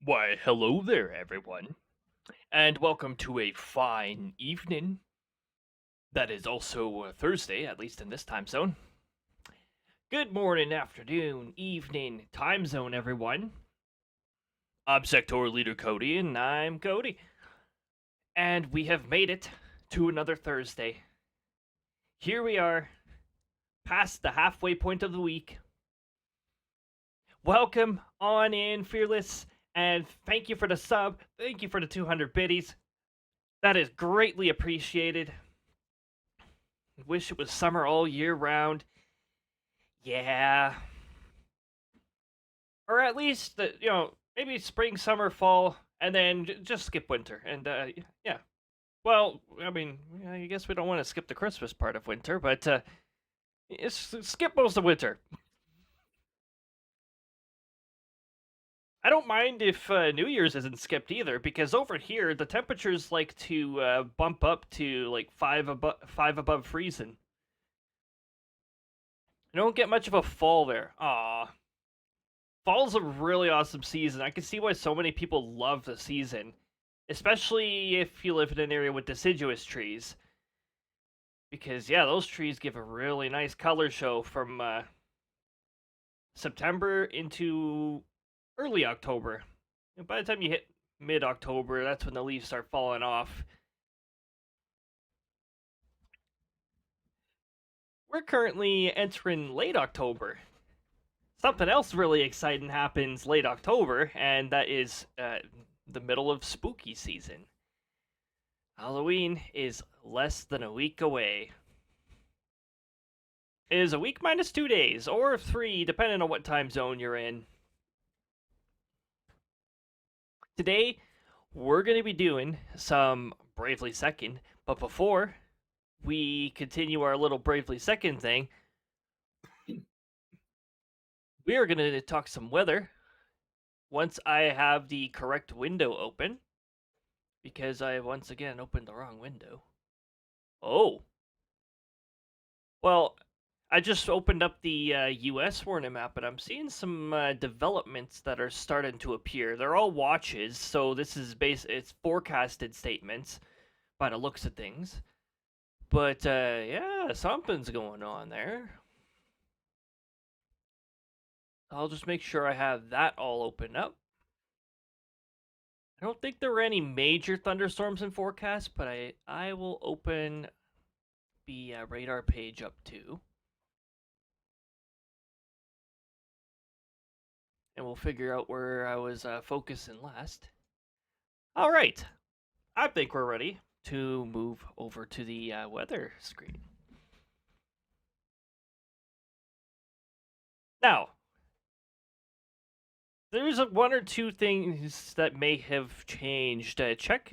Why, hello there, everyone, and welcome to a fine evening. That is also Thursday, at least in this time zone. Good morning, afternoon, evening, time zone, everyone. I'm sectoral leader Cody, and I'm Cody. And we have made it to another Thursday. Here we are, past the halfway point of the week. Welcome on in, Fearless, and thank you for the sub. Thank you for the 200 biddies. That is greatly appreciated. Wish it was summer all year round. Yeah. Or at least, maybe spring, summer, fall, and then just skip winter. And, yeah. Well, I mean, I guess we don't want to skip the Christmas part of winter, but skip most of winter. I don't mind if New Year's isn't skipped either, because over here the temperatures like to bump up to like five above freezing. I don't get much of a fall there. Aw. Fall's a really awesome season. I can see why so many people love the season, especially if you live in an area with deciduous trees. Because, yeah, those trees give a really nice color show from September into early October. And by the time you hit mid October, that's when the leaves start falling off. We're currently entering late October. Something else really exciting happens late October, and that is the middle of spooky season. Halloween is less than a week away. It is a week minus 2 days, or 3, depending on what time zone you're in. Today, we're going to be doing some Bravely Second, but before we continue our little Bravely Second thing, we are going to talk some weather once I have the correct window open, because I once again opened the wrong window. Oh, well, I just opened up the U.S. warning map, and I'm seeing some developments that are starting to appear. They're all watches, so this is it's forecasted statements by the looks of things. But yeah, something's going on there. I'll just make sure I have that all open up. I don't think there were any major thunderstorms in forecast, but I will open the radar page up too. And we'll figure out where I was focusing last. All right, I think we're ready to move over to the weather screen. Now, there's one or two things that may have changed. Check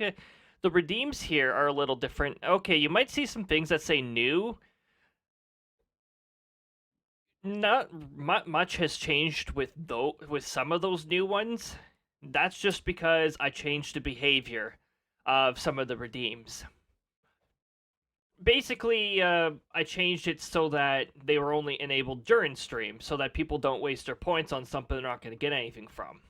the redeems here are a little different. Okay, you might see some things that say new. Not much has changed with some of those new ones. That's just because I changed the behavior of some of the redeems. Basically, I changed it so that they were only enabled during stream, so that people don't waste their points on something they're not going to get anything from.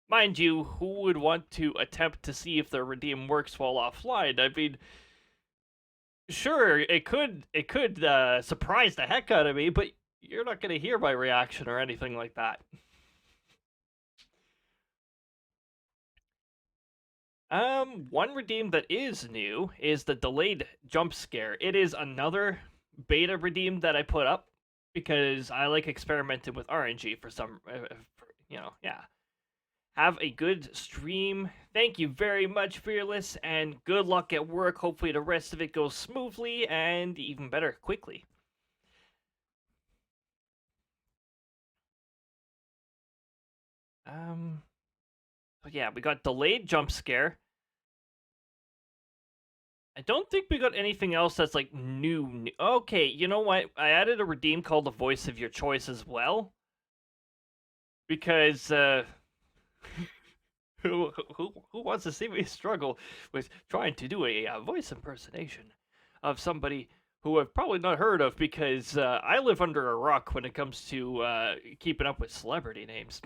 Mind you, who would want to attempt to see if their redeem works while offline? I mean, sure, it could surprise the heck out of me, but you're not going to hear my reaction or anything like that. One redeem that is new is the delayed jump scare. It is another beta redeem that I put up because I like experimenting with RNG for some, yeah. Have a good stream. Thank you very much, Fearless, and good luck at work. Hopefully the rest of it goes smoothly and even better, quickly. But yeah, we got delayed jump scare. I don't think we got anything else that's like new. Okay, you know what? I added a redeem called the Voice of Your Choice as well. Because who wants to see me struggle with trying to do a voice impersonation of somebody who I've probably not heard of, because I live under a rock when it comes to keeping up with celebrity names.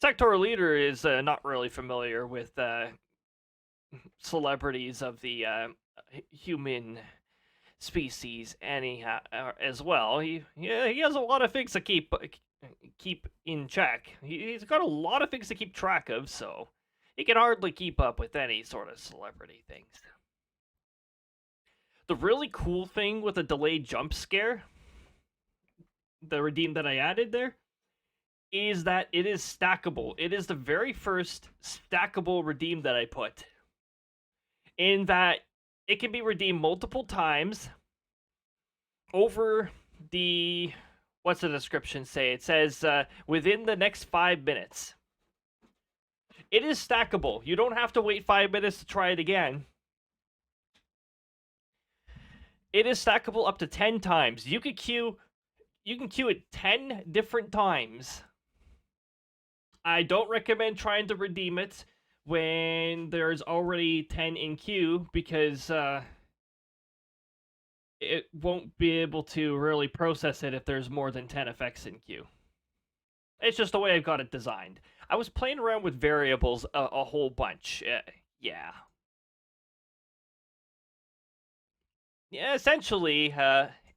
Sectoral leader is not really familiar with celebrities of the human species anyhow as well. He has a lot of things to keep in check. He's got a lot of things to keep track of, so he can hardly keep up with any sort of celebrity things. The really cool thing with a delayed jump scare, the redeem that I added there, is that it is stackable. It is the very first stackable redeem that I put. In that it can be redeemed multiple times over the... What's the description say? It says, within the next 5 minutes. It is stackable. You don't have to wait 5 minutes to try it again. It is stackable up to 10 times. You can queue it 10 different times. I don't recommend trying to redeem it when there's already 10 in queue, because it won't be able to really process it if there's more than 10 effects in queue. It's just the way I've got it designed. I was playing around with variables a whole bunch. Yeah. Yeah, essentially,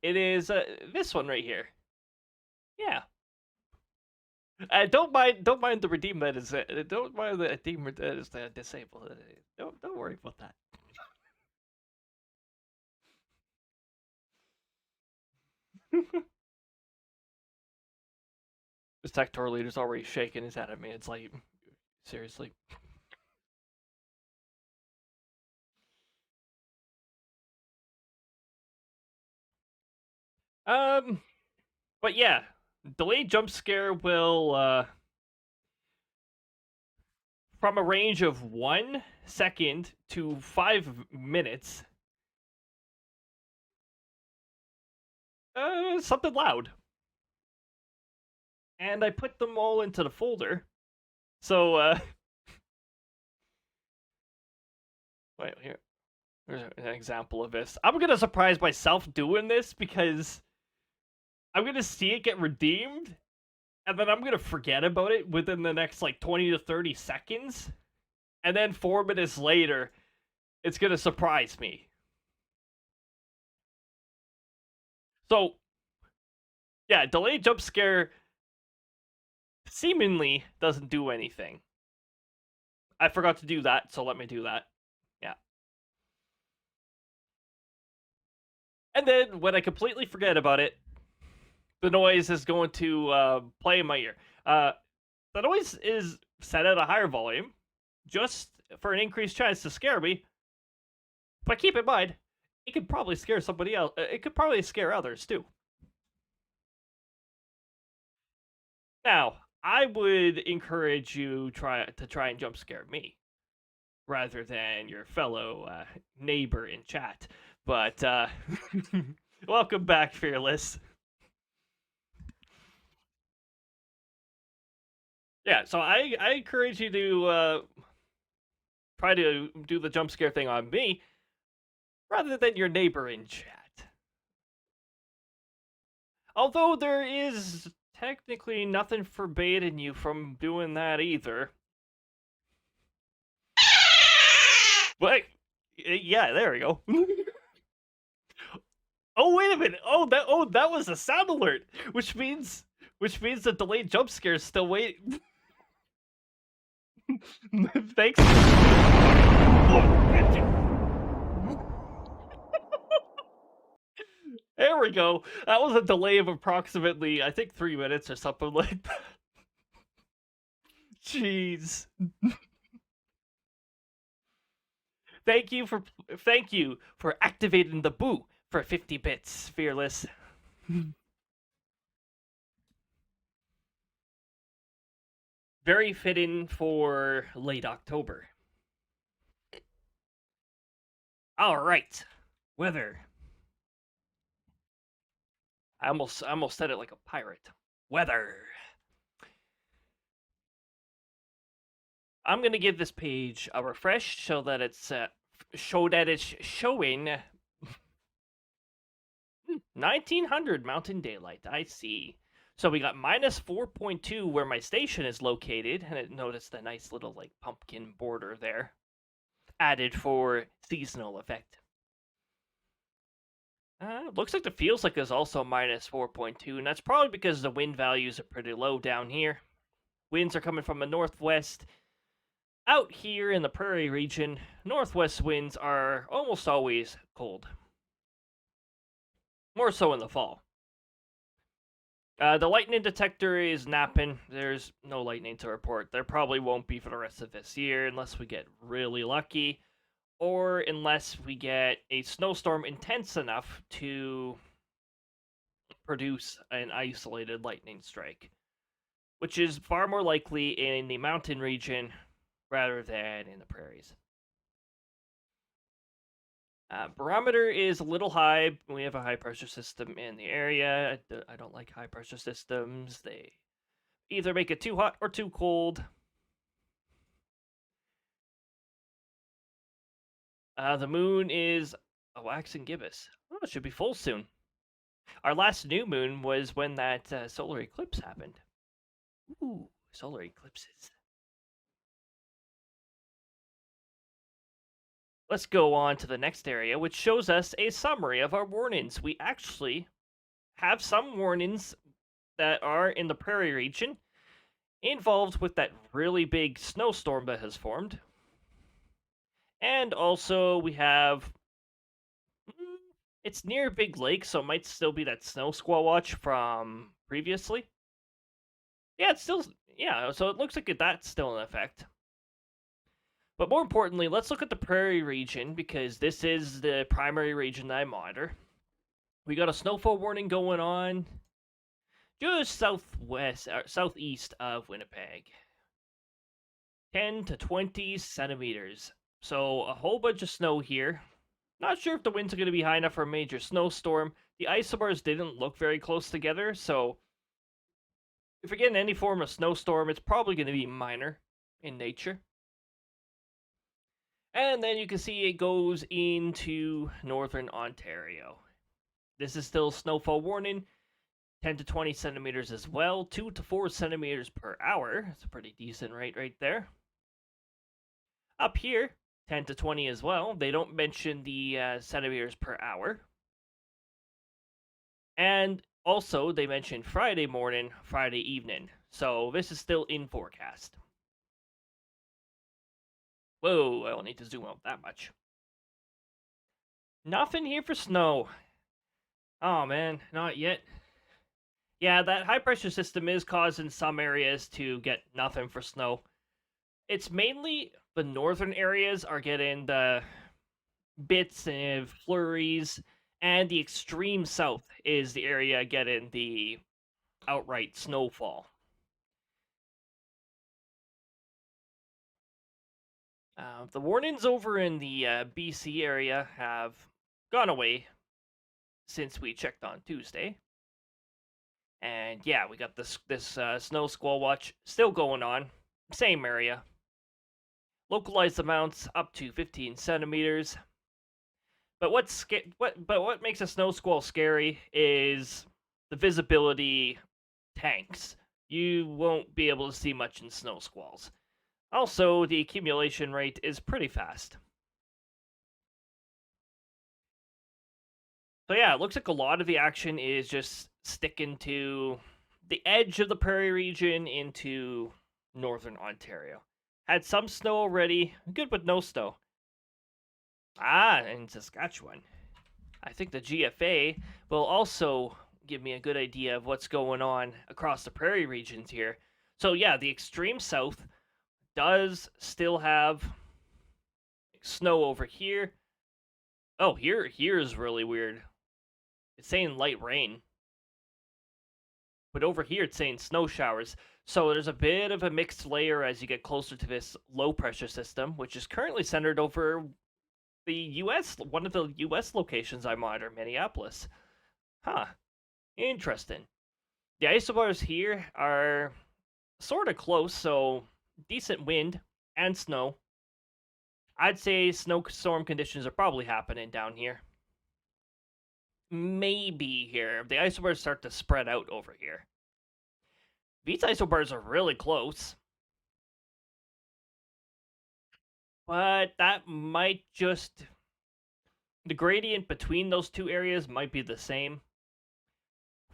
it is this one right here. Yeah. Don't mind the redeem that is. Don't mind the redeem that is disabled. Don't worry about that. The sector leader's already shaking his head at me. It's like, seriously. But yeah, delayed jump scare will from a range of 1 second to 5 minutes. Something loud. And I put them all into the folder. So, wait, here's an example of this. I'm gonna surprise myself doing this because I'm gonna see it get redeemed, and then I'm gonna forget about it within the next, like, 20 to 30 seconds. And then 4 minutes later, it's gonna surprise me. So, yeah, delayed jump scare seemingly doesn't do anything. I forgot to do that, so let me do that. Yeah. And then, when I completely forget about it, the noise is going to play in my ear. The noise is set at a higher volume, just for an increased chance to scare me. But keep in mind, it could probably scare somebody else. It could probably scare others, too. Now, I would encourage you to try and jump scare me, rather than your fellow neighbor in chat. But, welcome back, Fearless. Yeah, so I encourage you to try to do the jump scare thing on me, rather than your neighbor in chat. Although there is technically nothing forbidding you from doing that either. But yeah, there we go. Oh, wait a minute. Oh, that was a sound alert, which means the delayed jump scare is still waiting. Thanks. There we go. That was a delay of approximately, I think, 3 minutes or something like that. Jeez. Thank you for activating the boo for 50 bits, Fearless. Very fitting for late October. All right, weather. I almost said it like a pirate. Weather. I'm gonna give this page a refresh so that it's showing 1900 Mountain Daylight. I see. So we got minus 4.2 where my station is located, and notice the nice little like pumpkin border there, added for seasonal effect. Looks like the feels like is also minus 4.2, and that's probably because the wind values are pretty low down here. Winds are coming from the northwest. Out here in the prairie region, northwest winds are almost always cold. More so in the fall. The lightning detector is napping. There's no lightning to report. There probably won't be for the rest of this year unless we get really lucky, or unless we get a snowstorm intense enough to produce an isolated lightning strike, which is far more likely in the mountain region rather than in the prairies. Barometer is a little high. We have a high pressure system in the area. I don't like high pressure systems. They either make it too hot or too cold. The moon is a waxing gibbous. Oh, it should be full soon. Our last new moon was when that solar eclipse happened. Ooh, solar eclipses. Let's go on to the next area, which shows us a summary of our warnings. We actually have some warnings that are in the prairie region involved with that really big snowstorm that has formed. And also we have it's near Big Lake, so it might still be that snow squall watch from previously. Yeah, it's still so it looks like that's still in effect. But more importantly, let's look at the prairie region because this is the primary region that I monitor. We got a snowfall warning going on just southeast of Winnipeg. 10 to 20 centimeters. So a whole bunch of snow here. Not sure if the winds are going to be high enough for a major snowstorm. The isobars didn't look very close together, so if you're getting any form of snowstorm, it's probably going to be minor in nature. And then you can see it goes into northern Ontario. This is still snowfall warning. 10 to 20 centimeters as well. 2 to 4 centimeters per hour. That's a pretty decent rate right there. Up here, 10 to 20 as well. They don't mention the centimeters per hour. And also, they mention Friday morning, Friday evening. So this is still in forecast. Whoa, I don't need to zoom out that much. Nothing here for snow. Oh man, not yet. Yeah, that high pressure system is causing some areas to get nothing for snow. It's mainly the northern areas are getting the bits and flurries, and the extreme south is the area getting the outright snowfall. The warnings over in the BC area have gone away since we checked on Tuesday. And yeah, we got this snow squall watch still going on. Same area. Localized amounts up to 15 centimeters. But what makes a snow squall scary is the visibility tanks. You won't be able to see much in snow squalls. Also, the accumulation rate is pretty fast. So yeah, it looks like a lot of the action is just sticking to the edge of the prairie region into northern Ontario. Had some snow already, good with no snow. In Saskatchewan. I think the GFA will also give me a good idea of what's going on across the prairie regions here. So yeah, the extreme south does still have snow over here. Oh, here is really weird. It's saying light rain. But over here it's saying snow showers. So there's a bit of a mixed layer as you get closer to this low pressure system, which is currently centered over the US, one of the US locations I monitor, Minneapolis. Huh. Interesting. The isobars here are sort of close, so decent wind and snow. I'd say snowstorm conditions are probably happening down here. Maybe here. The isobars start to spread out over here. These isobars are really close, but that might just... the gradient between those two areas might be the same,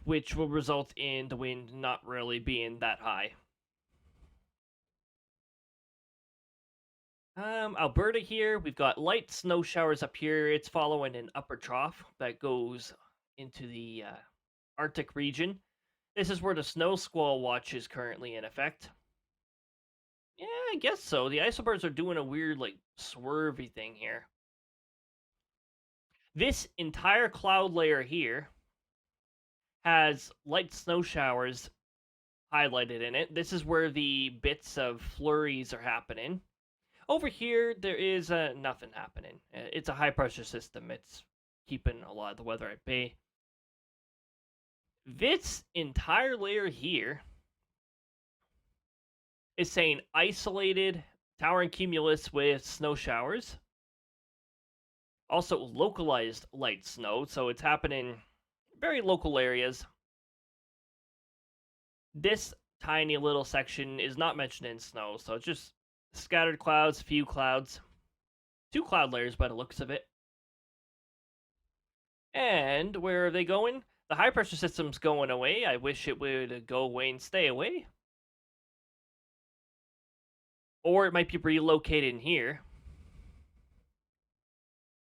which will result in the wind not really being that high. Alberta here, we've got light snow showers up here. It's following an upper trough that goes into the Arctic region. This is where the snow squall watch is currently in effect. Yeah, I guess so. The isobars are doing a weird, like, swervy thing here. This entire cloud layer here has light snow showers highlighted in it. This is where the bits of flurries are happening. Over here, there is nothing happening. It's a high pressure system. It's keeping a lot of the weather at bay. This entire layer here is saying isolated towering cumulus with snow showers. Also localized light snow, so it's happening very local areas. This tiny little section is not mentioned in snow, so it's just scattered clouds, few clouds. 2 cloud layers by the looks of it. And where are they going? The high pressure system's going away. I wish it would go away and stay away. Or it might be relocated in here.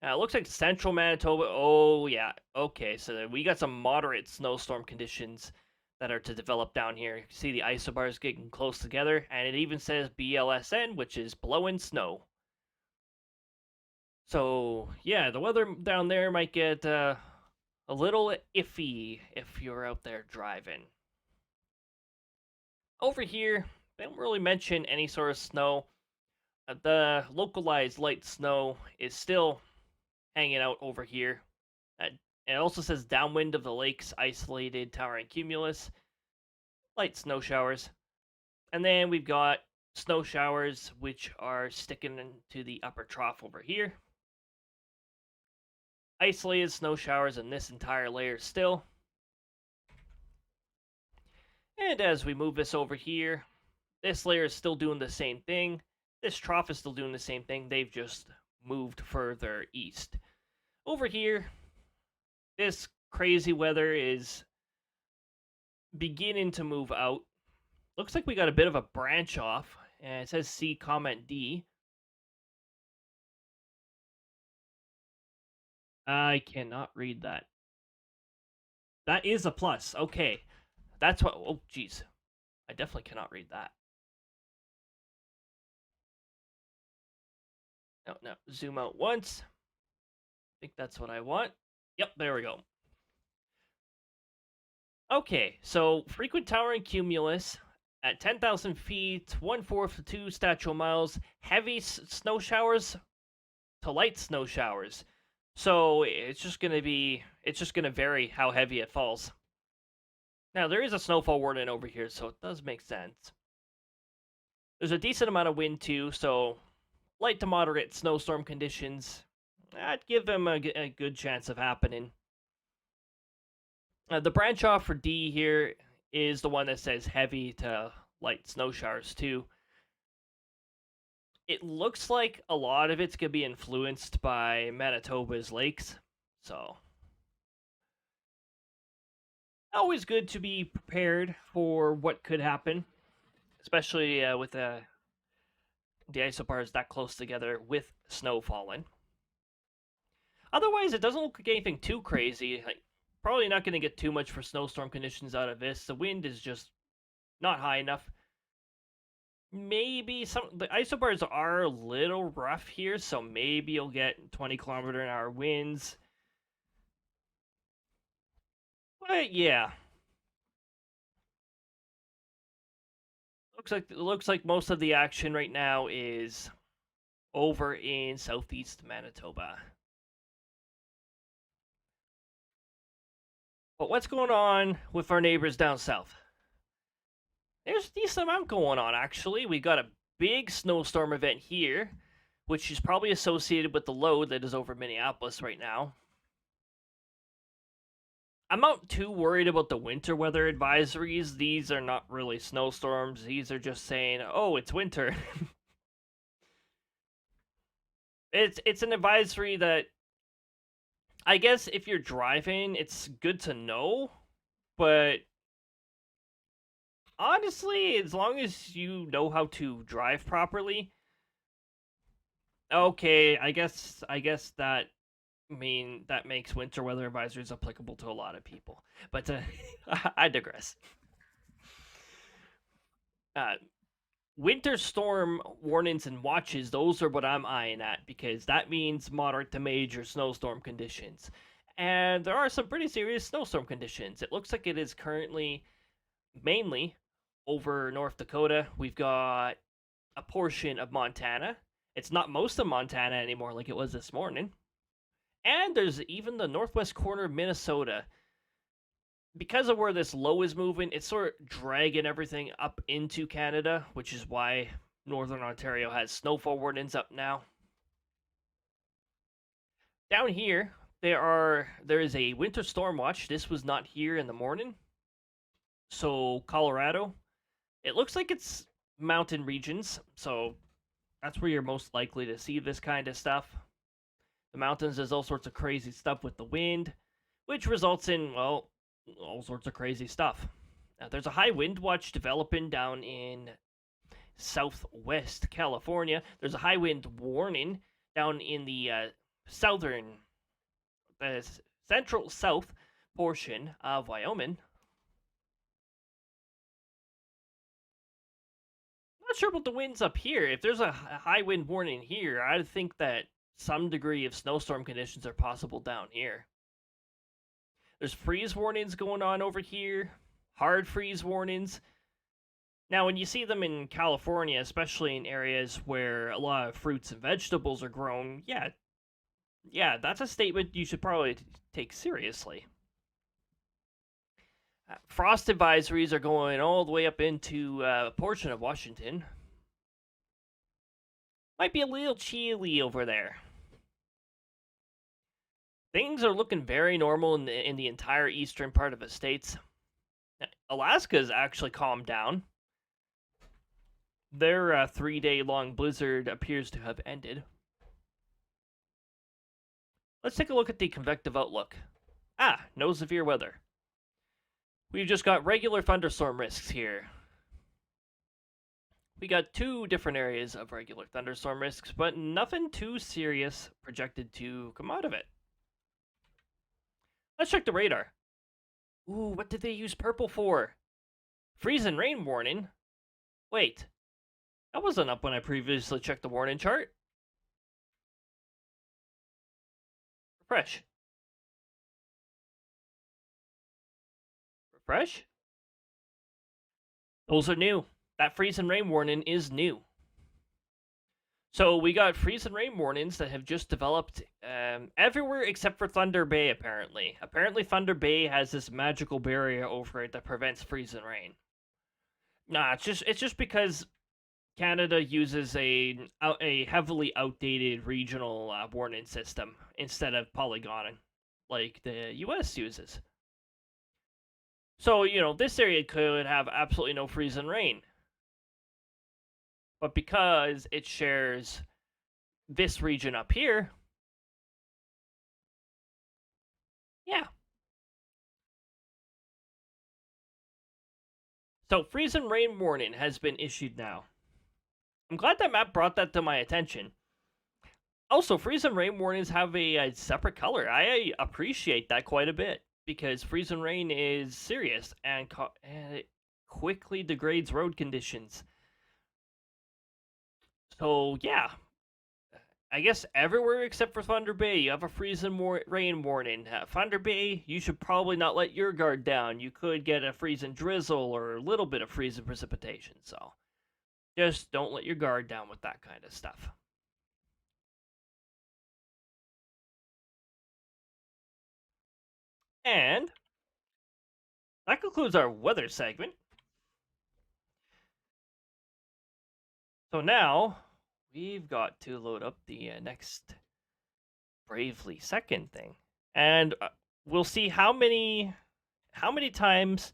Now, it looks like central Manitoba. Oh, yeah. Okay, so we got some moderate snowstorm conditions that are to develop down here. You can see the isobars getting close together, and it even says BLSN, which is blowing snow. So, yeah, the weather down there might get a little iffy if you're out there driving. Over here, they don't really mention any sort of snow. The localized light snow is still hanging out over here. It also says downwind of the lakes, isolated towering cumulus, light snow showers. And then we've got snow showers, which are sticking into the upper trough over here. Isolated snow showers in this entire layer still. And as we move this over here, this layer is still doing the same thing. This trough is still doing the same thing. They've just moved further east. Over here, this crazy weather is beginning to move out. Looks like we got a bit of a branch off. And it says C comment D. I cannot read that. That is a plus. Okay. That's what... oh, jeez. I definitely cannot read that. No. Zoom out once. I think that's what I want. Yep, there we go. Okay, so frequent towering cumulus at 10,000 feet, 1/4 to 2 statute miles, heavy snow showers to light snow showers. So it's just gonna vary how heavy it falls. Now there is a snowfall warning over here, so it does make sense. There's a decent amount of wind too, so light to moderate snowstorm conditions. I'd give them a good chance of happening. The branch off for D here is the one that says heavy to light snow showers too. It looks like a lot of it's going to be influenced by Manitoba's lakes, so always good to be prepared for what could happen, especially with the isobars that close together with snow falling. Otherwise, it doesn't look like anything too crazy. Like, probably not going to get too much for snowstorm conditions out of this. The wind is just not high enough. Maybe the isobars are a little rough here, so maybe you'll get 20-kilometer-an-hour winds. But yeah, looks like most of the action right now is over in southeast Manitoba. But what's going on with our neighbors down south? There's a decent amount going on, actually. We got a big snowstorm event here, which is probably associated with the load that is over Minneapolis right now. I'm not too worried about the winter weather advisories. These are not really snowstorms. These are just saying, "Oh, it's winter." It's an advisory that I guess if you're driving, it's good to know, but honestly, as long as you know how to drive properly, okay, I guess that that makes winter weather advisories applicable to a lot of people. But I digress. Uh, Winter storm warnings and watches, those are what I'm eyeing at because that means moderate to major snowstorm conditions. And there are some pretty serious snowstorm conditions. It looks like it is currently mainly over North Dakota. We've got a portion of Montana. It's not most of Montana anymore like it was this morning. And there's even the northwest corner of Minnesota. Because of where this low is moving, it's sort of dragging everything up into Canada, which is why Northern Ontario has snowfall warnings up now. Down here, there is a winter storm watch. This was not here in the morning. So Colorado, it looks like it's mountain regions, so that's where you're most likely to see this kind of stuff. The mountains, there's all sorts of crazy stuff with the wind, which results in, well, all sorts of crazy stuff. There's a high wind watch developing down in southwest California. There's a high wind warning down in the central south portion of Wyoming. Not sure about the winds up here. If there's a high wind warning here, I'd think that some degree of snowstorm conditions are possible down here. There's freeze warnings going on over here, hard freeze warnings. Now, when you see them in California, especially in areas where a lot of fruits and vegetables are grown, yeah, that's a statement you should probably take seriously. Frost advisories are going all the way up into a portion of Washington. Might be a little chilly over there. Things are looking very normal in the entire eastern part of the states. Alaska's actually calmed down. Their 3-day long blizzard appears to have ended. Let's take a look at the convective outlook. No severe weather. We've just got regular thunderstorm risks here. We got 2 different areas of regular thunderstorm risks, but nothing too serious projected to come out of it. Let's check the radar. Ooh, what did they use purple for? Freeze and rain warning? Wait, that wasn't up when I previously checked the warning chart. Refresh. Refresh? Those are new. That freeze and rain warning is new. So we got freeze and rain warnings that have just developed everywhere except for Thunder Bay, apparently. Apparently Thunder Bay has this magical barrier over it that prevents freeze and rain. Nah, it's just because Canada uses a heavily outdated regional warning system instead of polygon like the US uses. So, this area could have absolutely no freeze and rain. But because it shares this region up here, yeah. So freeze and rain warning has been issued now. I'm glad that Matt brought that to my attention. Also, freeze and rain warnings have a separate color. I appreciate that quite a bit because freeze and rain is serious and it quickly degrades road conditions. So, yeah. I guess everywhere except for Thunder Bay, you have a freeze and rain warning. Thunder Bay, you should probably not let your guard down. You could get a freeze and drizzle or a little bit of freeze and precipitation. So, just don't let your guard down with that kind of stuff. And that concludes our weather segment. So now we've got to load up the Bravely Second thing. And we'll see how many How many times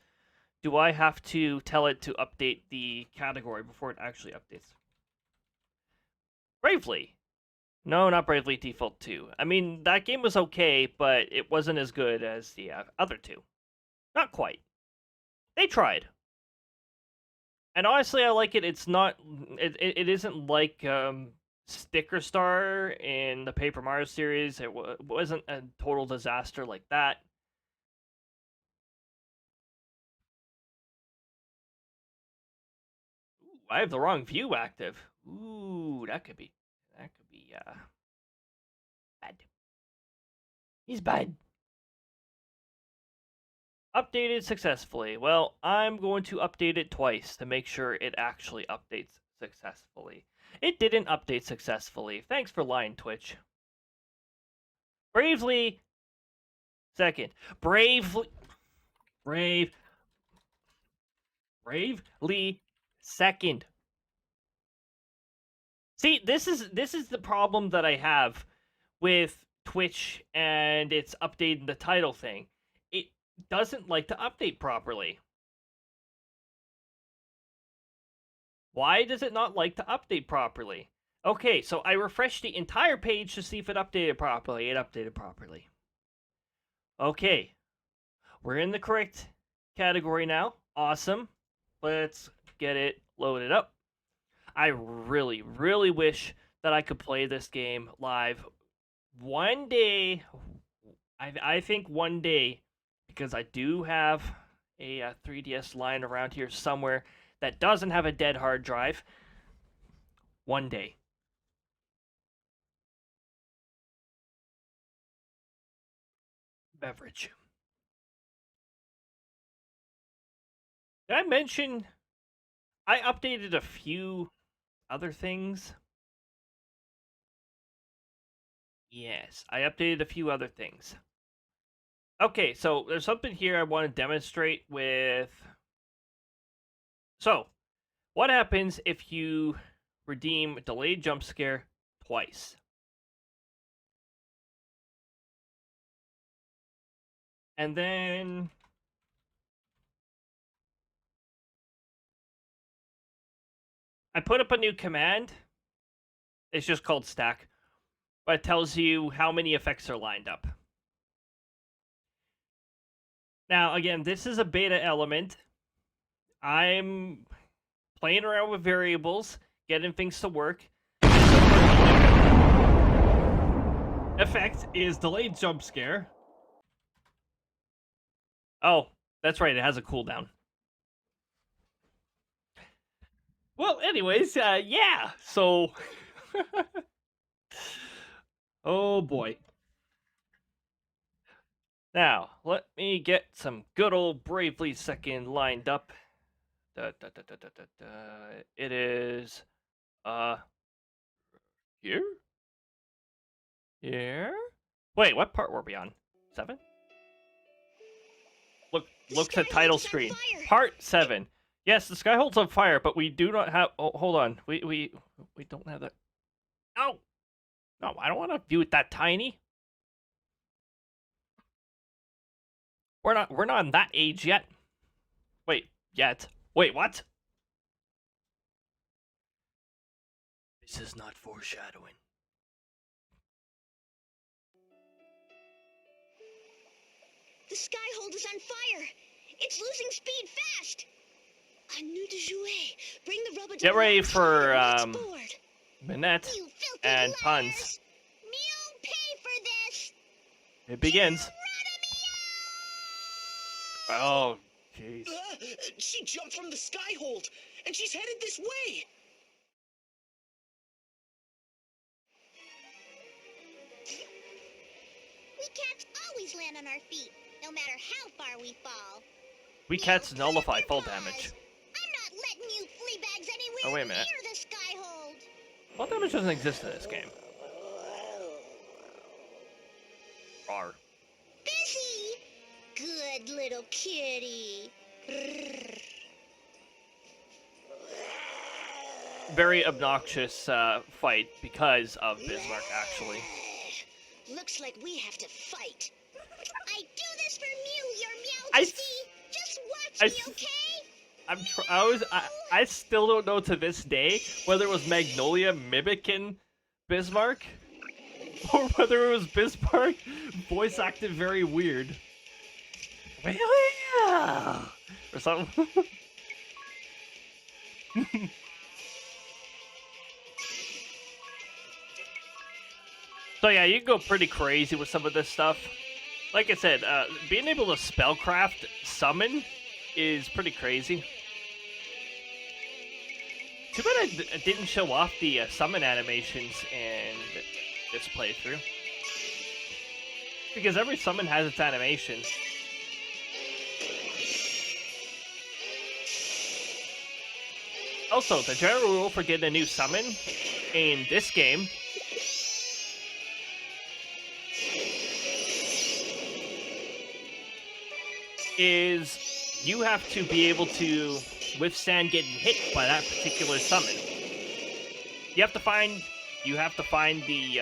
do I have to tell it to update the category before it actually updates? Bravely. No, not Bravely Default 2. I mean, that game was okay, but it wasn't as good as the other two. Not quite. They tried. And honestly, I like it. It's not... It isn't like Sticker Star in the Paper Mario series. It wasn't a total disaster like that. Ooh, I have the wrong view active. Ooh, that could be bad. He's bad. Updated successfully. Well, I'm going to update it twice to make sure it actually updates successfully. It didn't update successfully. Thanks for lying, Twitch. Bravely second. Bravely second. See, this is the problem that I have with Twitch and its updating the title thing. It doesn't like to update properly. Why does it not like to update properly? Okay, so I refreshed the entire page to see if it updated properly. It updated properly. Okay, we're in the correct category now. Awesome. Let's get it loaded up. I really, really wish that I could play this game live one day. I think one day, because I do have a 3DS lying around here somewhere that doesn't have a dead hard drive. One day. Beverage. Did I mention I updated a few other things? Yes, I updated a few other things. Okay, so there's something here I want to demonstrate with... So, what happens if you redeem delayed jump scare twice? And then... I put up a new command. It's just called stack. But it tells you how many effects are lined up. Now, again, this is a beta element. I'm playing around with variables, getting things to work. Effect is delayed jump scare. Oh, that's right, it has a cooldown. Well, anyways, yeah, so... Oh boy. Now, let me get some good old Bravely Second lined up. It is, here? Here? Wait, what part were we on? 7? Looks at title screen. Part 7. Yes, the sky holds on fire, but we do not have... Oh, hold on. We don't have that... No! No, I don't want to view it that tiny. We're not in that age yet. Wait, what? This is not foreshadowing. The Skyhold is on fire. It's losing speed fast. A new de jouet. Bring the rubber. Get ready for Minette and puns. Me'll pay for this. It begins. Oh, jeez. She jumped from the Skyhold, and she's headed this way. We cats always land on our feet, no matter how far we fall. We cats nullify fall damage. I'm not letting you flea bags anywhere Oh, wait a minute. near the Skyhold. Fall damage doesn't exist in this game. Rawr. Busy. Good little kitty. Very obnoxious fight because of Bismarck, actually. Looks like we have to fight. I do this for Mew, your Meow I Steve. I, You s- okay? I still don't know to this day whether it was Magnolia mimicking Bismarck or whether it was Bismarck voice acted very weird. Really? Or something. So yeah, you can go pretty crazy with some of this stuff. Like I said, being able to spellcraft summon is pretty crazy. Too bad I didn't show off the summon animations in this playthrough. Because every summon has its animation. Also, the general rule for getting a new summon in this game is you have to be able to withstand getting hit by that particular summon. You have to find the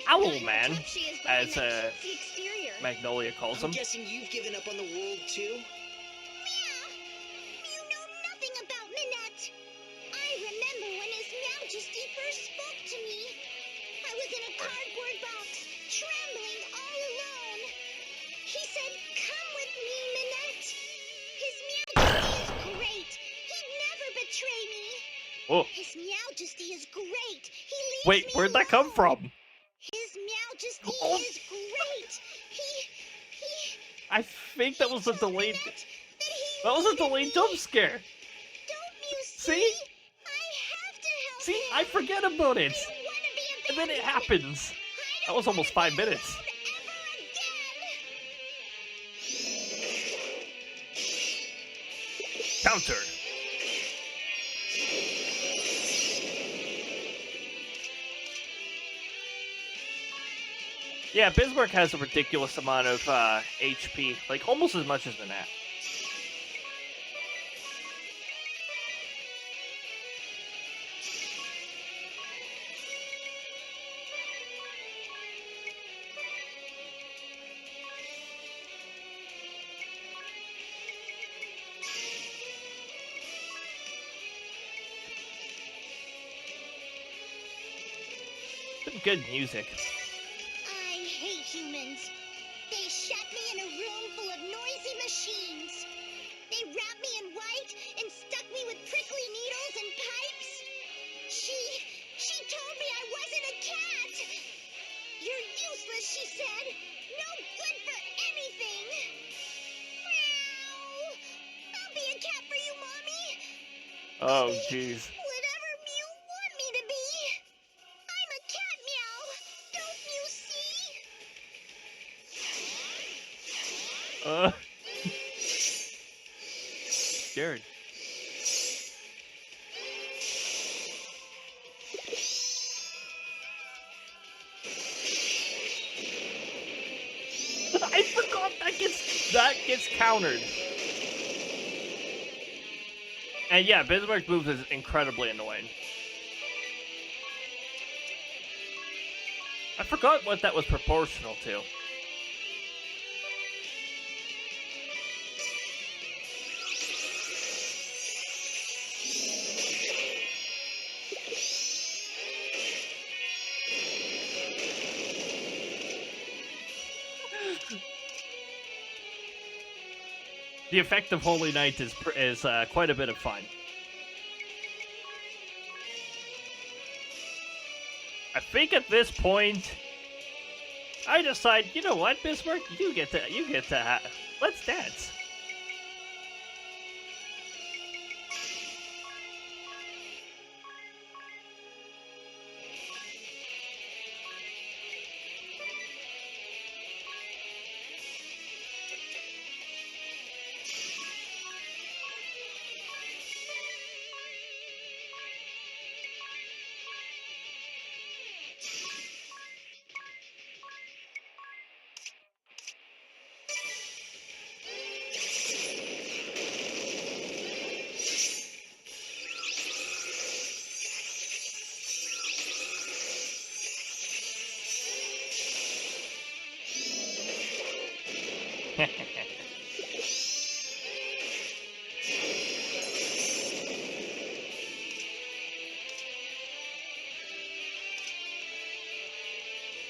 Owl Man, as the exterior. Magnolia calls I'm him. guessing you've given up on the world too? Meow! You know nothing about Minette. I remember when His Majesty first spoke to me. I was in a cardboard box, trembling all alone. He said, "Come with me, Minette. His Majesty is great. He'd never betray me. Oh, His Majesty is great. He leaves wait, me where'd that come alone. from? His Majesty Oh. is great. He I think that was a delayed. Minette, that he That was a needed delayed me. jump scare. Don't you See? I have to help See, him. I forget about it, I don't want to be and then it abandoned. happens. I That don't was almost wanna 5 be minutes. alone ever again. Counter. Yeah, Bismarck has a ridiculous amount of HP, like almost as much as Minette. Some good music. I hate humans. They shut me in a room full of noisy machines. They wrapped me in white and stuck me with prickly needles and pipes. She told me I wasn't a cat. You're useless, she said. No good for anything. Meow. I'll be a cat for you, Mommy. Oh, Be jeez. whatever you want me to be. I'm a cat, Meow. Don't you see? Scared. I forgot that gets countered. And yeah, Bismarck moves is incredibly annoying. I forgot what that was proportional to. The effect of Holy Night is quite a bit of fun. I think at this point, I decide, you know what, Bismarck, you get to, let's dance.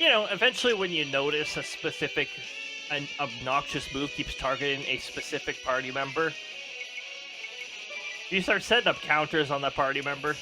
you know, eventually when you notice an obnoxious move keeps targeting a specific party member, you start setting up counters on that party member.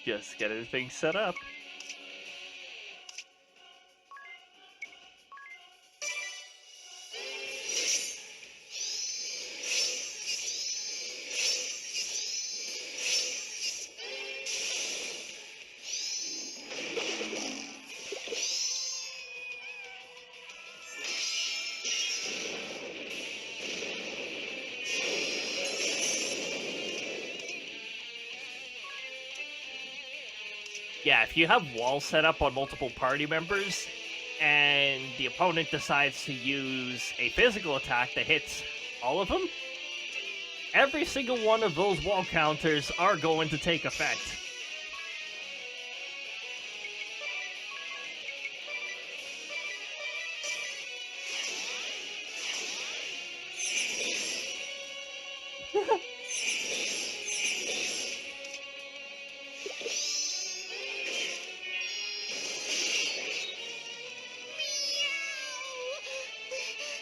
Just getting things set up. Yeah, if you have walls set up on multiple party members, and the opponent decides to use a physical attack that hits all of them, every single one of those wall counters are going to take effect.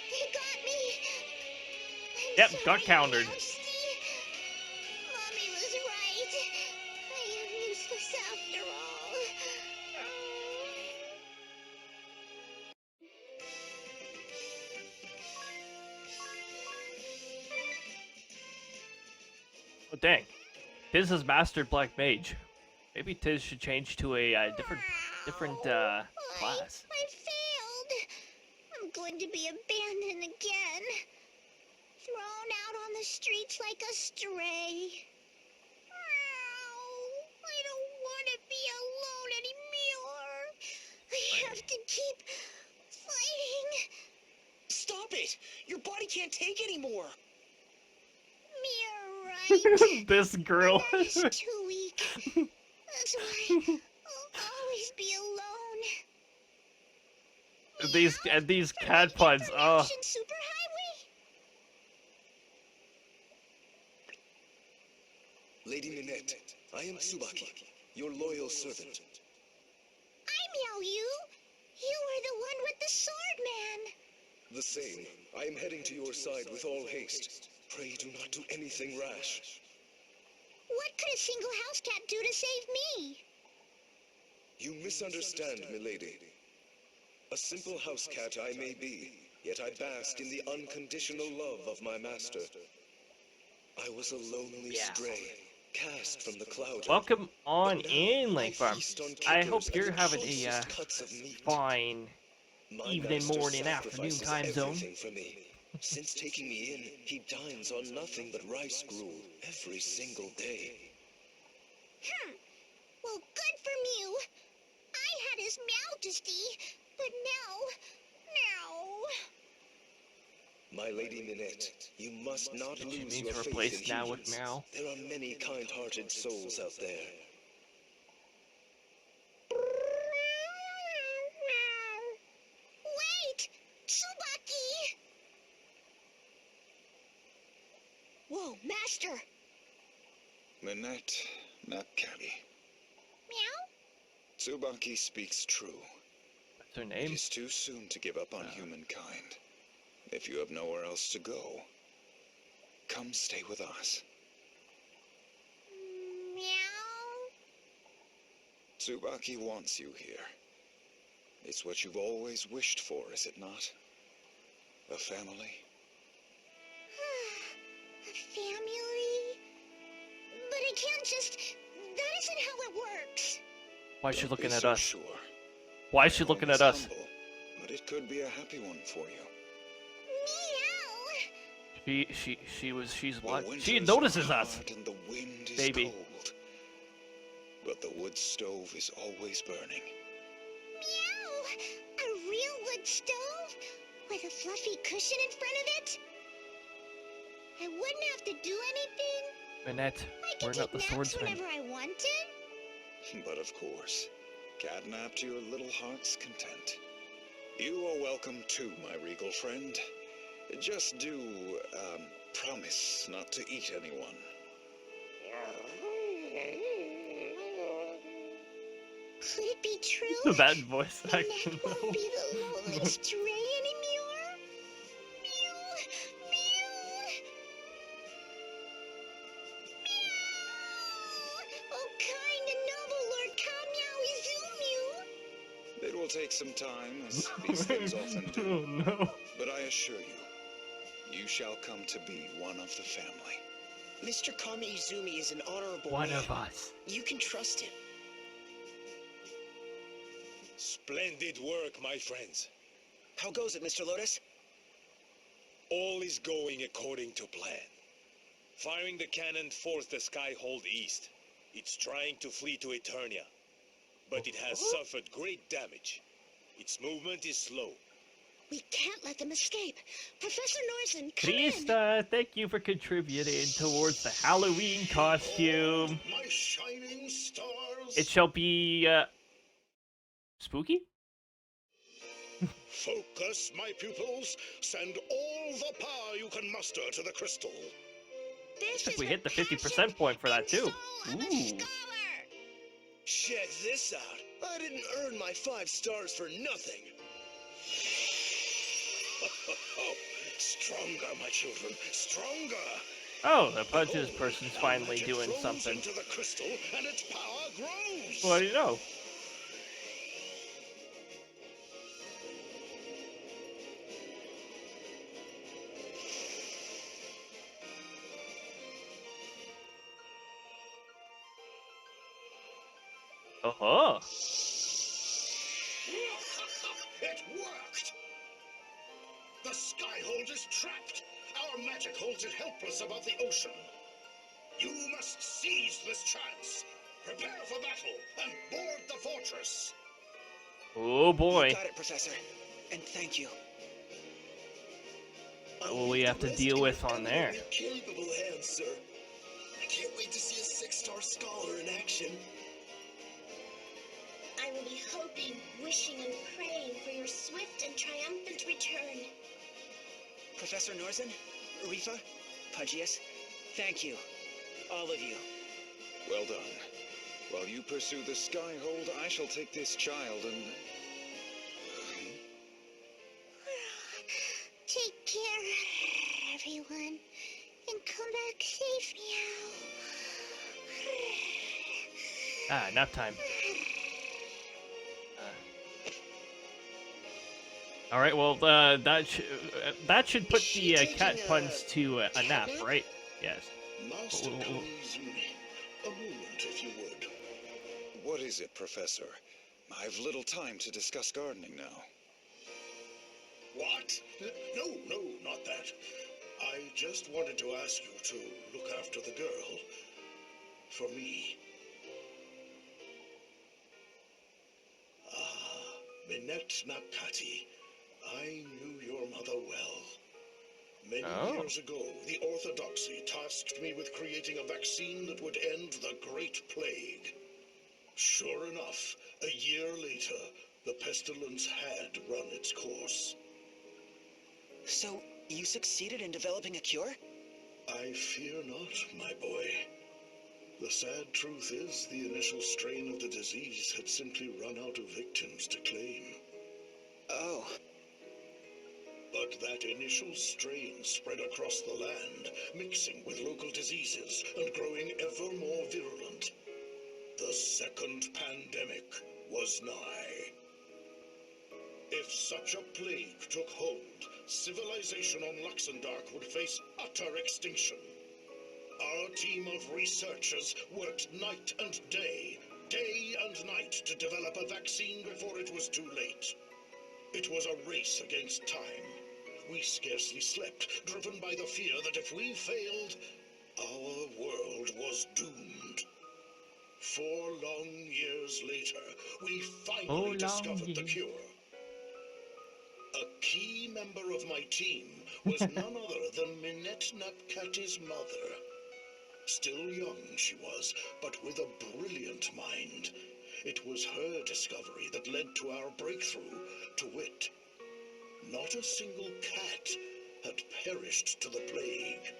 They got me. I'm Yep, sorry, got countered. Majesty. Mommy was right. I am useless after all. Oh, dang. Tiz has mastered Black Mage. Maybe Tiz should change to a different class. I failed. I'm going to be abandoned again. Thrown out on the streets like a stray. I don't want to be alone anymore. I have to keep fighting. Stop it! Your body can't take anymore. You're right. This girl. That is too weak. That's why I'll always be alone. these cat puns. Oh. Action superhighway. Lady Minette, I am Tsubaki, your loyal servant. I'm Yaoyu. You are the one with the sword, man. The same. I am heading to your side with all haste. Pray do not do anything rash. What could a single house cat do to save me? You misunderstand, milady. A simple house cat I may be, yet I bask in the unconditional love of my master. I was a lonely stray, cast from the cloud. Welcome on But now in, I Lake Farm. feast on I kickers hope and you're the having a choicest cuts of meat. fine My evening, master morning, afternoon sacrifices time zone. everything for me. Since taking me in, he dines on nothing but rice gruel every single day. Well, good from you. I had his majesty, but now... My Lady Minette, you must not She lose means your faith replaced in now humans. with Meow. There are many kind-hearted souls out there. Wait! Tsubaki! Whoa, master! Minette, not Cabby. Meow? Tsubaki speaks true. What's her It name? is too soon to give up on humankind. If you have nowhere else to go, come stay with us. Meow? Tsubaki wants you here. It's what you've always wished for, is it not? A family? A family? But I can't just... That isn't how it works. Why is she Don't looking be at so us? Sure. Why is she Home looking is at us? humble, but it could be a happy one for you. Meow! She's The what? winters She are notices us. hard and the wind is Baby. cold, but the wood stove is always burning. Meow! A real wood stove? With a fluffy cushion in front of it? I wouldn't have to do anything. Minette, I we're could not take the naps swordsman. whenever I wanted. But of course, catnap to your little heart's content. You are welcome too, my regal friend. Just do, promise not to eat anyone. Could it be true? The bad voice Minette acting. won't be the lonely stray anymore? Mew! Mew! Oh, kind and noble Lord Kamyao Izumu! It will take some time, as these things often do. Oh no. But I assure you, you shall come to be one of the family. Mr. Kami Izumi is an honorable One man. of us. You can trust him. Splendid work, my friends. How goes it, Mr. Lotus? All is going according to plan. Firing the cannon forced the Skyhold east. It's trying to flee to Eternia, but it has suffered great damage. Its movement is slow. We can't let them escape. Professor Norsen, come in. Krista, thank you for contributing towards the Halloween costume. My shining stars. It shall be, spooky? Focus, my pupils. Send all the power you can muster to the crystal. This Looks like is we the hit the 50% passion point for that and too. soul of a Ooh. scholar. Check this out. I didn't earn my 5 stars for nothing. Stronger, my children. Stronger. Oh, the Pudges Behold, person's our finally magic doing flows something. into the crystal, and its power grows. What do you know? Oh, It worked! The Skyhold is trapped! Our magic holds it helpless above the ocean. You must seize this chance. Prepare for battle and board the fortress. oh boy. You got it, Professor. And thank you. What will we have to deal with on there? Capable hands, sir. I can't wait to see a 6-star scholar in action. I will be hoping, wishing, and praying for your swift and triumphant return. Professor Norsen, Rifa, Pudgius, thank you. All of you. Well done. While you pursue the Skyhold, I shall take this child and... Take care, everyone, and come back safe, meow. Ah, nap time. All right, well, that should put the cat puns to a nap, right? Yes. Master Oh. Kami Izumi, a moment, if you would. What is it, Professor? I've little time to discuss gardening now. What? No, not that. I just wanted to ask you to look after the girl. For me. Ah, Minette Nakati. I knew your mother well. Many years ago, the Orthodoxy tasked me with creating a vaccine that would end the Great Plague. Sure enough, a year later, the pestilence had run its course. So, you succeeded in developing a cure? I fear not, my boy. The sad truth is, the initial strain of the disease had simply run out of victims to claim. Oh. But that initial strain spread across the land, mixing with local diseases and growing ever more virulent. The second pandemic was nigh. If such a plague took hold, civilization on Luxembourg would face utter extinction. Our team of researchers worked night and day and night to develop a vaccine before it was too late. It was a race against time. We scarcely slept, driven by the fear that if we failed, our world was doomed. 4 long years later, we finally discovered the cure. A key member of my team was none other than Minette Napkati's mother. Still young she was, but with a brilliant mind. It was her discovery that led to our breakthrough, to wit, not a single cat had perished to the plague.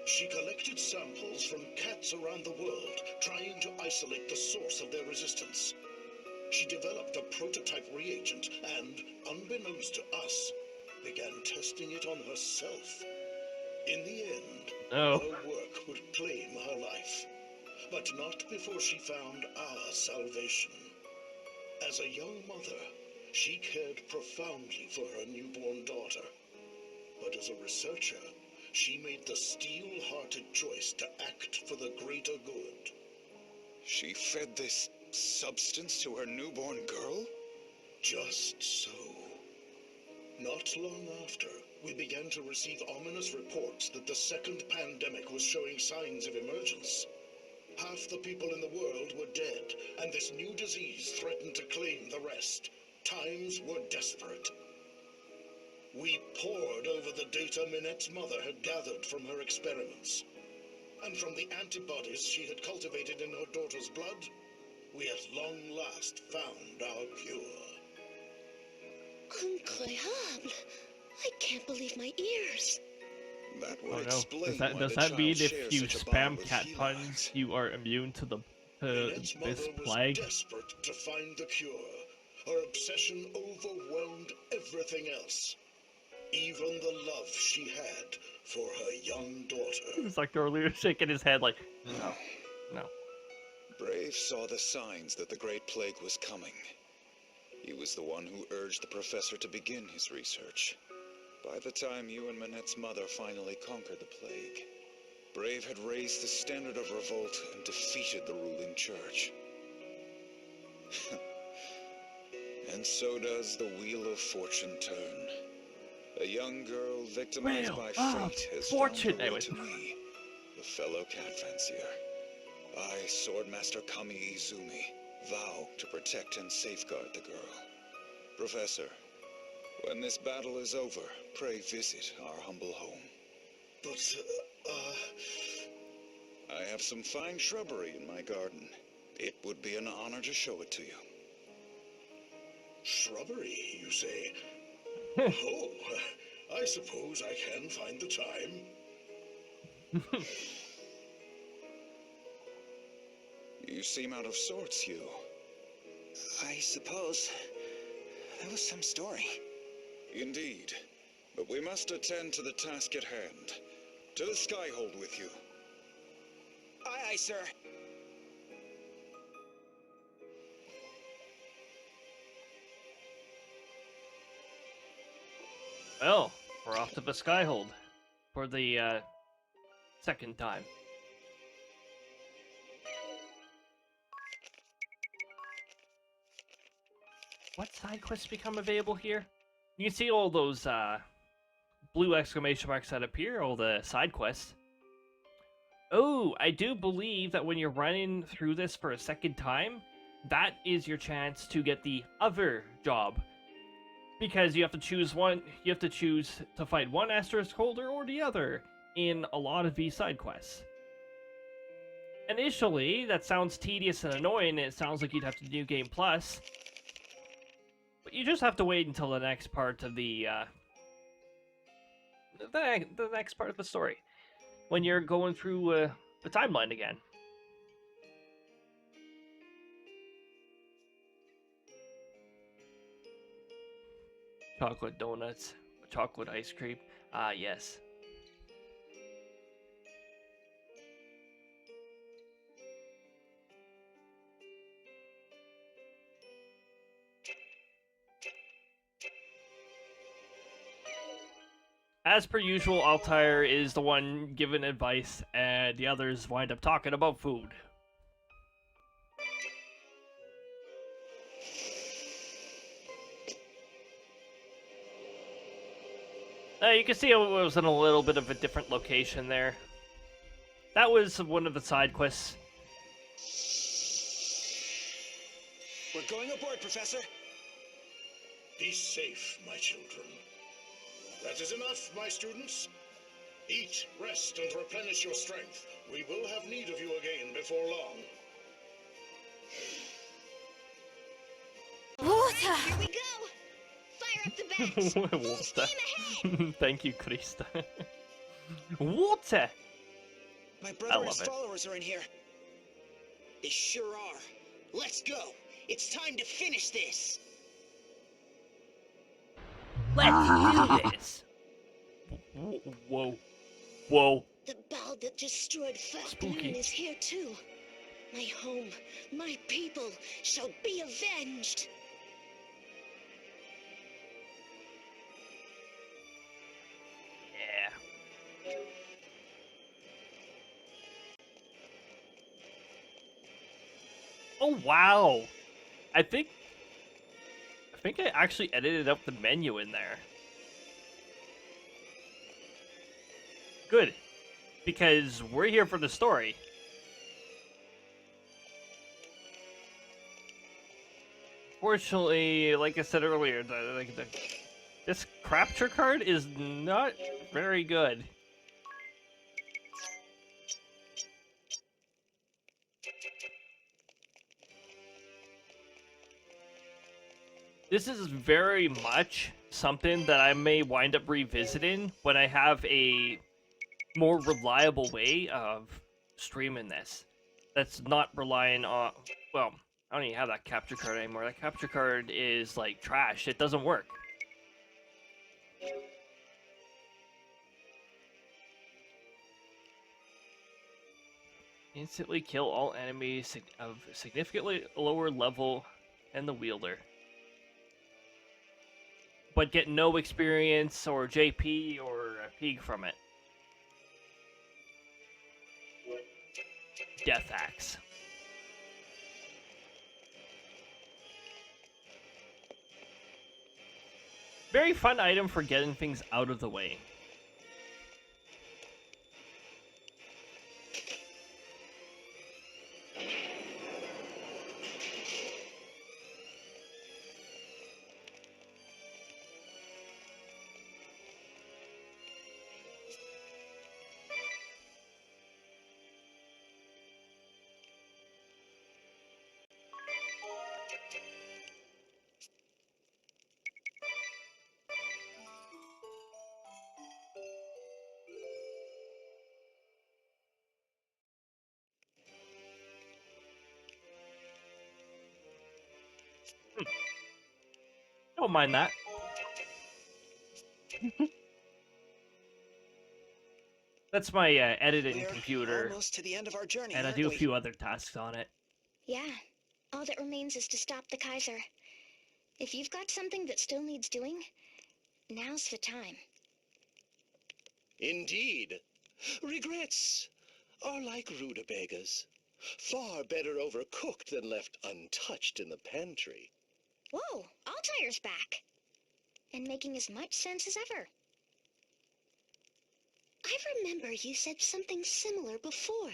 She collected samples from cats around the world, trying to isolate the source of their resistance. She developed a prototype reagent and, unbeknownst to us, began testing it on herself. In the end, her work would claim her life, but not before she found our salvation. As a young mother, she cared profoundly for her newborn daughter. But as a researcher, she made the steel-hearted choice to act for the greater good. She fed this substance to her newborn girl? Just so. Not long after, we began to receive ominous reports that the second pandemic was showing signs of emergence. Half the people in the world were dead, and this new disease threatened to claim the rest. Times were desperate. We pored over the data Minette's mother had gathered from her experiments. And from the antibodies she had cultivated in her daughter's blood, we at long last found our cure. Incroyable! I can't believe my ears. That would Oh no. explain Does why that the mean child if shares you such a bond spam with cat puns, felines? you are immune to Minette's mother this was plague? desperate to find the cure. Her obsession overwhelmed everything else. Even the love she had for her young daughter. It's like earlier shaking his head like, no, no. Brave saw the signs that the Great Plague was coming. He was the one who urged the professor to begin his research. By the time you and Minette's mother finally conquered the plague, Brave had raised the standard of revolt and defeated the ruling church. And so does the wheel of fortune turn. A young girl victimized Wheel by of fate has fortune. found her way Anyways. to me, the fellow cat fancier. I, Swordmaster Kami Izumi, vow to protect and safeguard the girl. Professor, when this battle is over, pray visit our humble home. But, I have some fine shrubbery in my garden. It would be an honor to show it to you. shrubbery, you say? Oh, I suppose I can find the time. You seem out of sorts, Hugh. I suppose there was some story. Indeed. But we must attend to the task at hand. To the Skyhold with you. Aye, aye, sir. Well, we're off to the Skyhold for the second time. What side quests become available here? You can see all those blue exclamation marks that appear, all the side quests. Oh, I do believe that when you're running through this for a second time, that is your chance to get the other job. Because you have to choose one, you have to choose to fight one asterisk holder or the other in a lot of these side quests. Initially, that sounds tedious and annoying, and it sounds like you'd have to do New Game Plus. But you just have to wait until the next part of the next part of the story, when you're going through the timeline again. Chocolate donuts, chocolate ice cream. Ah, yes. As per usual, Altair is the one giving advice, and the others wind up talking about food. You can see it was in a little bit of a different location there. That was one of the side quests. We're going aboard, Professor. Be safe, my children. That is enough, my students. Eat, rest, and replenish your strength. We will have need of you again before long. Water! Here we go! Fire up the bats! Full Water. steam ahead! Thank you, Krista. Water! My I brother and love his it. followers are in here. They sure are. Let's go. It's time to finish this. Let's do this! Whoa. Whoa. The ball that destroyed Fat Spooky. Balloon is here too. My home, my people shall be avenged. Yeah. Oh, wow. I think I actually edited up the menu in there. Good. Because we're here for the story. Fortunately, like I said earlier, this capture card is not very good. This is very much something that I may wind up revisiting when I have a more reliable way of streaming this. That's not relying on, well, I don't even have that capture card anymore. That capture card is like trash. It doesn't work. Instantly kill all enemies of significantly lower level and the wielder. But get no experience or JP or Pig from it. Death Axe. Very fun item for getting things out of the way. Don't mind that. That's my editing We're computer, almost to the end of our journey, and I aren't do a we? few other tasks on it. Yeah, all that remains is to stop the Kaiser. If you've got something that still needs doing, now's the time. Indeed. Regrets are like rutabagas. Far better overcooked than left untouched in the pantry. Whoa, Altair's back. And making as much sense as ever. I remember you said something similar before,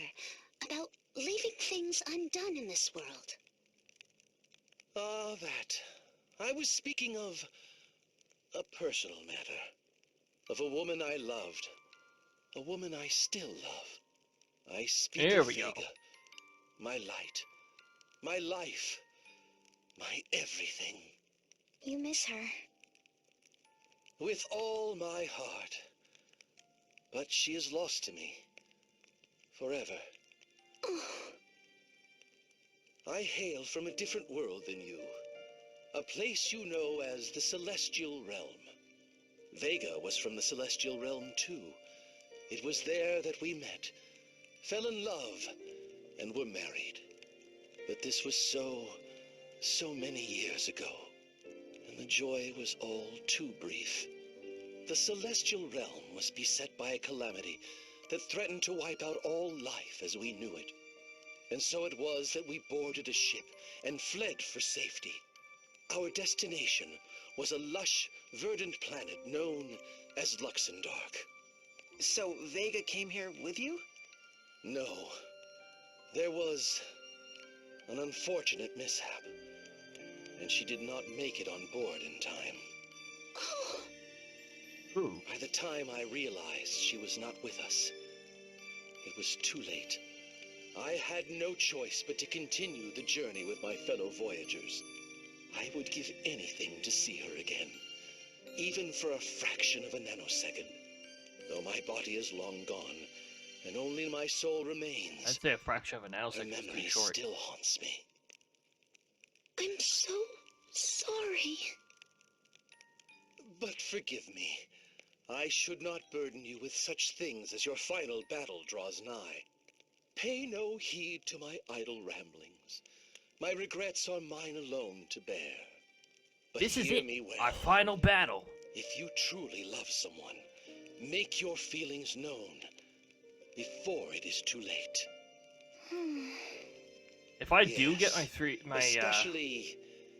about leaving things undone in this world. Ah, that. I was speaking of a personal matter. Of a woman I loved. A woman I still love. I speak There of we go. Vega. My light. My life. My everything. You miss her. With all my heart. But she is lost to me. Forever. Oh, I hail from a different world than you. A place you know as the Celestial Realm. Vega was from the Celestial Realm too. It was there that we met, fell in love, and were married. But this was so many years ago, and the joy was all too brief. The Celestial Realm was beset by a calamity that threatened to wipe out all life as we knew it. And so it was that we boarded a ship and fled for safety. Our destination was a lush, verdant planet known as Luxemdark. So Vega came here with you? No. There was an unfortunate mishap, and she did not make it on board in time. Ooh. By the time I realized she was not with us, it was too late. I had no choice but to continue the journey with my fellow voyagers. I would give anything to see her again, even for a fraction of a nanosecond. Though my body is long gone, and only my soul remains, I'd say a fraction of an hour, her is pretty memory short. still haunts me. I'm so sorry. But forgive me. I should not burden you with such things as your final battle draws nigh. Pay no heed to my idle ramblings. My regrets are mine alone to bear. But This is hear it, me well. our final battle. If you truly love someone, make your feelings known before it is too late. If I do get Yes, my especially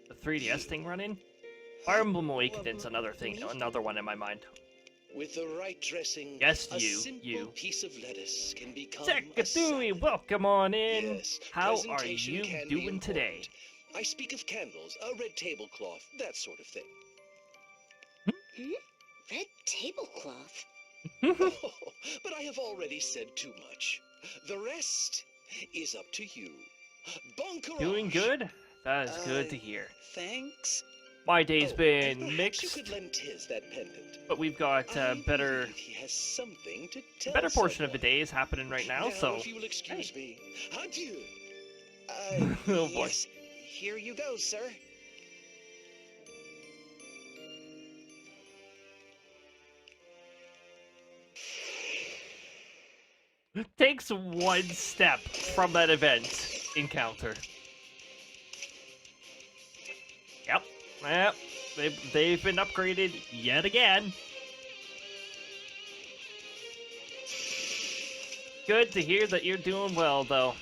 the 3DS you. thing running, Fire Emblem Awakening's another thing, another one in my mind. with the right dressing, Yes, a you, simple you. piece of lettuce can become a Sekatui, salad. welcome on in. Yes, How are presentation you can be doing today? important. I speak of candles, a red tablecloth, that sort of thing. Red tablecloth? Oh, but I have already said too much. The rest is up to you. Bon courage. Doing good? That is good to hear. Thanks. My day's Oh, and been perhaps mixed, you could lend Tiz that pendant. but we've got I better, believe he has something to tell better portion of the someone. day is happening right now. Now, So if you will excuse me, adieu. Oh, boy. Yes. Here you go, sir. takes one step from that event encounter. Yep, they've been upgraded yet again. Good to hear that you're doing well, though.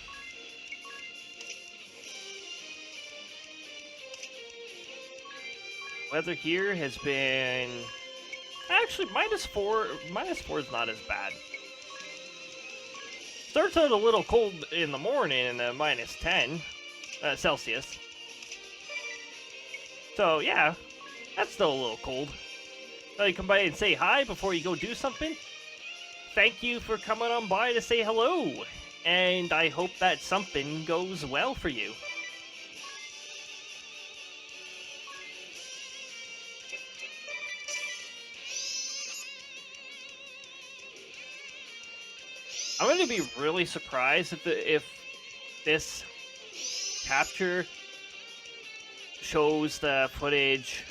Weather here has been actually -4. -4 is not as bad. Starts out a little cold in the morning and -10 Celsius. So yeah, that's still a little cold. So you come by and say hi before you go do something. Thank you for coming on by to say hello, and I hope that something goes well for you. I'm going to be really surprised if this capture shows the footage,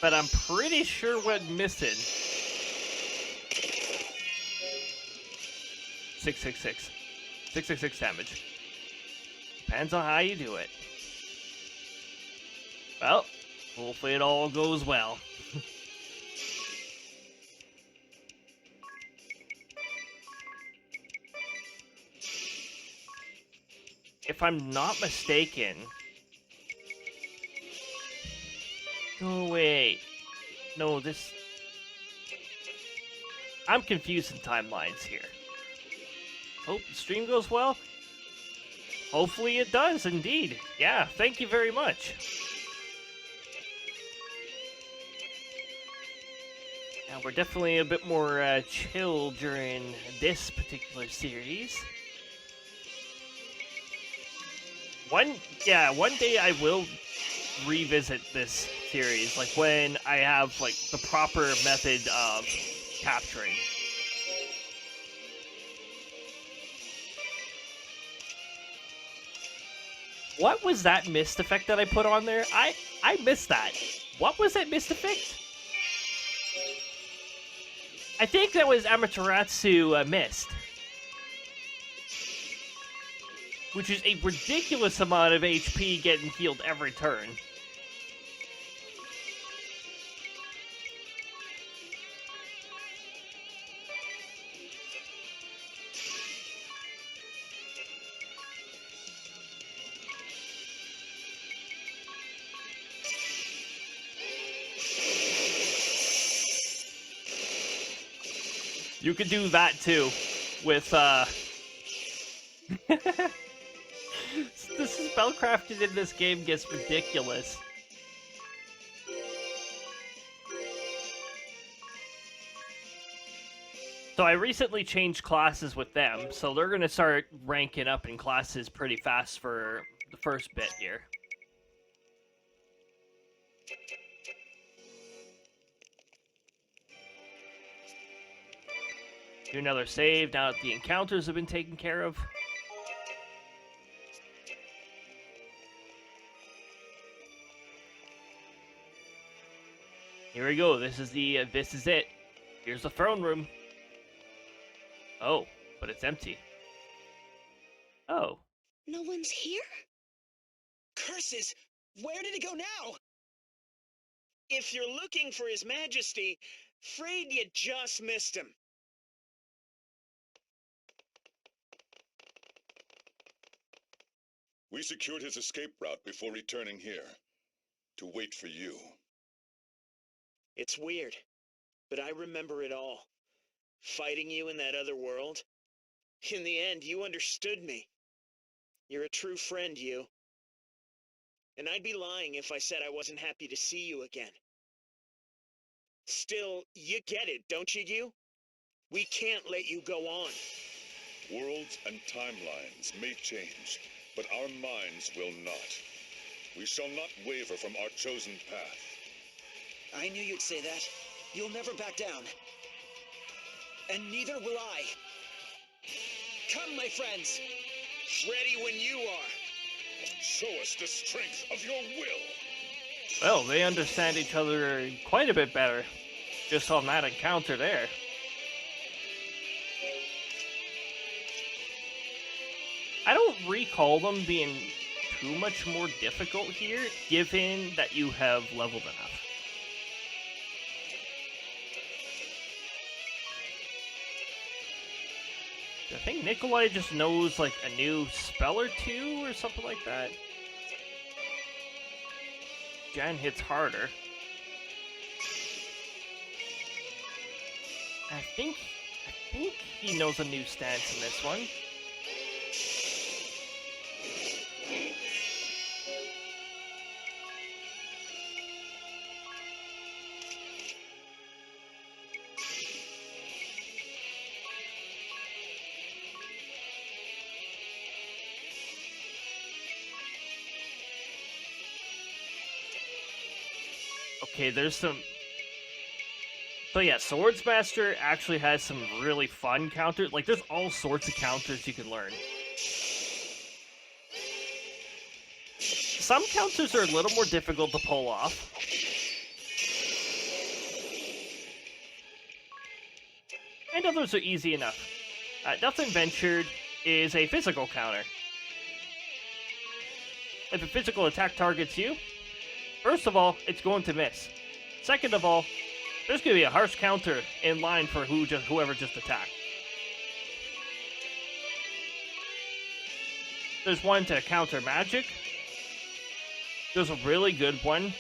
but I'm pretty sure we're missing 666. 666 damage. Depends on how you do it. Well, hopefully it all goes well. If I'm not mistaken... Oh, wait. No, this... I'm confusing timelines here. Hope the stream goes well. Hopefully it does, indeed. Yeah, thank you very much. Now, we're definitely a bit more chill during this particular series. One day I will revisit this series, like when I have like the proper method of capturing. What was that mist effect that I put on there? I missed that. What was that mist effect? I think that was Amaterasu Mist. Which is a ridiculous amount of HP getting healed every turn. You could do that too, with the spellcrafting in this game gets ridiculous. So I recently changed classes with them, so they're gonna start ranking up in classes pretty fast for the first bit here. Do another save now that the encounters have been taken care of. Here we go. This is it. Here's the throne room. Oh, but it's empty. Oh. No one's here? Curses! Where did it go now? If you're looking for His Majesty, afraid you just missed him. We secured his escape route before returning here. To wait for you. It's weird, but I remember it all. Fighting you in that other world. In the end, you understood me. You're a true friend, you. And I'd be lying if I said I wasn't happy to see you again. Still, you get it, don't you? We can't let you go on. Worlds and timelines may change, but our minds will not. We shall not waver from our chosen path. I knew you'd say that. You'll never back down. And neither will I. Come, my friends. Ready when you are. Show us the strength of your will. Well, they understand each other quite a bit better, just on that encounter there. I don't recall them being too much more difficult here, given that you have leveled enough. I think Nikolai just knows, like, a new spell or two, or something like that. Jan hits harder. I think he knows a new stance in this one. Okay, there's some... So yeah, Swordsmaster actually has some really fun counters. Like, there's all sorts of counters you can learn. Some counters are a little more difficult to pull off. And others are easy enough. Nothing Ventured is a physical counter. If a physical attack targets you, first of all, it's going to miss. Second of all, there's going to be a harsh counter in line for whoever just attacked. There's one to counter magic. There's a really good one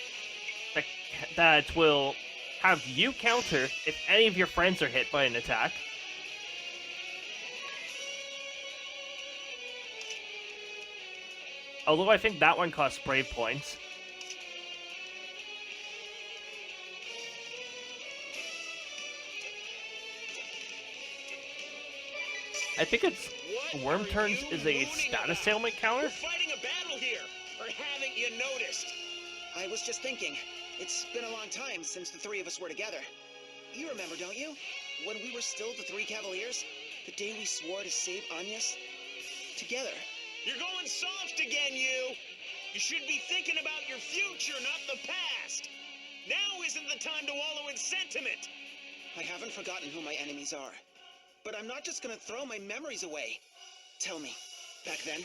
that will have you counter if any of your friends are hit by an attack. Although I think that one costs brave points. I think it's Worm Turns is a status ailment counter. We're fighting a battle here, or haven't you noticed? I was just thinking, it's been a long time since the three of us were together. You remember, don't you? When we were still the three Cavaliers? The day we swore to save Agnes? Together. You're going soft again, you! You should be thinking about your future, not the past! Now isn't the time to wallow in sentiment! I haven't forgotten who my enemies are. But I'm not just gonna throw my memories away. Tell me, back then,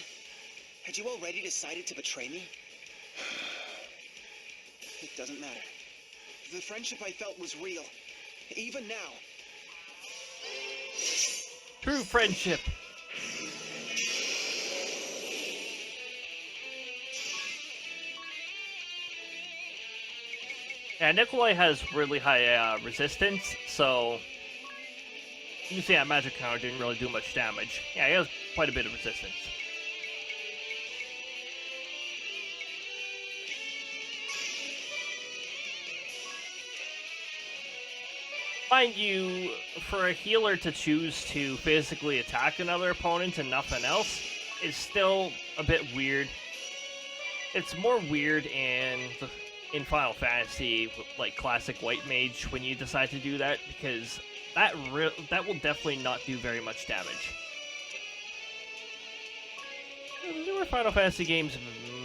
had you already decided to betray me? It doesn't matter. The friendship I felt was real, even now. True friendship. Yeah, Nikolai has really high resistance, so You see that magic counter didn't really do much damage. Yeah, he has quite a bit of resistance. Mind you, for a healer to choose to physically attack another opponent and nothing else is still a bit weird. It's more weird in Final Fantasy, like classic White Mage, when you decide to do that, because that will definitely not do very much damage. Newer Final Fantasy games,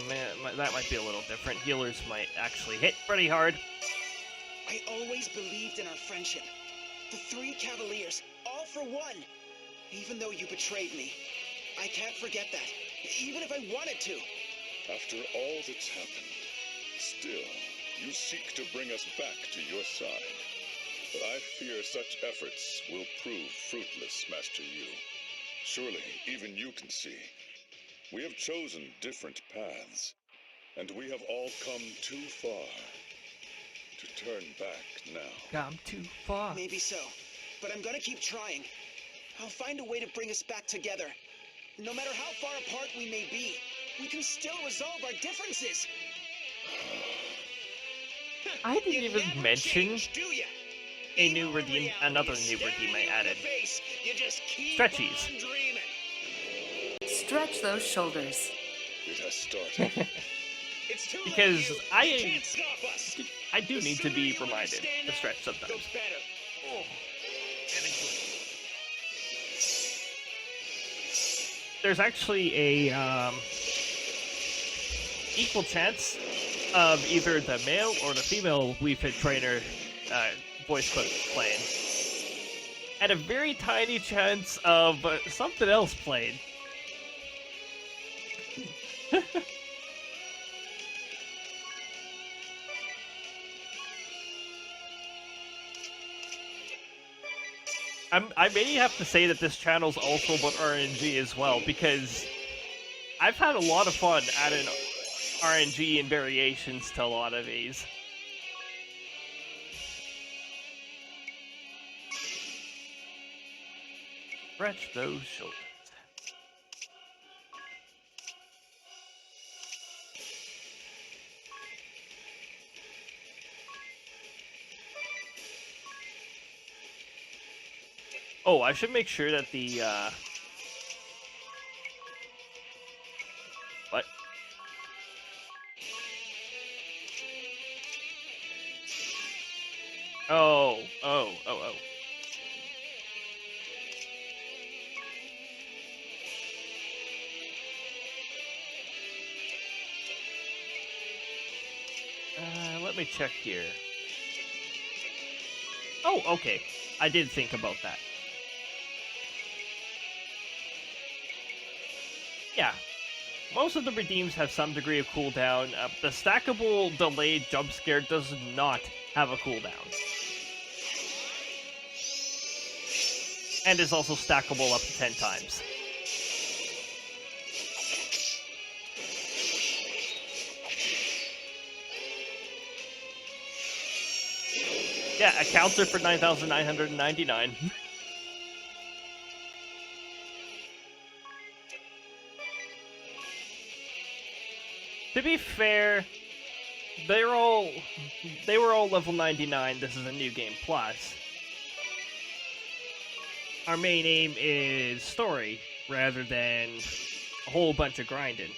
man, that might be a little different. Healers might actually hit pretty hard. I always believed in our friendship. The three Cavaliers, all for one. Even though you betrayed me, I can't forget that, even if I wanted to. After all that's happened, still, you seek to bring us back to your side. But I fear such efforts will prove fruitless, Master Yu. Surely, even you can see. We have chosen different paths, and we have all come too far to turn back now. Come too far. Maybe so, but I'm gonna keep trying. I'll find a way to bring us back together. No matter how far apart we may be, we can still resolve our differences. I didn't even mention another new redeem I added. Stretchies. Stretch those shoulders. It has started. Because I do need to be reminded to stretch sometimes. There's actually a equal chance of either the male or the female Wii Fit trainer voice clip playing, and a very tiny chance of something else playing. I may have to say that this channel's also about RNG as well, because I've had a lot of fun adding RNG and variations to a lot of these. Stretch those shoulders. Oh, I should make sure that the, What? Oh. Let me check here. Oh, okay. I did think about that. Yeah. Most of the redeems have some degree of cooldown. The stackable delayed jump scare does not have a cooldown. And is also stackable up to 10 times. Yeah, a counter for 9,999. To be fair, they were all level 99. This is a new game plus. Our main aim is story rather than a whole bunch of grinding.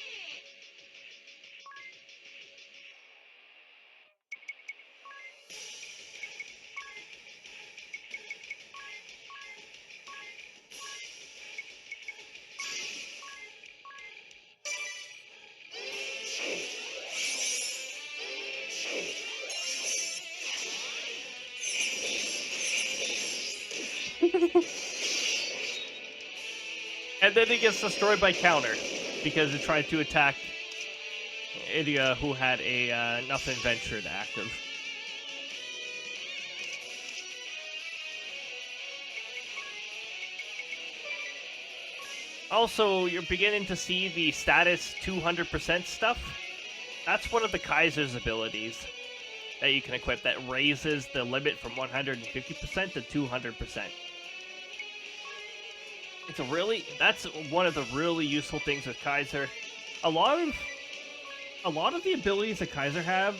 And then it gets destroyed by counter, because it tried to attack Idia, who had a nothing ventured active. Also, you're beginning to see the status 200% stuff. That's one of the Kaiser's abilities that you can equip that raises the limit from 150% to 200%. That's one of the really useful things with Kaiser. A lot of the abilities that Kaiser have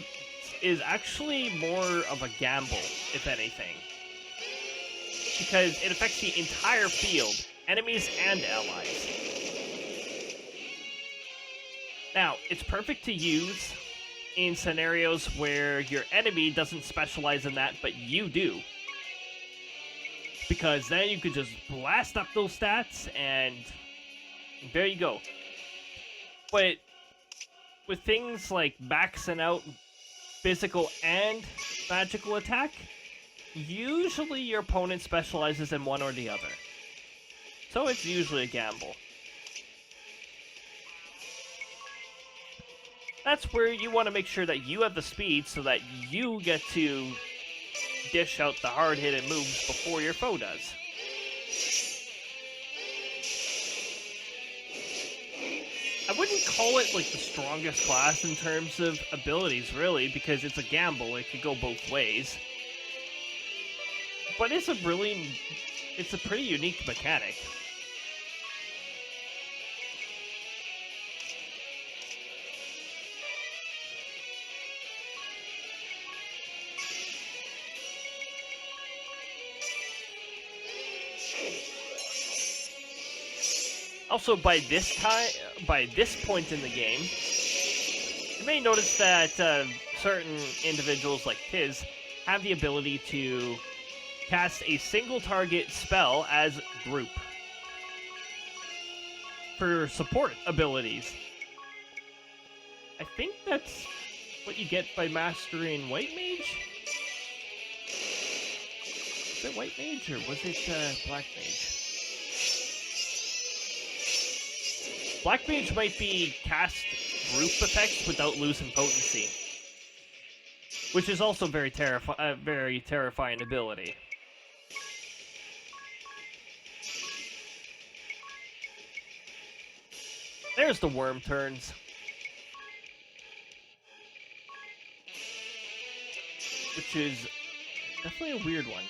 is actually more of a gamble, if anything. Because it affects the entire field, enemies and allies. Now, it's perfect to use in scenarios where your enemy doesn't specialize in that, but you do. Because then you could just blast up those stats, and there you go. But with things like maxing out physical and magical attack, usually your opponent specializes in one or the other. So it's usually a gamble. That's where you want to make sure that you have the speed so that you get to dish out the hard-hitting moves before your foe does. I wouldn't call it like the strongest class in terms of abilities, really, because it's a gamble. It could go both ways. But it's a pretty unique mechanic. Also, by this point in the game, you may notice that certain individuals like Tiz have the ability to cast a single target spell as group for support abilities. I think that's what you get by mastering White Mage? Was it White Mage or was it Black Mage? Black Mage might be cast group effects without losing potency, which is also very terrifying ability. There's the worm turns. Which is definitely a weird one.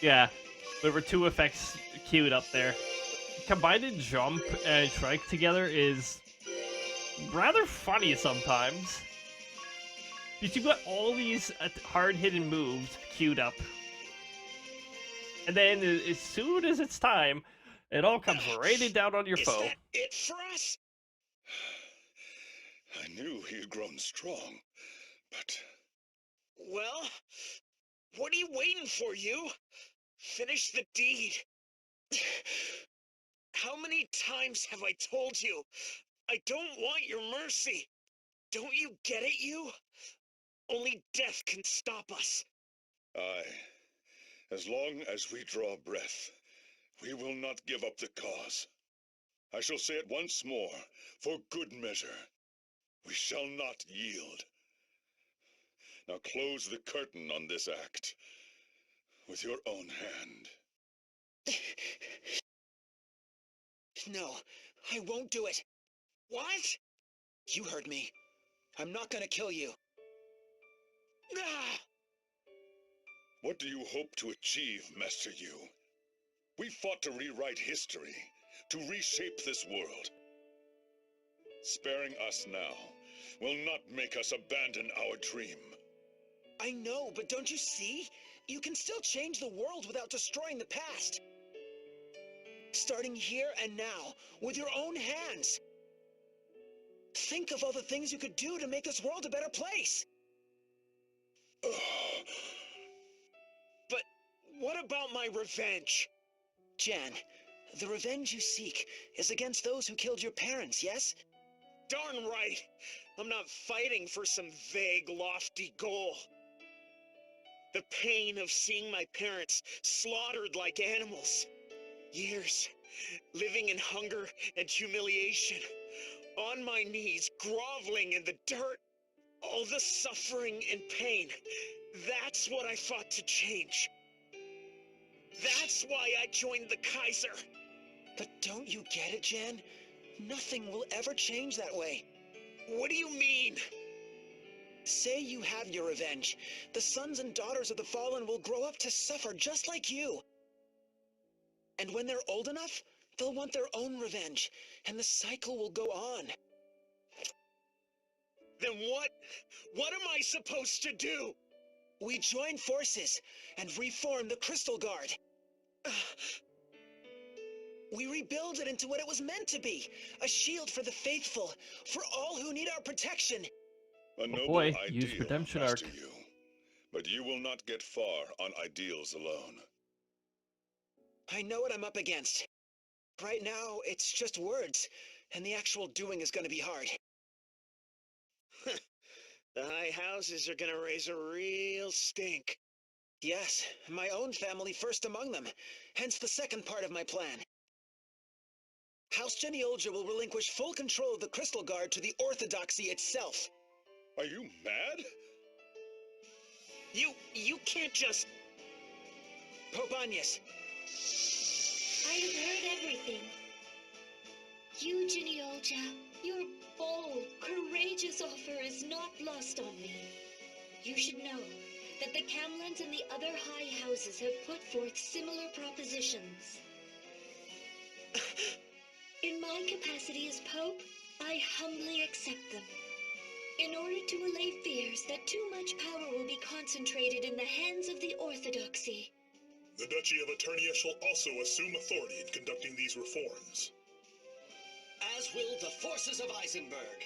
Yeah, there were two effects queued up there. Combining jump and strike together is rather funny sometimes. Because you've got all these hard-hitting moves queued up. And then as soon as it's time, it all comes raining down on your foe. Is that it for us? I knew he had grown strong, but Well, what are you waiting for, you? Finish the deed. How many times have I told you? I don't want your mercy. Don't you get it, you? Only death can stop us. aye, as long as we draw breath, we will not give up the cause. I shall say it once more, for good measure. We shall not yield. Now close the curtain on this act with your own hand. No, I won't do it. What? You heard me. I'm not gonna kill you. Ah! What do you hope to achieve, Master Yu? We fought to rewrite history, to reshape this world. Sparing us now will not make us abandon our dream. I know, but don't you see? You can still change the world without destroying the past. Starting here and now, with your own hands. Think of all the things you could do to make this world a better place. But what about my revenge? Jan, the revenge you seek is against those who killed your parents, yes? Darn right. I'm not fighting for some vague, lofty goal. The pain of seeing my parents slaughtered like animals. Years, living in hunger and humiliation. On my knees, groveling in the dirt. All the suffering and pain. That's what I fought to change. That's why I joined the Kaiser. But don't you get it, Jan? Nothing will ever change that way. What do you mean? Say you have your revenge. The sons and daughters of the fallen will grow up to suffer just like you. And when they're old enough, they'll want their own revenge, and the cycle will go on. Then what am I supposed to do? We join forces and reform the Crystal Guard. We rebuild it into what it was meant to be, a shield for the faithful, for all who need our protection. A noble boy, use ideal, redemption Master arc. Yu. But you will not get far on ideals alone. I know what I'm up against. Right now, it's just words, and the actual doing is going to be hard. The high houses are gonna raise a real stink. Yes, my own family first among them, hence the second part of my plan. House Genealja will relinquish full control of the Crystal Guard to the Orthodoxy itself. Are you mad? You can't just... Pope Agnes, I have heard everything. You, Genealja, your bold, courageous offer is not lost on me. You should know that the Camlands and the other high houses have put forth similar propositions. In my capacity as Pope, I humbly accept them. In order to allay fears that too much power will be concentrated in the hands of the Orthodoxy. The Duchy of Eternia shall also assume authority in conducting these reforms. As will the forces of Eisenberg.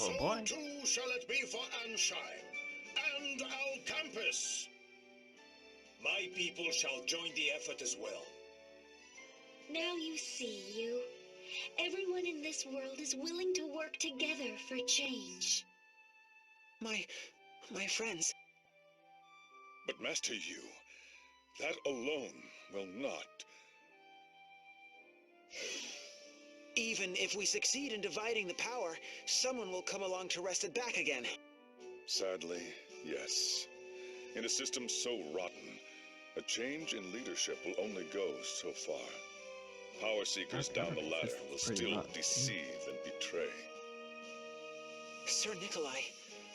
Oh boy. So too shall it be for Ansheim and Alcampus. My people shall join the effort as well. Now you see, you. Everyone in this world is willing to work together for change. my friends. But Master Yu, that alone will not. Even if we succeed in dividing the power, someone will come along to wrest it back again. Sadly, yes. In a system so rotten, a change in leadership will only go so far. Power seekers down the ladder will still deceive and betray. Sir Nikolai,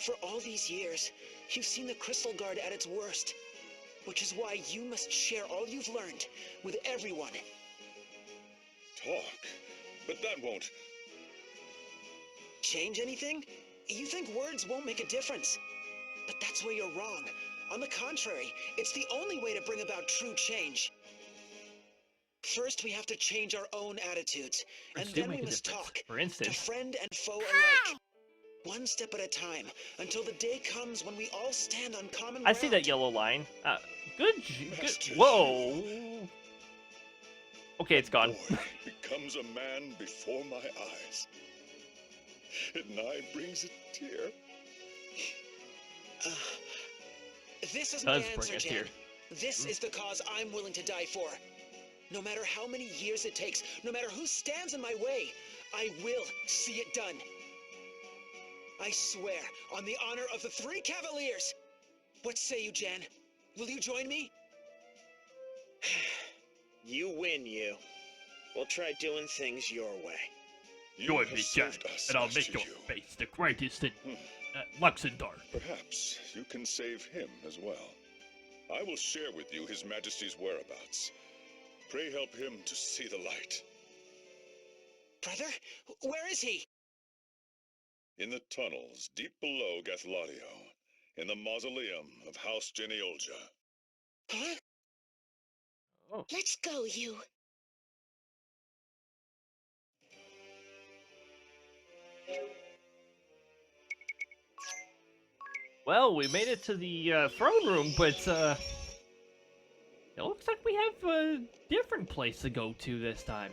for all these years, you've seen the Crystal Guard at its worst. Which is why you must share all you've learned with everyone. Talk? But that won't... Change anything? You think words won't make a difference. But that's where you're wrong. On the contrary, it's the only way to bring about true change. First, we have to change our own attitudes, and then we must talk, For to instance, friend and foe alike. One step at a time, until the day comes when we all stand on common ground. I see that yellow line. Good. Master Whoa. Okay, it's gone. Boy becomes a man before my eyes. It nigh brings a tear. This is my Does bring answer, a Jan. tear. This is the cause I'm willing to die for. No matter how many years it takes, no matter who stands in my way, I will see it done. I swear, on the honor of the 3 Cavaliers. What say you, Jan? Will you join me? You win, you. We'll try doing things your way. You Join have me, Jack, served us, and I'll Master make your Yu. face the greatest in Luxembourg. Perhaps you can save him as well. I will share with you His Majesty's whereabouts. Pray help him to see the light. Brother? Where is he? In the tunnels deep below Gathladio, in the mausoleum of House Genealja. Huh? Oh. Let's go, you. Well, we made it to the throne room, but it looks like we have a different place to go to this time.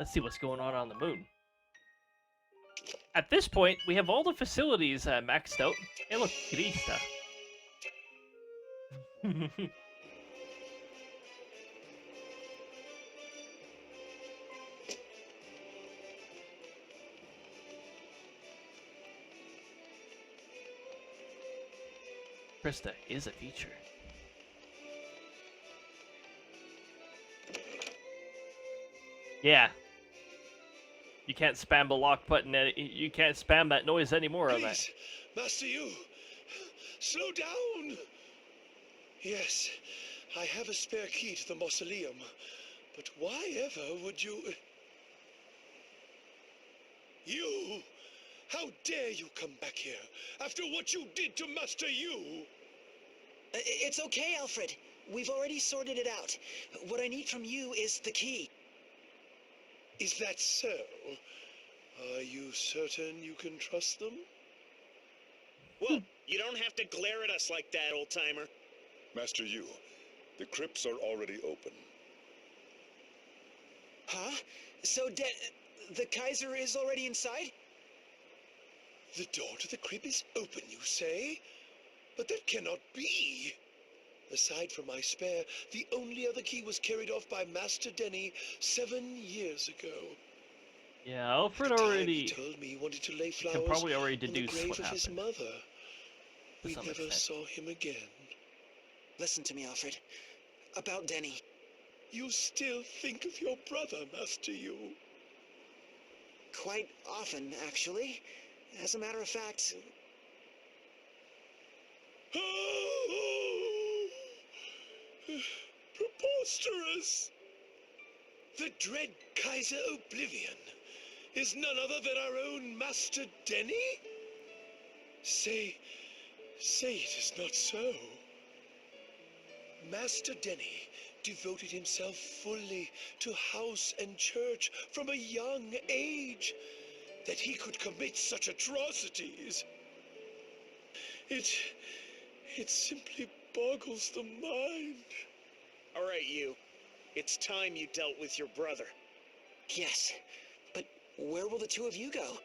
Let's see what's going on the moon. At this point, we have all the facilities maxed out. Hey, look, Krista. Krista is a feature. Yeah. You can't spam the lock button. You can't spam that noise anymore on that. Please, Master Yu, slow down. Yes, I have a spare key to the mausoleum, but why ever would you... You! How dare you come back here after what you did to Master Yu? It's okay, Alfred. We've already sorted it out. What I need from you is the key. Is that so? Are you certain you can trust them? Well, you don't have to glare at us like that, old-timer. Master Yu, the crypts are already open. Huh? So, the Kaiser is already inside? The door to the crypt is open, you say? But that cannot be. Aside from my spare, the only other key was carried off by Master Denny 7 years ago. Yeah, Alfred At the time, already... he told me he wanted to lay You flowers can probably already on the deduce grave what of his happened. mother. To We some never extent. saw him again. Listen to me, Alfred. About Denny. You still think of your brother, Master Yu. Quite often, actually. As a matter of fact, Oh, preposterous! The dread Kaiser Oblivion is none other than our own Master Denny? Say it is not so. Master Denny devoted himself fully to house and church from a young age. That he could commit such atrocities. It simply boggles the mind. All right, you. It's time you dealt with your brother. yes. But where will the two of you go?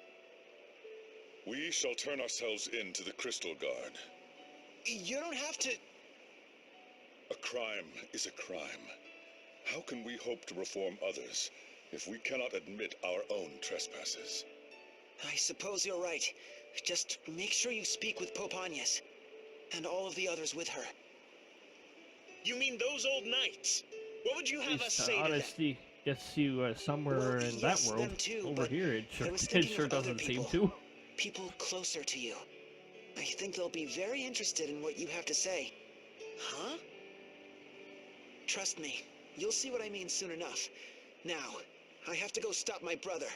We shall turn ourselves in to the Crystal Guard. You don't have to... A crime is a crime. How can we hope to reform others if we cannot admit our own trespasses? I suppose you're right. Just make sure you speak with Pope Agnes. And all of the others with her. You mean those old knights? What would you have us say to them? Honesty gets you somewhere Well, in yes, that world. them too, Over but here, I was it thinking sure of other doesn't seem people. to. People closer to you. I think they'll be very interested in what you have to say. Huh? Trust me, you'll see what I mean soon enough. Now, I have to go stop my brother.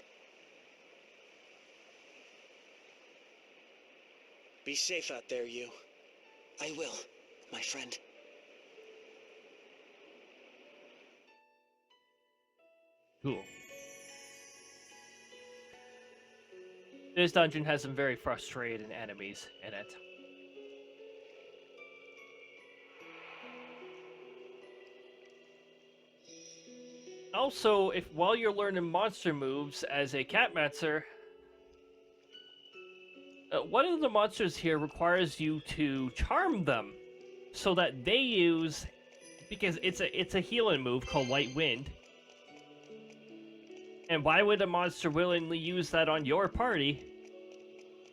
Be safe out there, you. I will, my friend. Cool. This dungeon has some very frustrating enemies in it. Also, if while you're learning monster moves as a catmatzer, one of the monsters here requires you to charm them so that they use, because it's a healing move called Light Wind. And why would a monster willingly use that on your party?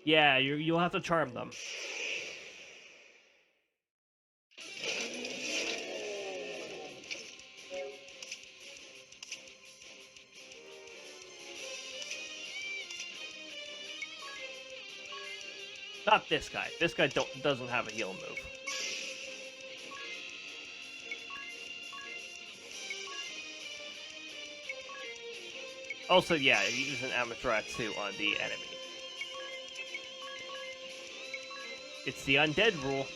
Yeah, you'll have to charm them. Not this guy. This guy doesn't have a heal move. Also, yeah, use an Amaterasu on the enemy. It's the undead rule.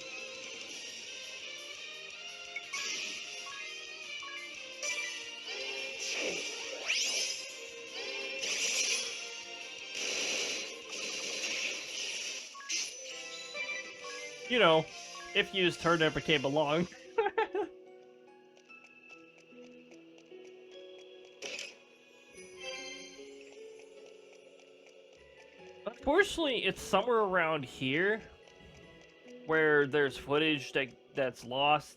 You know, if used turn ever came along. Unfortunately, it's somewhere around here where there's footage that's lost,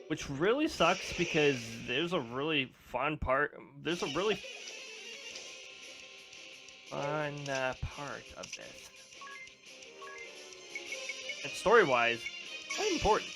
which really sucks because there's a really fun part. There's a really fun part of this, and story-wise, quite important.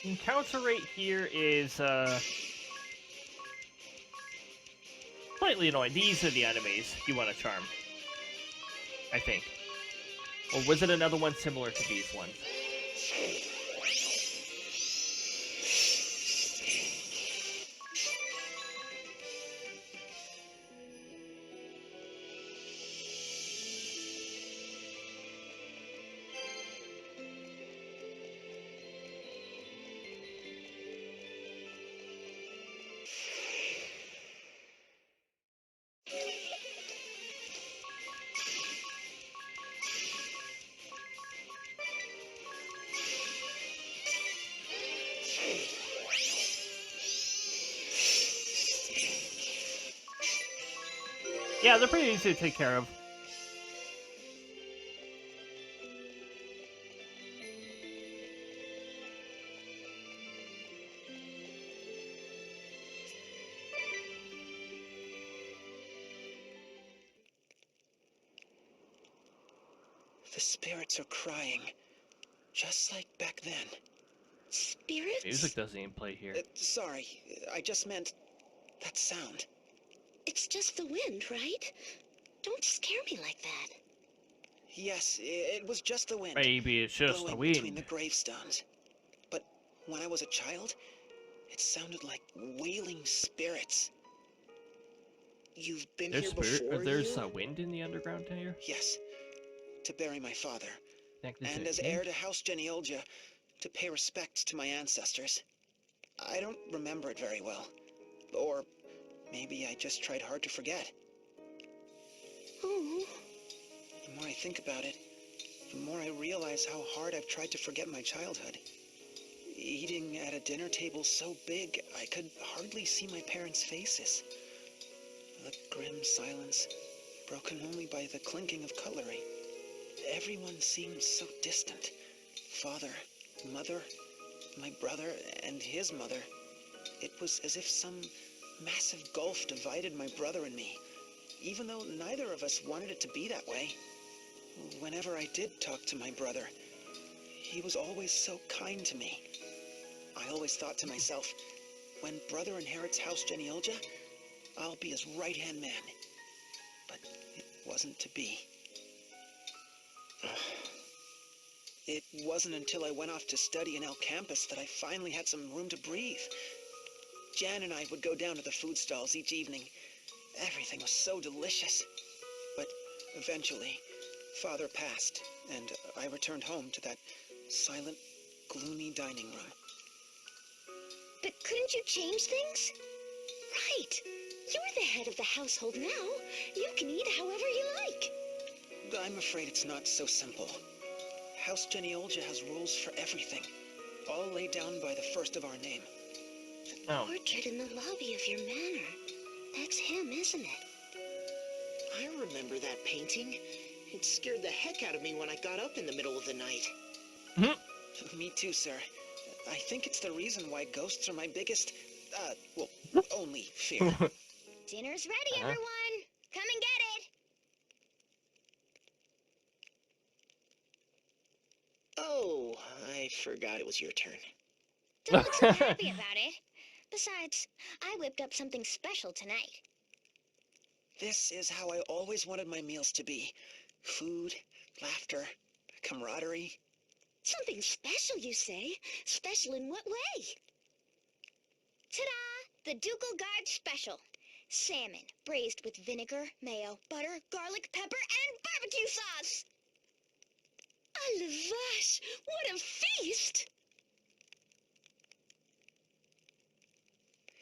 The encounter rate here is slightly annoying. These are the enemies you want to charm, I think. Or was it another one similar to these ones? Yeah, they're pretty easy to take care of. The spirits are crying, just like back then. Spirits? Music doesn't even play here. Sorry, I just meant that sound. It's just the wind, right? Don't scare me like that. Yes, it was just the wind. Maybe it's just the blowing between the wind. gravestones. But when I was a child, it sounded like wailing spirits. You've been here before, There's you? wind in the underground here? Yes, to bury my father. Connected to And the as cave? heir to House Genealgia, to pay respects to my ancestors. I don't remember it very well. Or maybe I just tried hard to forget. Oh, The more I think about it, the more I realize how hard I've tried to forget my childhood. Eating at a dinner table so big, I could hardly see my parents' faces. The grim silence, broken only by the clinking of cutlery. Everyone seemed so distant. Father, mother, my brother, and his mother. It was as if some massive gulf divided my brother and me, even though neither of us wanted it to be that way. Whenever I did talk to my brother, he was always so kind to me. I always thought to myself, when brother inherits House Genealgia, I'll be his right-hand man. But it wasn't to be. It wasn't until I went off to study in El Campus that I finally had some room to breathe. Jan and I would go down to the food stalls each evening. Everything was so delicious. But eventually, Father passed, and I returned home to that silent, gloomy dining room. but couldn't you change things? Right. You're the head of the household now. You can eat however you like. I'm afraid it's not so simple. House Genealgia has rules for everything, all laid down by the first of our name. Oh. Portrait in the lobby of your manor. That's him, isn't it? I remember that painting. It scared the heck out of me when I got up in the middle of the night. Me too, sir. I think it's the reason why ghosts are my biggest, only fear. Dinner's ready, Uh-huh. everyone. Come and get it. Oh, I forgot it was your turn. Don't look so happy about it. Besides, I whipped up something special tonight. This is how I always wanted my meals to be. Food, laughter, camaraderie. Something special, you say? Special in what way? Ta-da! The Ducal Guard Special. Salmon, braised with vinegar, mayo, butter, garlic, pepper, and barbecue sauce! A la vache! What a feast!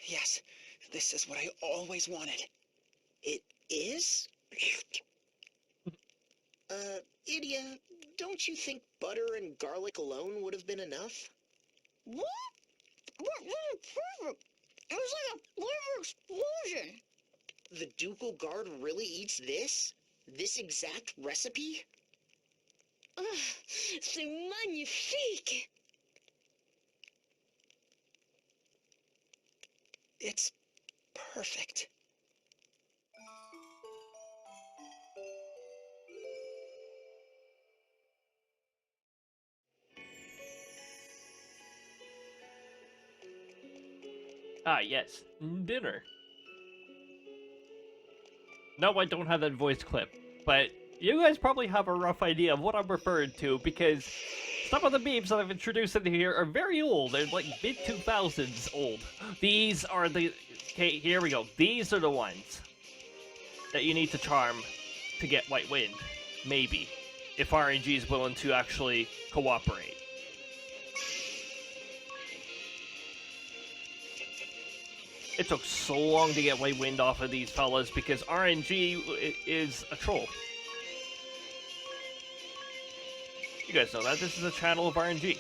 Yes, this is what I always wanted. It is? Idia, don't you think butter and garlic alone would have been enough? What? What was perfect? It was like a flavor explosion. The Ducal Guard really eats this? This exact recipe? Ugh, c'est magnifique! It's perfect. Ah, yes, dinner. No, I don't have that voice clip, but you guys probably have a rough idea of what I'm referring to because some of the memes that I've introduced in here are very old. They're like mid-2000s old. These are the... Okay, here we go. These are the ones that you need to charm to get White Wind. Maybe. If RNG is willing to actually cooperate. It took so long to get White Wind off of these fellas because RNG is a troll. You guys know that. This is a channel of RNG.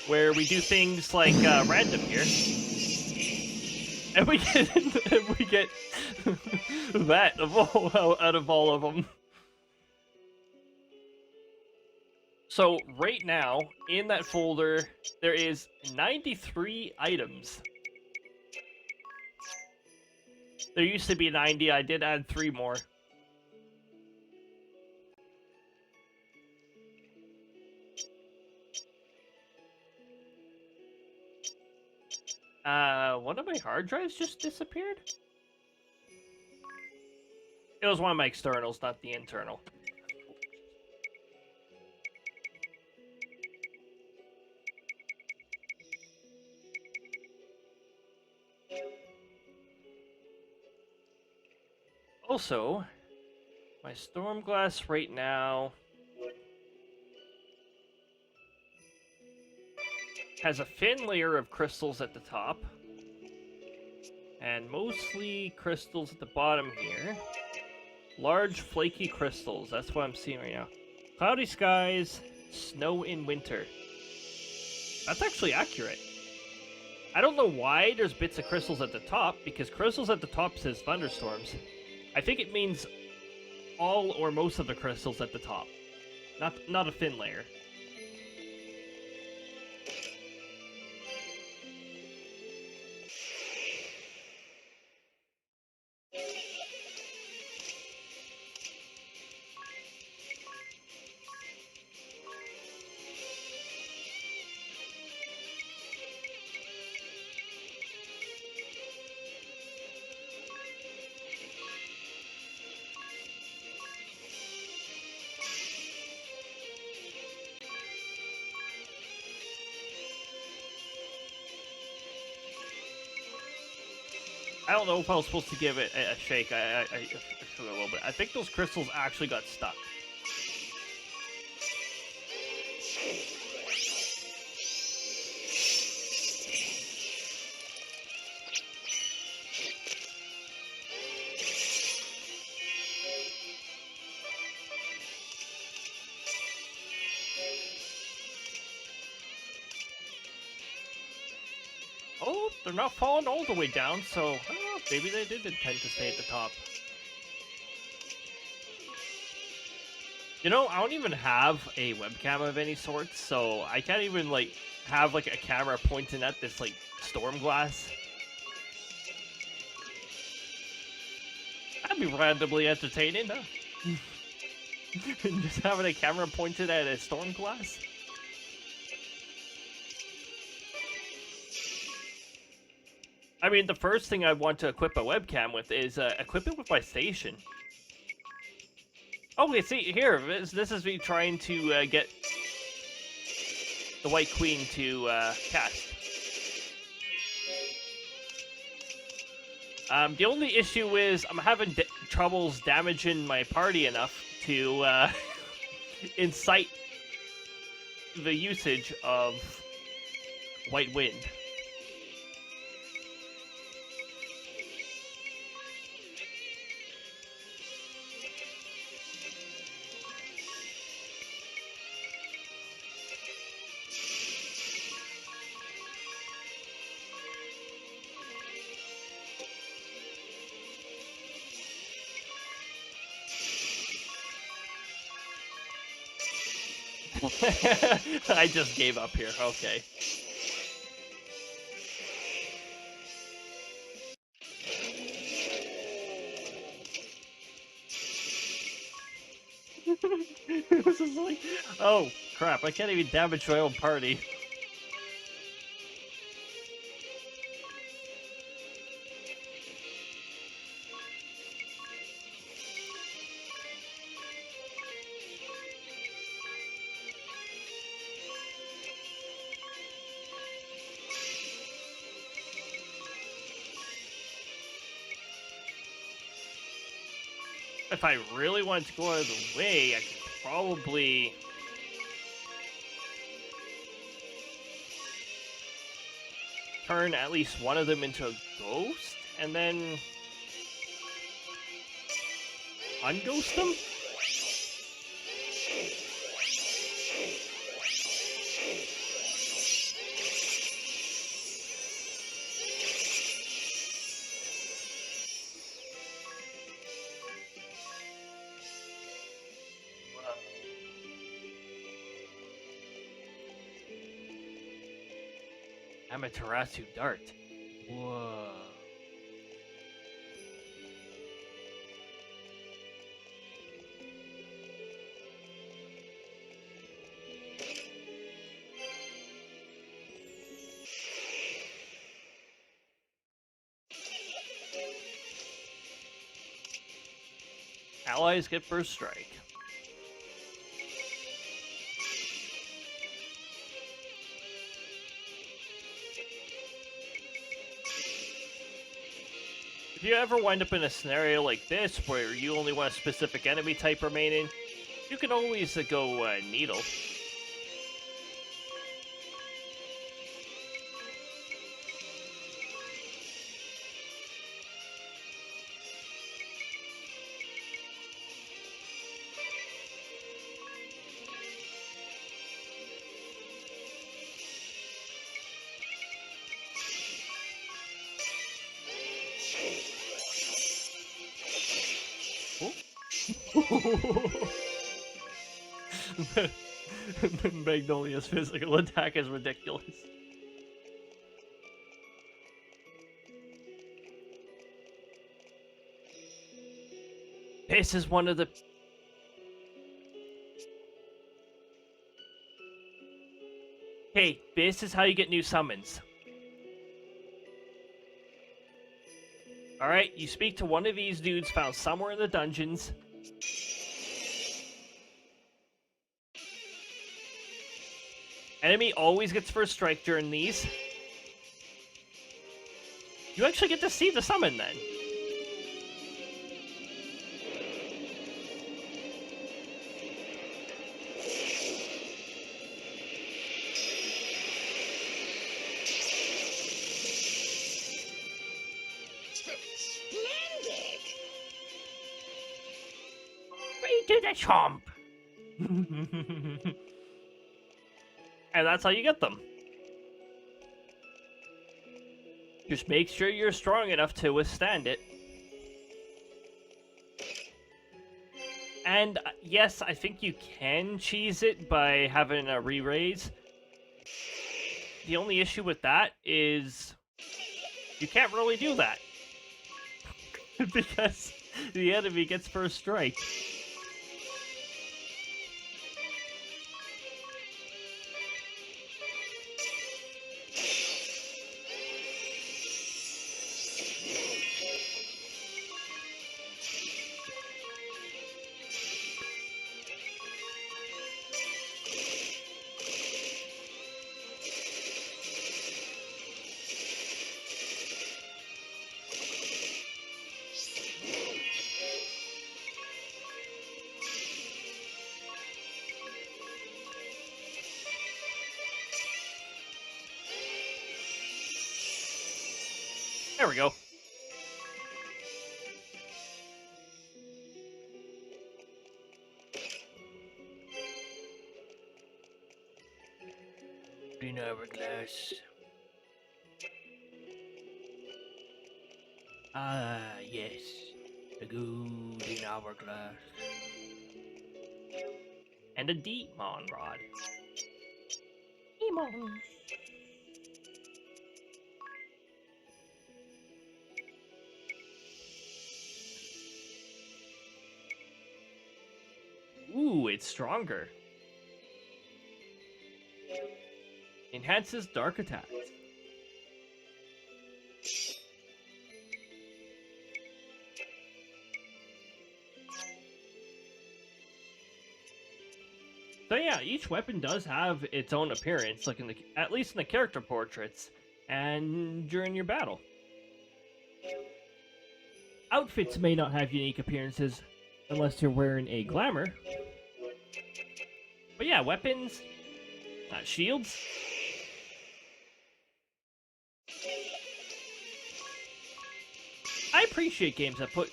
Where we do things like random here. And we get that out of all of them. So right now, in that folder, there is 93 items. There used to be 90, I did add 3 more. One of my hard drives just disappeared? It was one of my externals, not the internal. Also, my storm glass right now has a thin layer of crystals at the top. And mostly crystals at the bottom here. Large flaky crystals, that's what I'm seeing right now. Cloudy skies, snow in winter. That's actually accurate. I don't know why there's bits of crystals at the top, because crystals at the top says thunderstorms. I think it means all or most of the crystals at the top. Not a thin layer. I don't know if I was supposed to give it a shake. I shook a little bit. I think those crystals actually got stuck. Oh, they're not falling all the way down, so maybe they did intend to stay at the top. You know, I don't even have a webcam of any sort, so I can't even, like, have, like, a camera pointing at this, like, storm glass. be randomly entertaining, huh? Just having a camera pointed at a storm glass. I mean, the first thing I want to equip a webcam with is equip it with my station. Okay, see, here, this is me trying to get the White Queen to cast. The only issue is I'm having troubles damaging my party enough to incite the usage of White Wind. I just gave up here, okay. This is like, oh crap, I can't even damage my own party. If I really wanted to go out of the way, I could probably... turn at least one of them into a ghost, and then... unghost them? Amaterasu Dart. Whoa. Allies get first strike. If you ever wind up in a scenario like this, where you only want a specific enemy type remaining, you can always go Needle. Magnolia's physical attack is ridiculous. This is one of the... Hey, this is how you get new summons. Alright, you speak to one of these dudes found somewhere in the dungeons. Enemy always gets first strike during these. You actually get to see the summon then. Splendid! Right to the chomp! And that's how you get them. Just make sure you're strong enough to withstand it. And yes, I think you can cheese it by having a re-raise. The only issue with that is you can't really do that. Because The enemy gets first strike. There we go. Green hourglass. Ah, yes. The golden hourglass. And a demon rod. Demon. Ooh, it's stronger. Enhances dark attacks. So yeah, each weapon does have its own appearance, like at least in the character portraits, and during your battle. Outfits may not have unique appearances, unless you're wearing a glamour. But yeah, weapons, shields. I appreciate games that put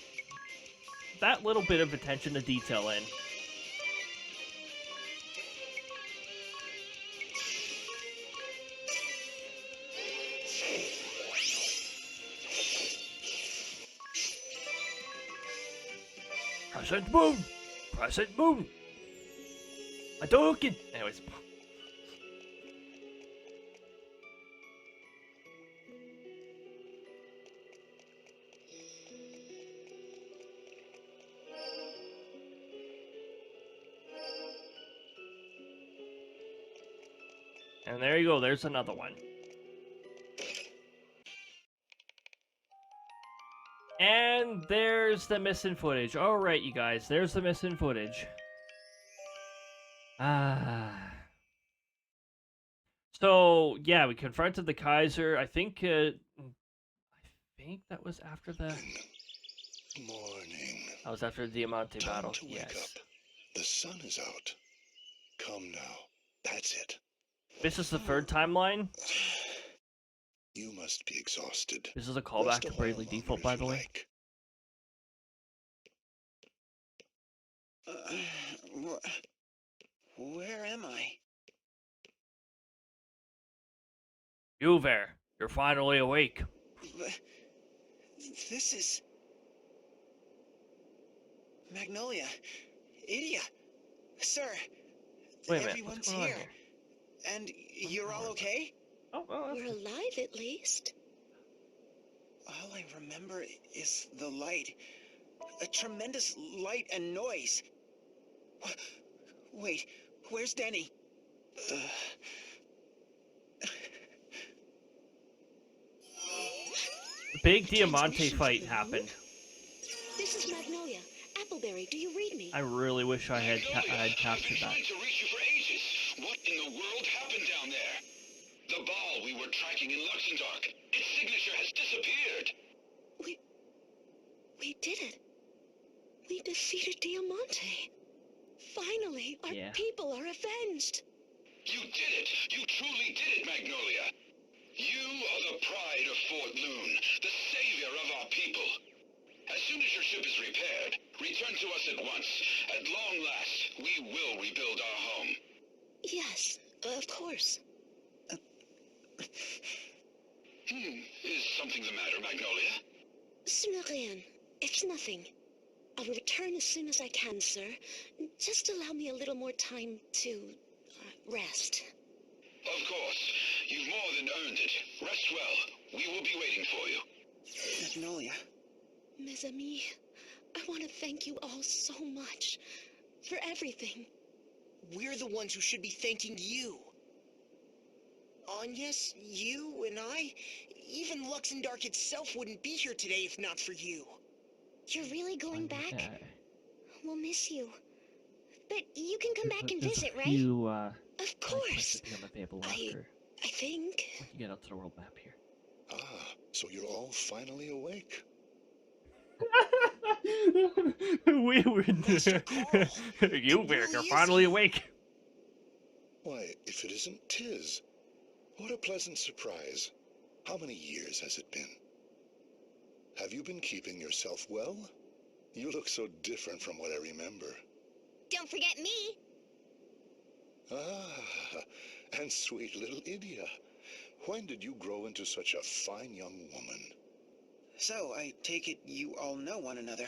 that little bit of attention to detail in. Crescent moon! Crescent moon! A token! Anyways. And there you go, there's another one. And there's the missing footage. Alright, you guys, there's the missing footage. So, yeah, we confronted the Kaiser. I think that was after the... Morning. That was after the Diamante Time battle, to wake yes. up. The sun is out. Come now. That's it. This is the third timeline. You must be exhausted. This is a callback Rest to a while Bravely longer Default, if by you the way. like. Where am I? You there, you're finally awake. This is... Magnolia. Idia. Sir. Wait a minute, Everyone's what's going on here? And you're all okay? Oh, well, We're alive at least. All I remember is the light. A tremendous light and noise. Wait, where's Denny? the big Diamante Transmission fight to the happened. moon? This is Magnolia. Appleberry, do you read me? I really wish I had captured that. I've been trying to reach you for ages. What in the world happened down there? The ball we were tracking in Luxembourg. Its signature has disappeared. We did it. We defeated Diamante. Finally, our people are avenged. You did it. You truly did it, Magnolia. You are the pride of Fort Loon, the savior of our people. As soon as your ship is repaired, return to us at once. At long last, we will rebuild our home. Yes, of course. Is something the matter, Magnolia? Rien. It's nothing. I'll return as soon as I can, sir. Just allow me a little more time to rest. Of course. You've more than earned it. Rest well. We will be waiting for you. Magnolia. Mes amis, I want to thank you all so much for everything. We're the ones who should be thanking you. Anyas, you and I, Even Luxemdark itself wouldn't be here today if not for you. You're really going back? Yeah. We'll miss you. But you can come back and There's visit, a right? few Of side course. quests to be on the table after I think. we can get out to the world map here. Ah, so you're all finally awake. We were Master Carl, you, it Vic, really are is finally you. awake. Why, if it isn't Tiz. What a pleasant surprise. How many years has it been? Have you been keeping yourself well? You look so different from what I remember. Don't forget me. Ah, and sweet little Idia. When did you grow into such a fine young woman? So, I take it you all know one another.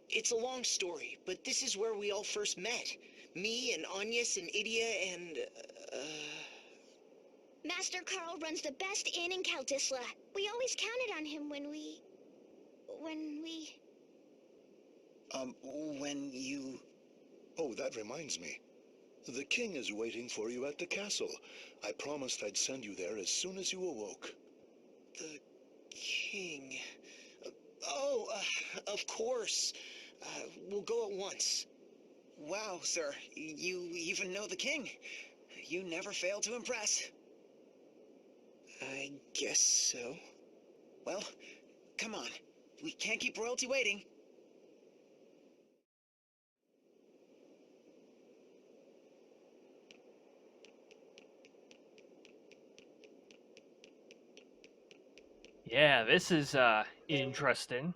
It's a long story, but this is where we all first met. Me and Anyas and Idia and, Master Carl runs the best inn in Kaldisla. We always counted on him when we... When you... Oh, that reminds me. The king is waiting for you at the castle. I promised I'd send you there as soon as you awoke. the king. Of course. We'll go at once. Wow, sir, you even know the king. You never fail to impress. I guess so. Well, come on. We can't keep royalty waiting. Yeah, this is interesting.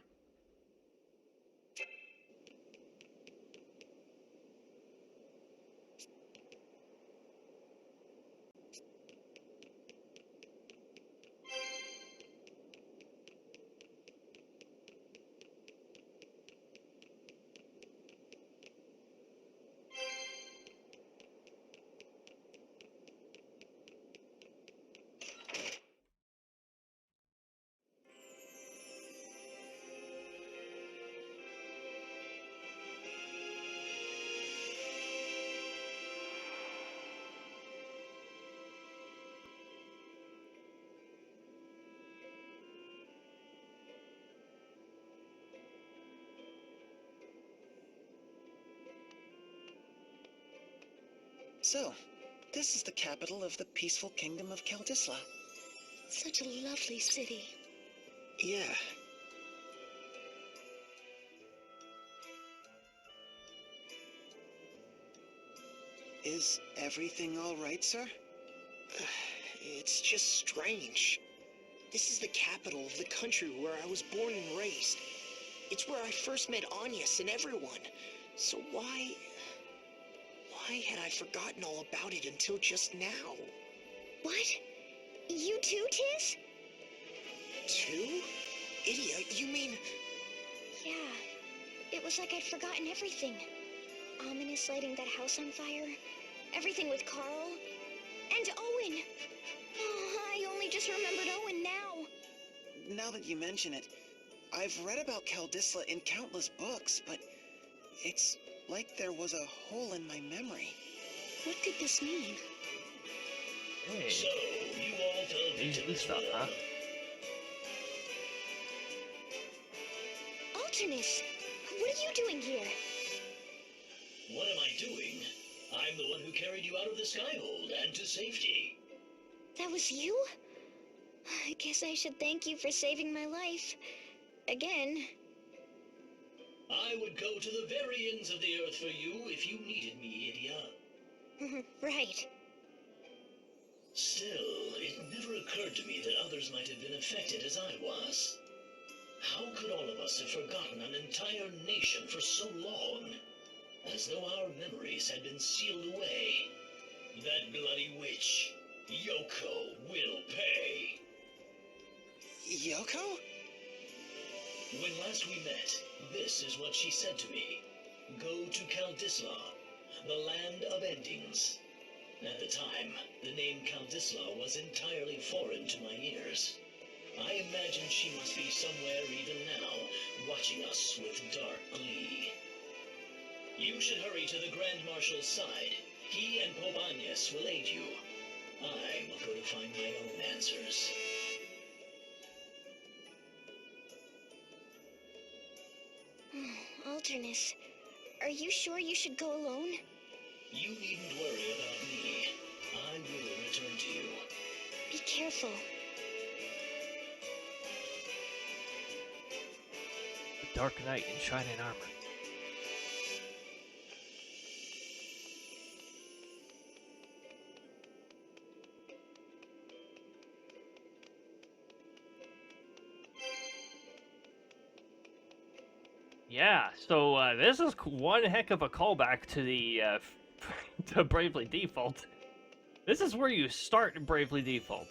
So, this is the capital of the peaceful kingdom of Kaldisla. Such a lovely city. Yeah. Is everything all right, sir? It's just strange. This is the capital of the country where I was born and raised. It's where I first met Anyas and everyone. So why had I forgotten all about it until just now? What? You too, Tiz? Too? Idia, you mean... Yeah. It was like I'd forgotten everything. Ominous lighting that house on fire. Everything with Carl. And Owen. Oh, I only just remembered Owen now. Now that you mention it, I've read about Kaldisla in countless books, but it's like there was a hole in my memory. What could this mean? Hey, So, you all delved into new this stuff, world. huh? Alternus, what are you doing here? What am I doing? I'm the one who carried you out of the skyhold and to safety. That was you? I guess I should thank you for saving my life. Again. I would go to the very ends of the earth for you if you needed me, Idia. Right. Still, it never occurred to me that others might have been affected as I was. How could all of us have forgotten an entire nation for so long? As though our memories had been sealed away. That bloody witch, Yoko, will pay. Yoko? When last we met, this is what she said to me. Go to Kaldisla, the land of endings. At the time, the name Kaldisla was entirely foreign to my ears. I imagine she must be somewhere even now, watching us with dark glee. You should hurry to the Grand Marshal's side. He and Pope Agnes will aid you. I will go to find my own answers. Alternus, are you sure you should go alone? You needn't worry about me. I will return to you. Be careful. The Dark Knight in shining armor. Yeah, so this is one heck of a callback to the to Bravely Default. This is where you start Bravely Default.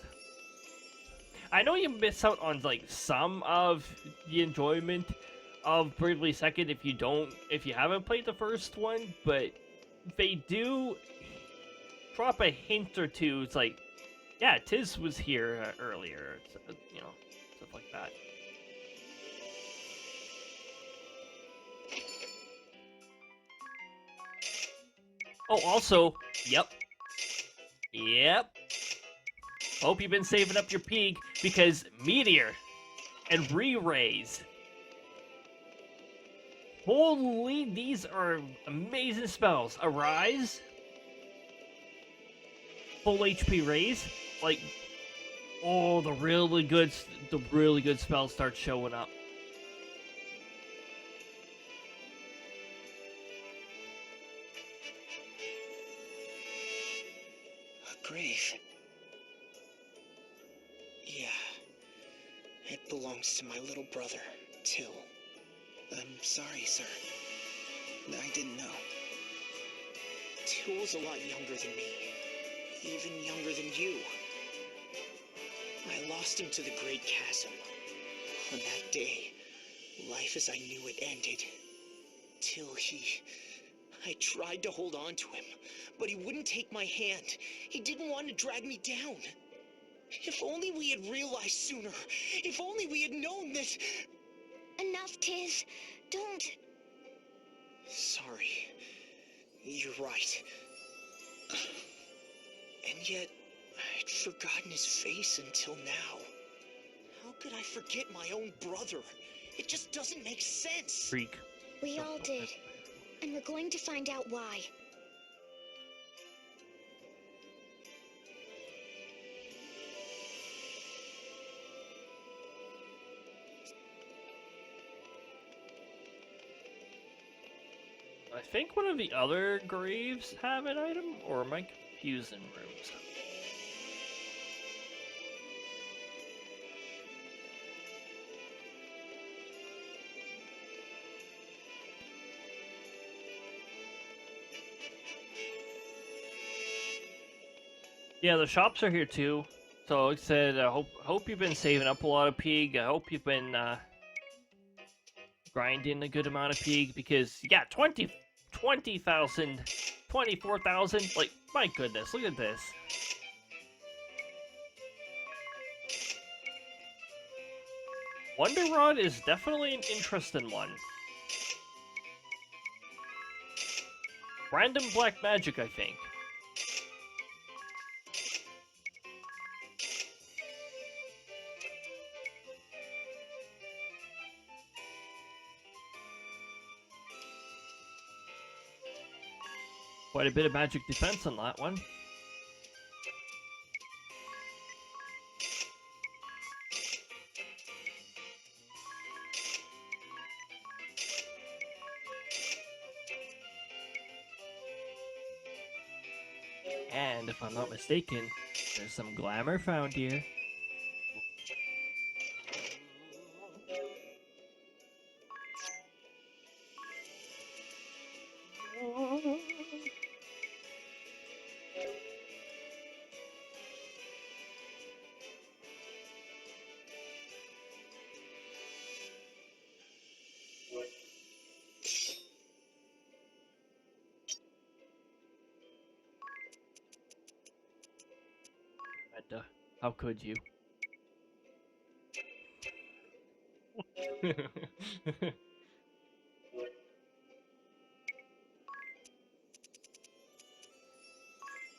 I know you miss out on like some of the enjoyment of Bravely Second if you haven't played the first one, but they do drop a hint or two. It's like, yeah, Tiz was here earlier, you know, stuff like that. Oh, also, yep. Hope you've been saving up your peak because Meteor and Re-Raise. Holy, these are amazing spells. Arise, full HP raise, like, oh, the really good spells start showing up. A grave. Yeah. It belongs to my little brother, Till. I'm sorry, sir. I didn't know. Till was a lot younger than me. Even younger than you. I lost him to the Great Chasm. On that day, life as I knew it ended. Till I tried to hold on to him, but he wouldn't take my hand. He didn't want to drag me down. If only we had realized sooner. If only we had known that... Enough, Tiz. Don't. Sorry. You're right. And yet, I'd forgotten his face until now. How could I forget my own brother? It just doesn't make sense. Freak. We all did. And we're going to find out why. I think one of the other graves have an item, or am I confusing rooms? Yeah, the shops are here too. So like I said, I hope you've been saving up a lot of pig. I hope you've been grinding a good amount of pig because yeah, 20,000, 24,000. Like my goodness, look at this. Wonder Rod is definitely an interesting one. Random black magic, I think. Quite a bit of magic defense on that one. And if I'm not mistaken, there's some glamour found here. And, how could you?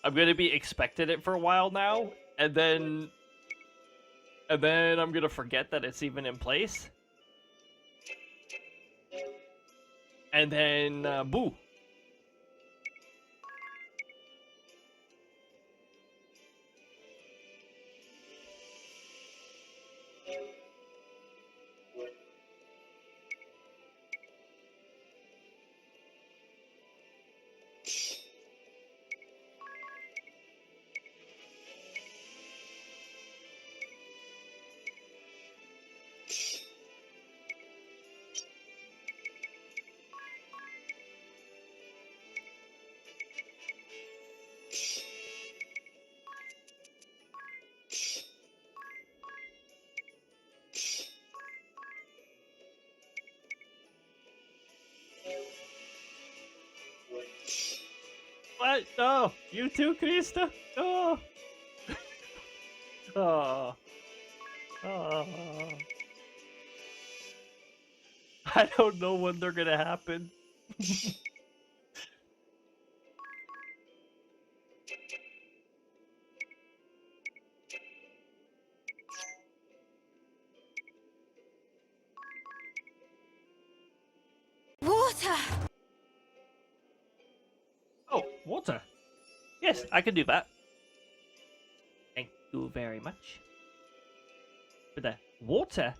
I'm gonna be expecting it for a while now, and then I'm gonna forget that it's even in place, and then boo. What? No, you too, Krista. No. Oh. Oh. I don't know when they're gonna happen. Water! Oh, water. Yes, I can do that. Thank you very much. For the water.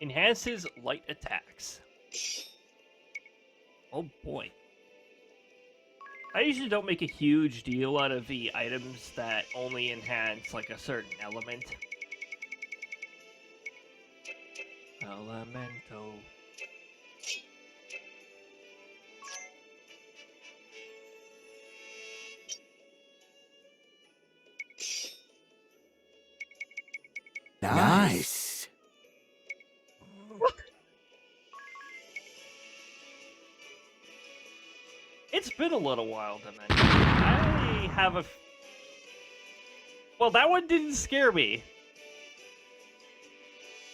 Enhances light attacks. Oh boy. I usually don't make a huge deal out of the items that only enhance like a certain element. Elemento. Nice. It's been a little while, Dimension. I have a... Well, that one didn't scare me.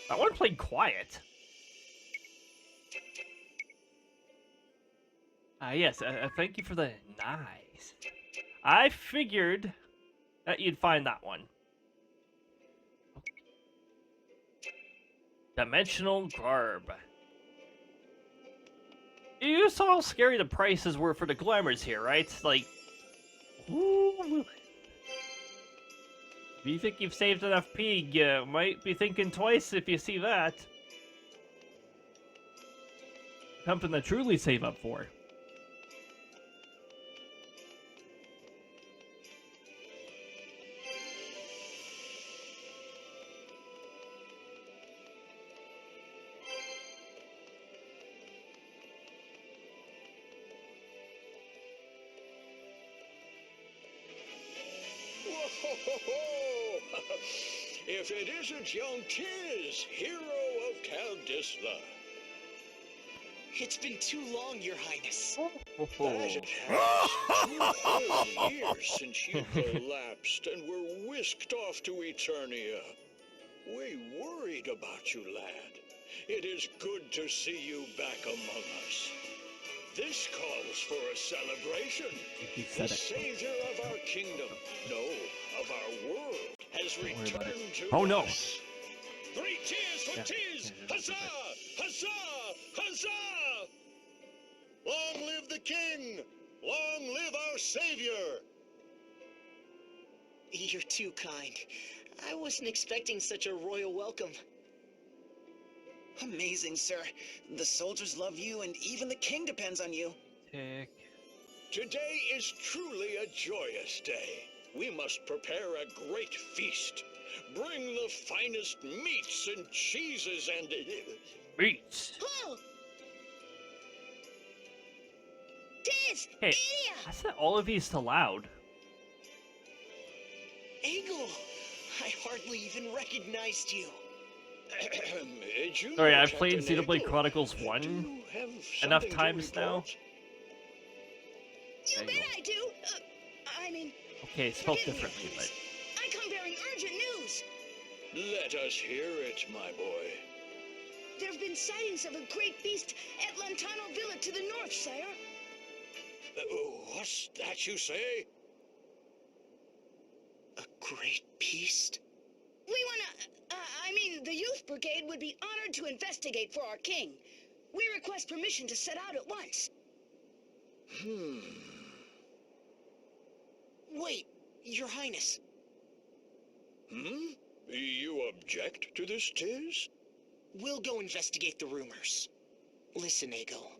That one played quiet. Yes, thank you for the nice. I figured that you'd find that one. Dimensional Garb. You saw how scary the prices were for the glamours here, right? Like, ooh. If you think you've saved enough pig, you might be thinking twice if you see that. Something to truly save up for. Whoa! If it isn't young Tiz, hero of Caldisla. It's been too long, Your Highness. That it has. 2 whole years since you collapsed and were whisked off to Eternia. We worried about you, lad. It is good to see you back among us. This calls for a celebration. The savior of our kingdom, no, of our world, has returned to Oh no! us. 3 cheers for Tiz! Huzzah! Huzzah! Huzzah! Long live the king! Long live our savior! You're too kind. I wasn't expecting such a royal welcome. Amazing, sir. The soldiers love you, and even the king depends on you. Tick. Today is truly a joyous day. We must prepare a great feast. Bring the finest meats and cheeses and... Beats. Oh! Tiz! Hey, Idia! I said all of these to loud. Eagle! I hardly even recognized you. Junior Sorry, I've played Captain Xenoblade Eagle, Chronicles do 1 you have enough something to times now. report? You There bet you go. I do. I mean, Okay, it's spelled forgive me, differently, but... please. I come bearing urgent news. Let us hear it, my boy. There have been sightings of a great beast at Lantano Villa to the north, sire. What's that you say? A great beast? We the youth brigade would be honored to investigate for our king. We request permission to set out at once. Wait, Your Highness. You object to this, Tiz? We'll go investigate the rumors. Listen, Ego.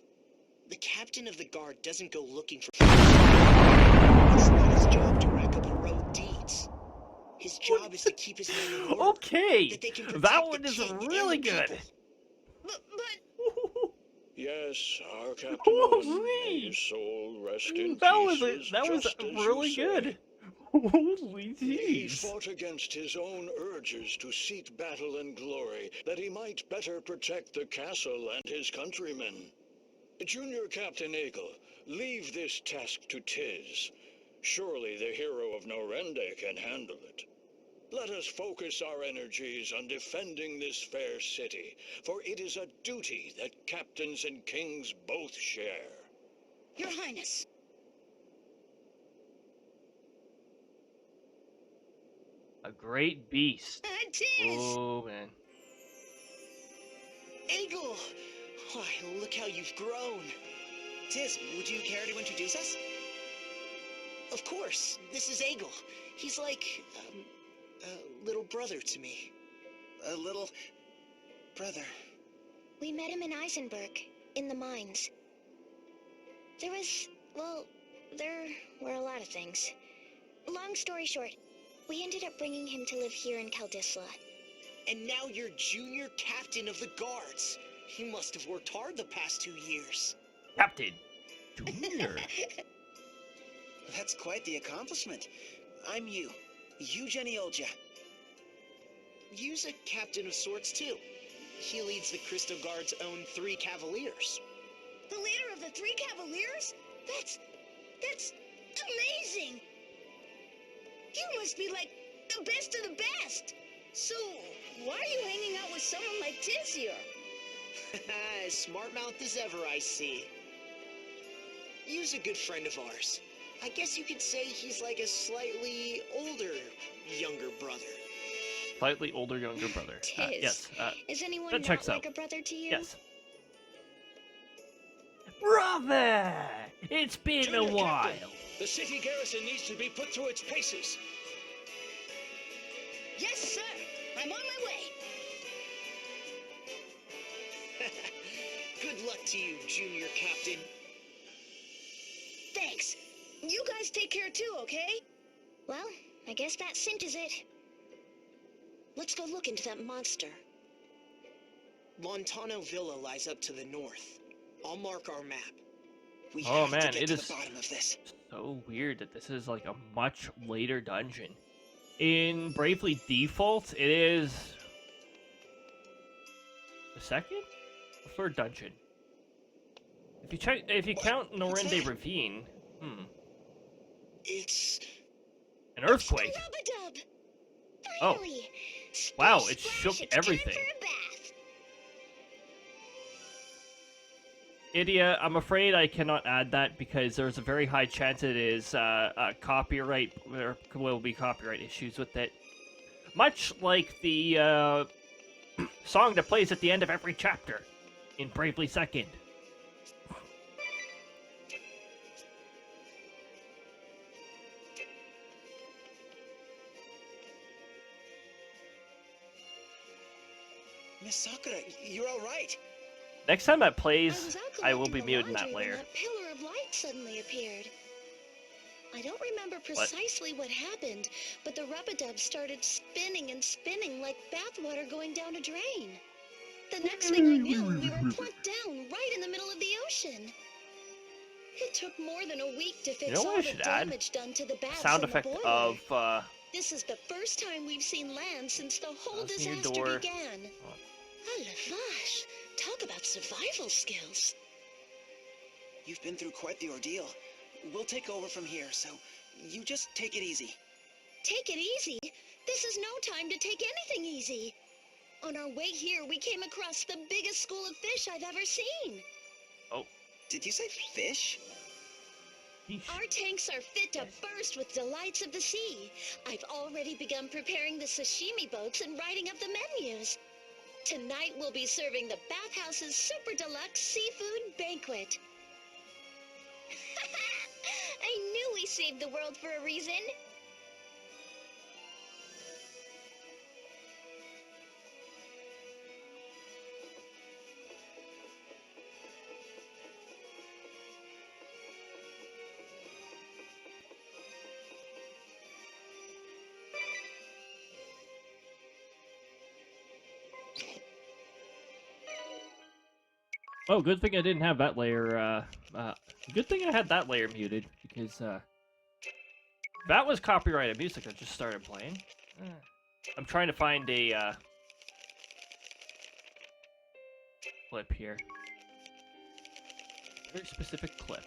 The captain of the guard doesn't go looking for... It's not his job to rack up heroic deeds. His job is to keep his men in order. Okay! That they can protect That the one is king and really the good! people. But Yes, our Captain Owen, may Holy! his soul rest in That peace, was just as really you good! say. Holy He jeez! fought against his own urges to seek battle and glory, that he might better protect the castle and his countrymen. Junior Captain Eagle, leave this task to Tiz. Surely the hero of Norende can handle it. Let us focus our energies on defending this fair city, for it is a duty that captains and kings both share. Your Highness. A great beast. Tis! Oh, man. Eagle! Why, look how you've grown. Tiz, would you care to introduce us? Of course, this is Eagle. He's like, a little brother to me. A little brother. We met him in Eisenberg, in the mines. There were a lot of things. Long story short, we ended up bringing him to live here in Kaldisla. And now you're junior captain of the guards. You must have worked hard the past 2 years. Captain Junior. That's quite the accomplishment. I'm Jenny Olja. You's a captain of sorts, too. He leads the Crystal Guard's own 3 Cavaliers. The leader of the 3 Cavaliers? That's amazing! You must be like the best of the best! So, why are you hanging out with someone like Tiz here? As smart-mouthed as ever, I see. You's a good friend of ours. I guess you could say he's like a slightly older, younger brother. Slightly older, younger brother. Tiz. Yes. Is anyone that not checks like out. a brother to you? Yes. Brother! It's been a Junior while. Captain, the city garrison needs to be put through its paces. Yes, sir! I'm on my way! Good luck to you, junior captain. Thanks. You guys take care too, okay? Well, I guess that cinches it. Let's go look into that monster. Lantano Villa lies up to the north. I'll mark our map. We Oh have man, to get it to is the bottom of this. so weird that this is like a much later dungeon. In Bravely Default, it is the second or third dungeon. If you count Norende Ravine, It's... an earthquake. Rub-a-dub! Oh. Finally! Wow, Splish, it splash, shook it's everything. time for a bath. Idia, I'm afraid I cannot add that because there's a very high chance it is copyright. There will be copyright issues with it. Much like the song that plays at the end of every chapter in Bravely Second. Miss Sakura, you're all right. Next time that I plays, was out I will be collecting the muting that laundry when layer. that pillar of light suddenly appeared. I don't remember precisely what happened, but the rub-a-dub started spinning and spinning like bathwater going down a drain. The next thing I knew, we were plunked down right in the middle of the ocean. It took more than a week to fix know what all I the should add? damage done to the baths Sound and the effect boiler. of This is the first time we've seen land since the whole See your disaster door. began. Ah, la vache. Talk about survival skills. You've been through quite the ordeal. We'll take over from here, so you just take it easy. Take it easy? This is no time to take anything easy. On our way here, we came across the biggest school of fish I've ever seen. Oh. Did you say fish? Our tanks are fit to burst with delights of the sea. I've already begun preparing the sashimi boats and writing up the menus. Tonight we'll be serving the bathhouse's super deluxe seafood banquet. I knew we saved the world for a reason. Oh, good thing I didn't have that layer, good thing I had that layer muted, because, that was copyrighted music that just started playing. I'm trying to find a, clip here. Very specific clip.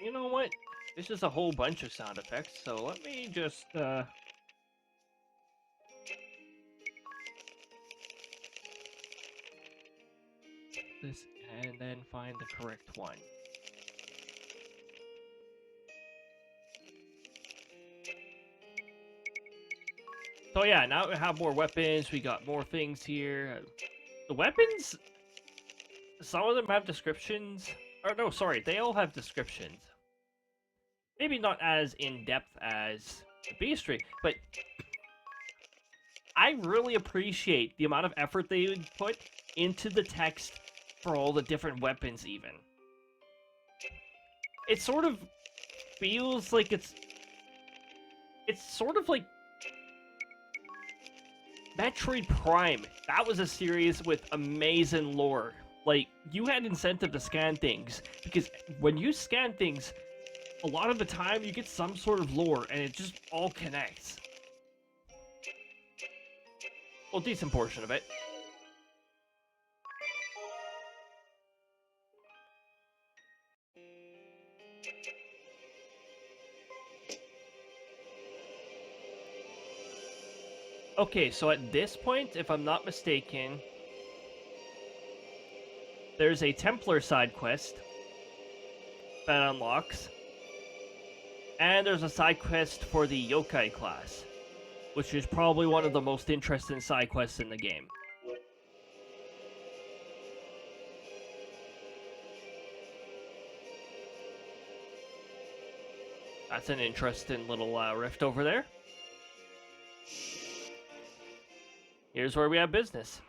You know what? This is a whole bunch of sound effects, so let me just, this, and then find the correct one. So yeah, now we have more weapons, we got more things here. The weapons, some of them have descriptions. Or no, sorry, they all have descriptions. Maybe not as in-depth as the Beastry, but I really appreciate the amount of effort they would put into the text for all the different weapons even. It sort of feels like it's sort of like Metroid Prime. That was a series with amazing lore. Like, you had incentive to scan things, because when you scan things, a lot of the time you get some sort of lore, and it just all connects. Well, a decent portion of it. Okay, so at this point, if I'm not mistaken, there's a Templar side quest that unlocks, and there's a side quest for the Yokai class, which is probably one of the most interesting side quests in the game. That's an interesting little rift over there. Here's where we have business.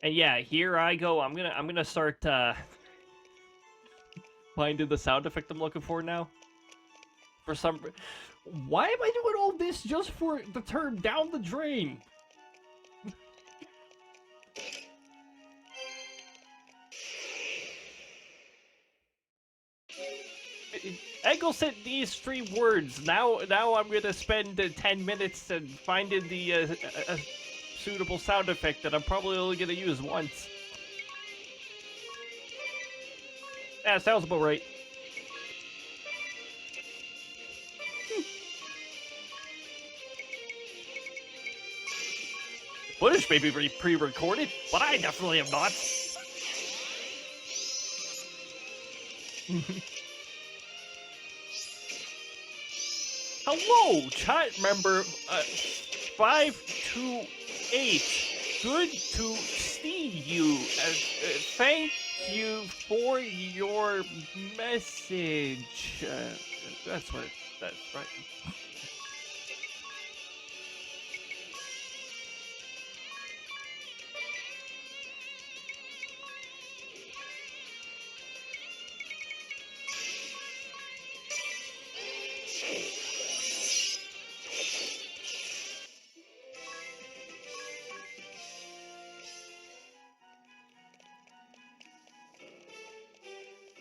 And yeah, here I go. I'm gonna start finding the sound effect I'm looking for now. For some, why am I doing all this just for the term "down the drain"? Eggle said these 3 words. Now I'm gonna spend 10 minutes finding the suitable sound effect that I'm probably only gonna use once. Yeah, sounds about right. Footage may be pre-recorded, but I definitely am not. Hello, chat member 528. Good to see you. Thank you for your message. That's right. That's right.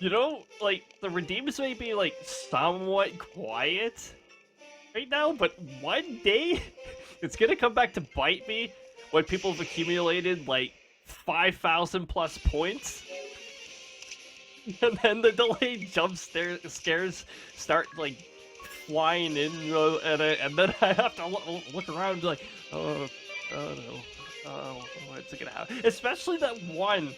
You know, like, the redeems may be, like, somewhat quiet right now, but one day, it's gonna come back to bite me when people have accumulated, like, 5,000 plus points. And then the delayed scares start, like, flying in, and then I have to look around and be like, oh no, what's it gonna happen? Especially that one.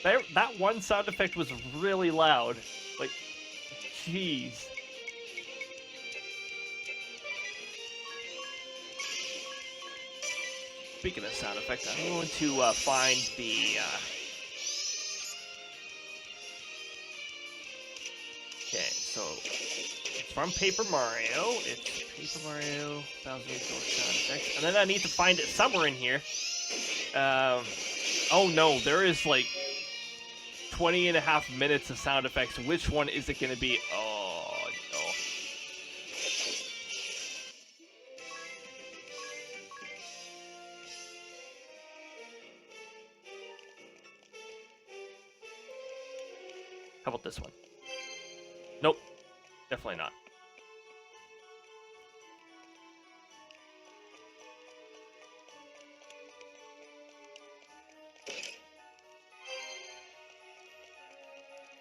That one sound effect was really loud. Like, jeez. Speaking of sound effects, I'm going to find the. Okay, so it's from Paper Mario. It's Paper Mario 1000 sound effects, and then I need to find it somewhere in here. Oh no, there is like 20.5 minutes of sound effects. Which one is it going to be? Oh, no. How about this one? Nope. Definitely not.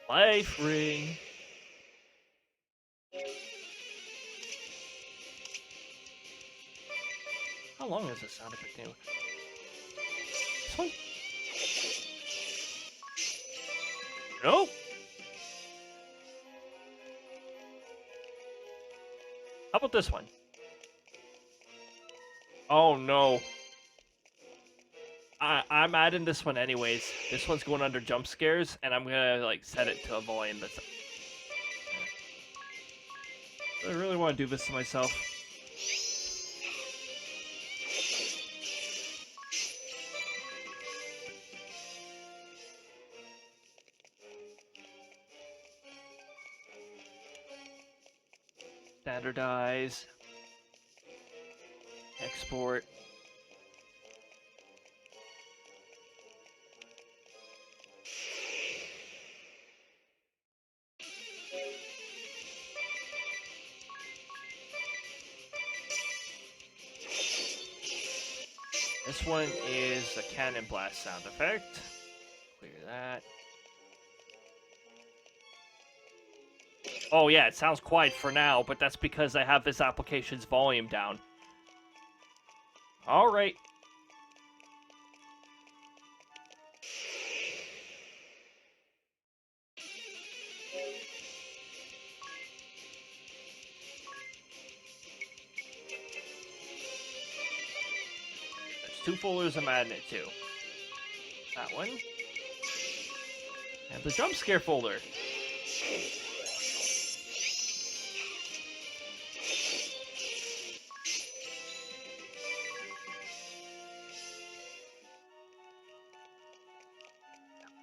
Life ring. How long is this sound effect anyway? This one? Nope. How about this one? Oh no. I'm adding this one anyways. This one's going under jump scares, and I'm gonna like set it to a volume that's. I really want to do this to myself. Standardize. Export. This one is the cannon blast sound effect. Clear that. Oh yeah, it sounds quiet for now, but that's because I have this application's volume down. Alright. There's 2 folders I'm adding it to. That one. And the jump scare folder.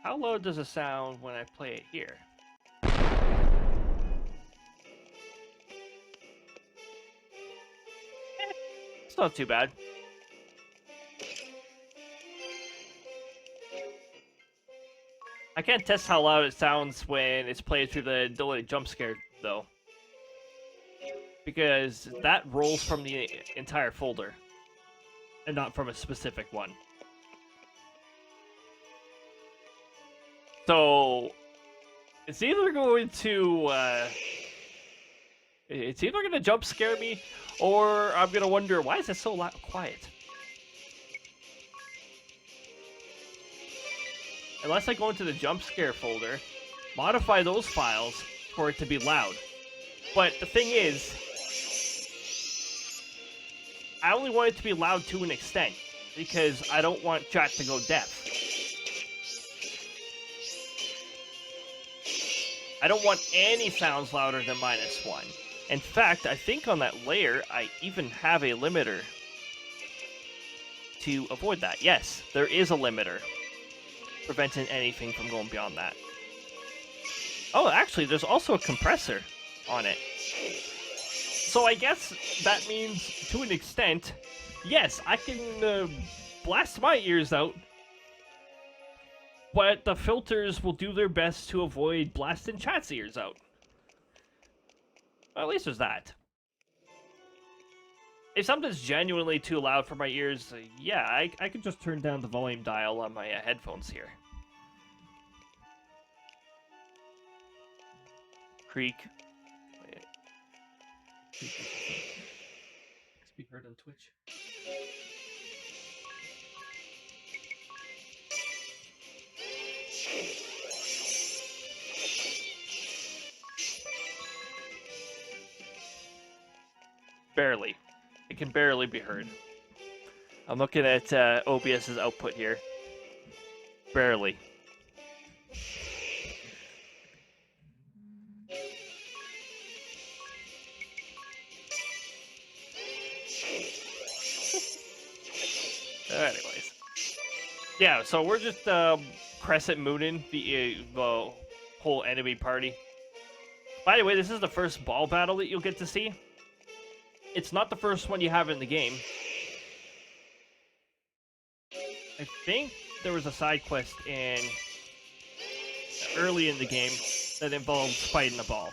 How low does it sound when I play it here? It's not too bad. I can't test how loud it sounds when it's played through the delayed jump scare, though. Because that rolls from the entire folder, and not from a specific one. So, it's either going to, it's either going to jump scare me, or I'm going to wonder, why is it so quiet? Unless I go into the jump scare folder, modify those files for it to be loud. But the thing is, I only want it to be loud to an extent, because I don't want chat to go deaf. I don't want any sounds louder than -1. In fact, I think on that layer, I even have a limiter to avoid that. Yes, there is a limiter preventing anything from going beyond that. Oh, actually, there's also a compressor on it. So I guess that means, to an extent, yes, I can blast my ears out but the filters will do their best to avoid blasting chat's ears out. Well, at least there's that. If something's genuinely too loud for my ears, yeah, I could just turn down the volume dial on my headphones here. Creak. Creak be heard on Twitch. Barely. It can barely be heard. I'm looking at OBS's output here. Barely. Anyways. Yeah, so we're just crescent mooning the whole enemy party. By the way, this is the first ball battle that you'll get to see. It's not the first one you have in the game. I think there was a side quest early in the game that involved fighting a ball.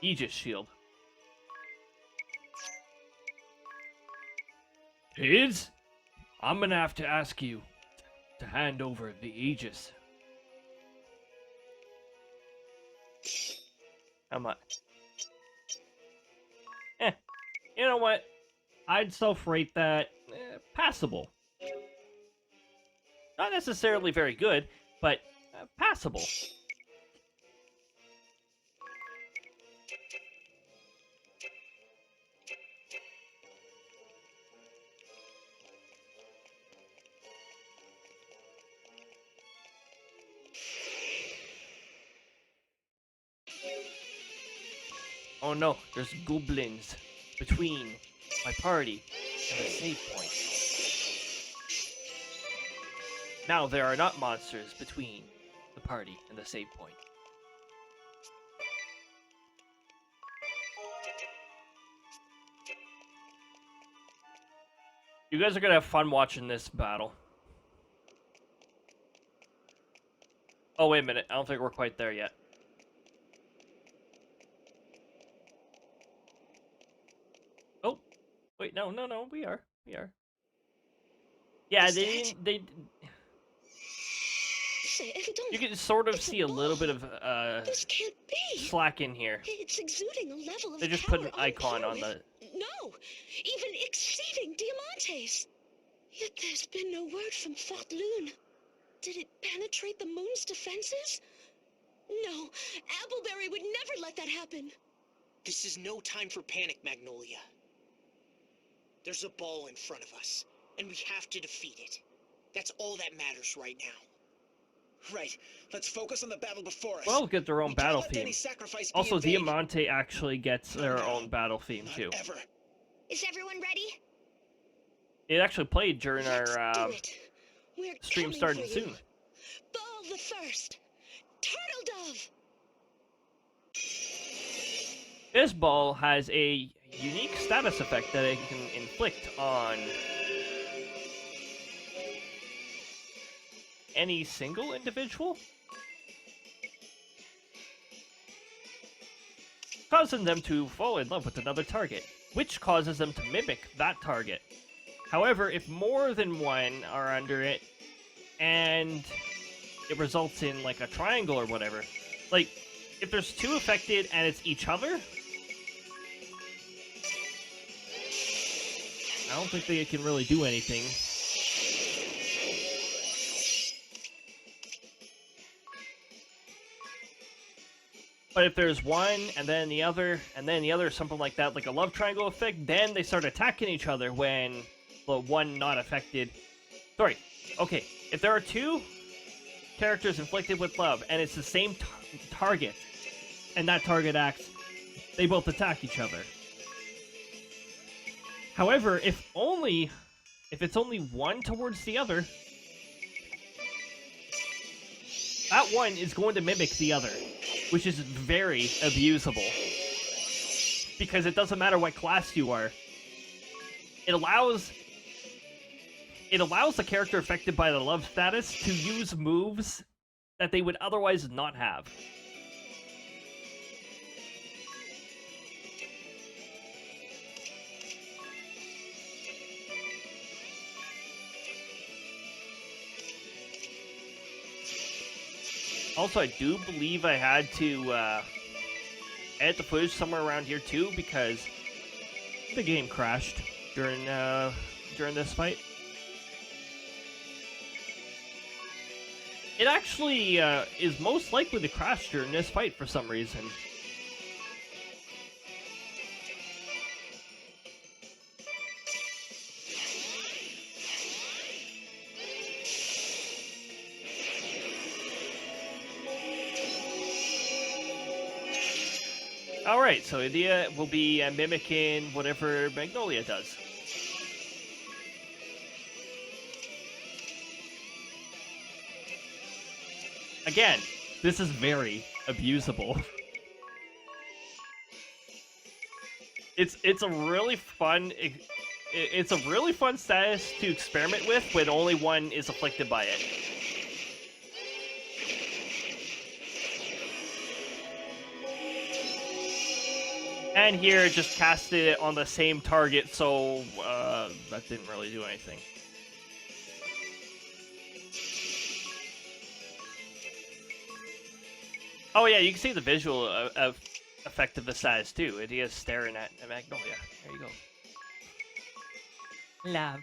Aegis shield. Kids, I'm gonna have to ask you to hand over the Aegis. How much? You know what? I'd self-rate that passable. Not necessarily very good, but passable. Oh no, there's goblins between my party and the save point. Now there are not monsters between the party and the save point. You guys are gonna have fun watching this battle. Oh, wait a minute. I don't think we're quite there yet. Oh, wait, no, we are. Yeah, they you can sort of see a little bit of This can't be. slack in here. It's exuding a level of They just power put an icon on unparalleled. No, even exceeding Diamante's. Yet there's been no word from Fort Loon. Did it penetrate the moon's defenses? No, Appleberry would never let that happen. This is no time for panic, Magnolia. There's a ball in front of us, and we have to defeat it. That's all that matters right now. Right. Let's focus on the battle before us. Well, get their own We can't battle let theme. any sacrifice be Also, in vain. Diamante actually gets their own battle theme Not too. ever. Is everyone ready? It actually played during Let's our do it. We're stream coming starting for you. soon. Ball the first. Turtle Dove. This ball has a unique status effect that it can inflict on any single individual, causing them to fall in love with another target, which causes them to mimic that target. However, if more than one are under it, and it results in like a triangle or whatever, like if there's two affected and it's each other, I don't think they can really do anything. But if there's one, and then the other, and then the other, something like that, like a love triangle effect, then they start attacking each other when the one not affected... Sorry, okay, if there are two characters inflicted with love, and it's the same target, and that target acts, they both attack each other. However, if it's only one towards the other, that one is going to mimic the other, which is very abusable. because it doesn't matter what class you are. It allows the character affected by the love status to use moves that they would otherwise not have. Also, I do believe I had to edit the footage somewhere around here too, because the game crashed during this fight. It actually is most likely to crash during this fight for some reason. Alright, so Idea will be mimicking whatever Magnolia does. Again, this is very abusable. It's a really fun status to experiment with when only one is afflicted by it. And here it just casted it on the same target, so that didn't really do anything. Oh yeah, you can see the visual effect of the status too. It is staring at Magnolia. There you go. Love.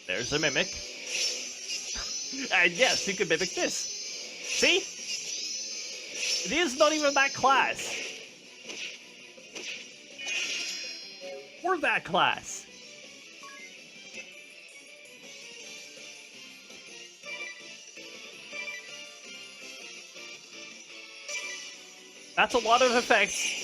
There's a mimic. And yes, you can mimic this. See? It is not even that class. Or that class. That's a lot of effects.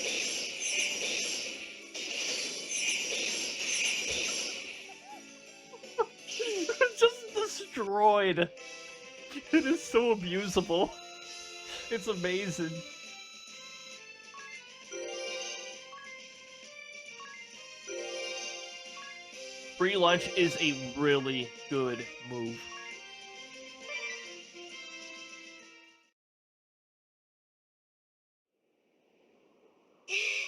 Just destroyed. It is so abusable. It's amazing. Free lunch is a really good move.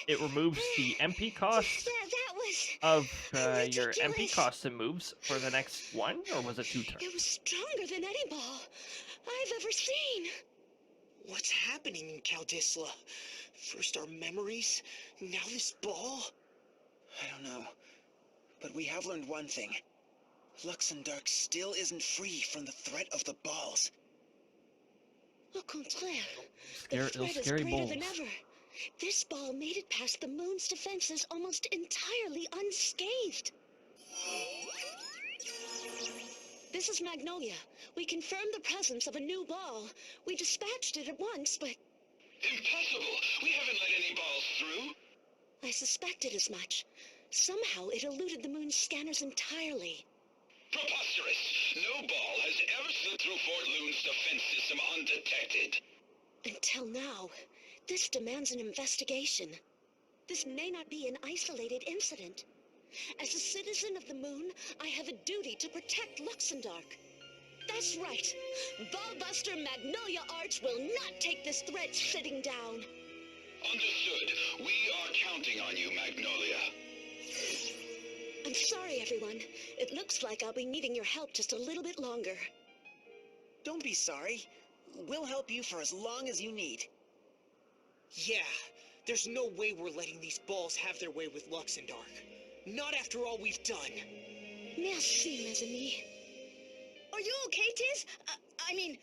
It removes the MP cost That was of your MP ridiculous. cost and moves for the next one, or was it 2 turns? It was stronger than any ball I've ever seen. What's happening in Caldisla? First our memories, now this ball? I don't know. But we have learned one thing. Luxemdark still isn't free from the threat of the balls. Au contraire, the Those threat is scary greater balls. than ever. This ball made it past the moon's defenses almost entirely unscathed. This is Magnolia. We confirmed the presence of a new ball. We dispatched it at once, but Impossible! We haven't let any balls through. I suspected as much. Somehow it eluded the moon's scanners entirely. Preposterous! No ball has ever slipped through Fort Loon's defense system undetected. Until now, this demands an investigation. This may not be an isolated incident. As a citizen of the moon, I have a duty to protect Luxemdark. That's right. Ballbuster Magnolia Arts will not take this threat sitting down. Understood. We are counting on you, Magnolia. I'm sorry, everyone. It looks like I'll be needing your help just a little bit longer. Don't be sorry. We'll help you for as long as you need. Yeah, there's no way we're letting these balls have their way with Luxemdark. Not after all we've done. Merci, mes amis. Are you okay, Tiz? I mean,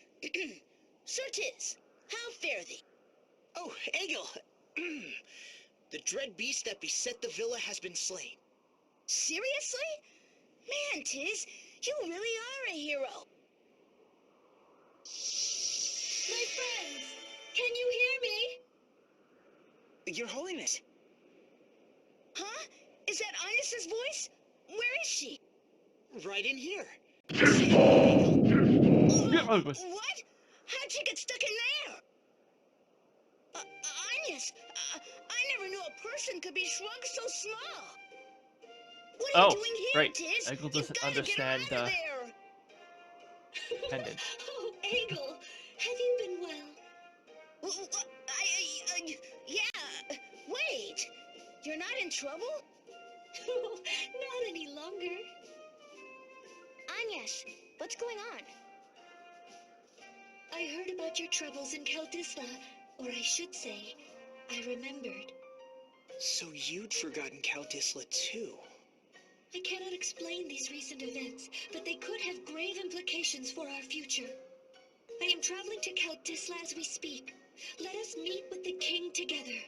Sir Tiz, how fare thee? Oh, Egil! The dread beast that beset the villa has been slain. Seriously? Man, Tiz, you really are a hero. My friends, can you hear me? Your Holiness! Huh? Is that Ines' voice? Where is she? Right in here. What? How'd she get stuck in there? Ines, I never knew a person could be shrugged so small. What are you Oh, doing here, right. Tiz? Egil You doesn't gotta understand get her out of there. pendant. Oh, Egil, have you been well? Yeah. Wait, you're not in trouble? Not any longer. Agnes, what's going on? I heard about your troubles in Kaldisla, or I should say, I remembered. So you'd forgotten Kaldisla too. I cannot explain these recent events, but they could have grave implications for our future. I am traveling to Kaldisla as we speak. Let us meet with the king together.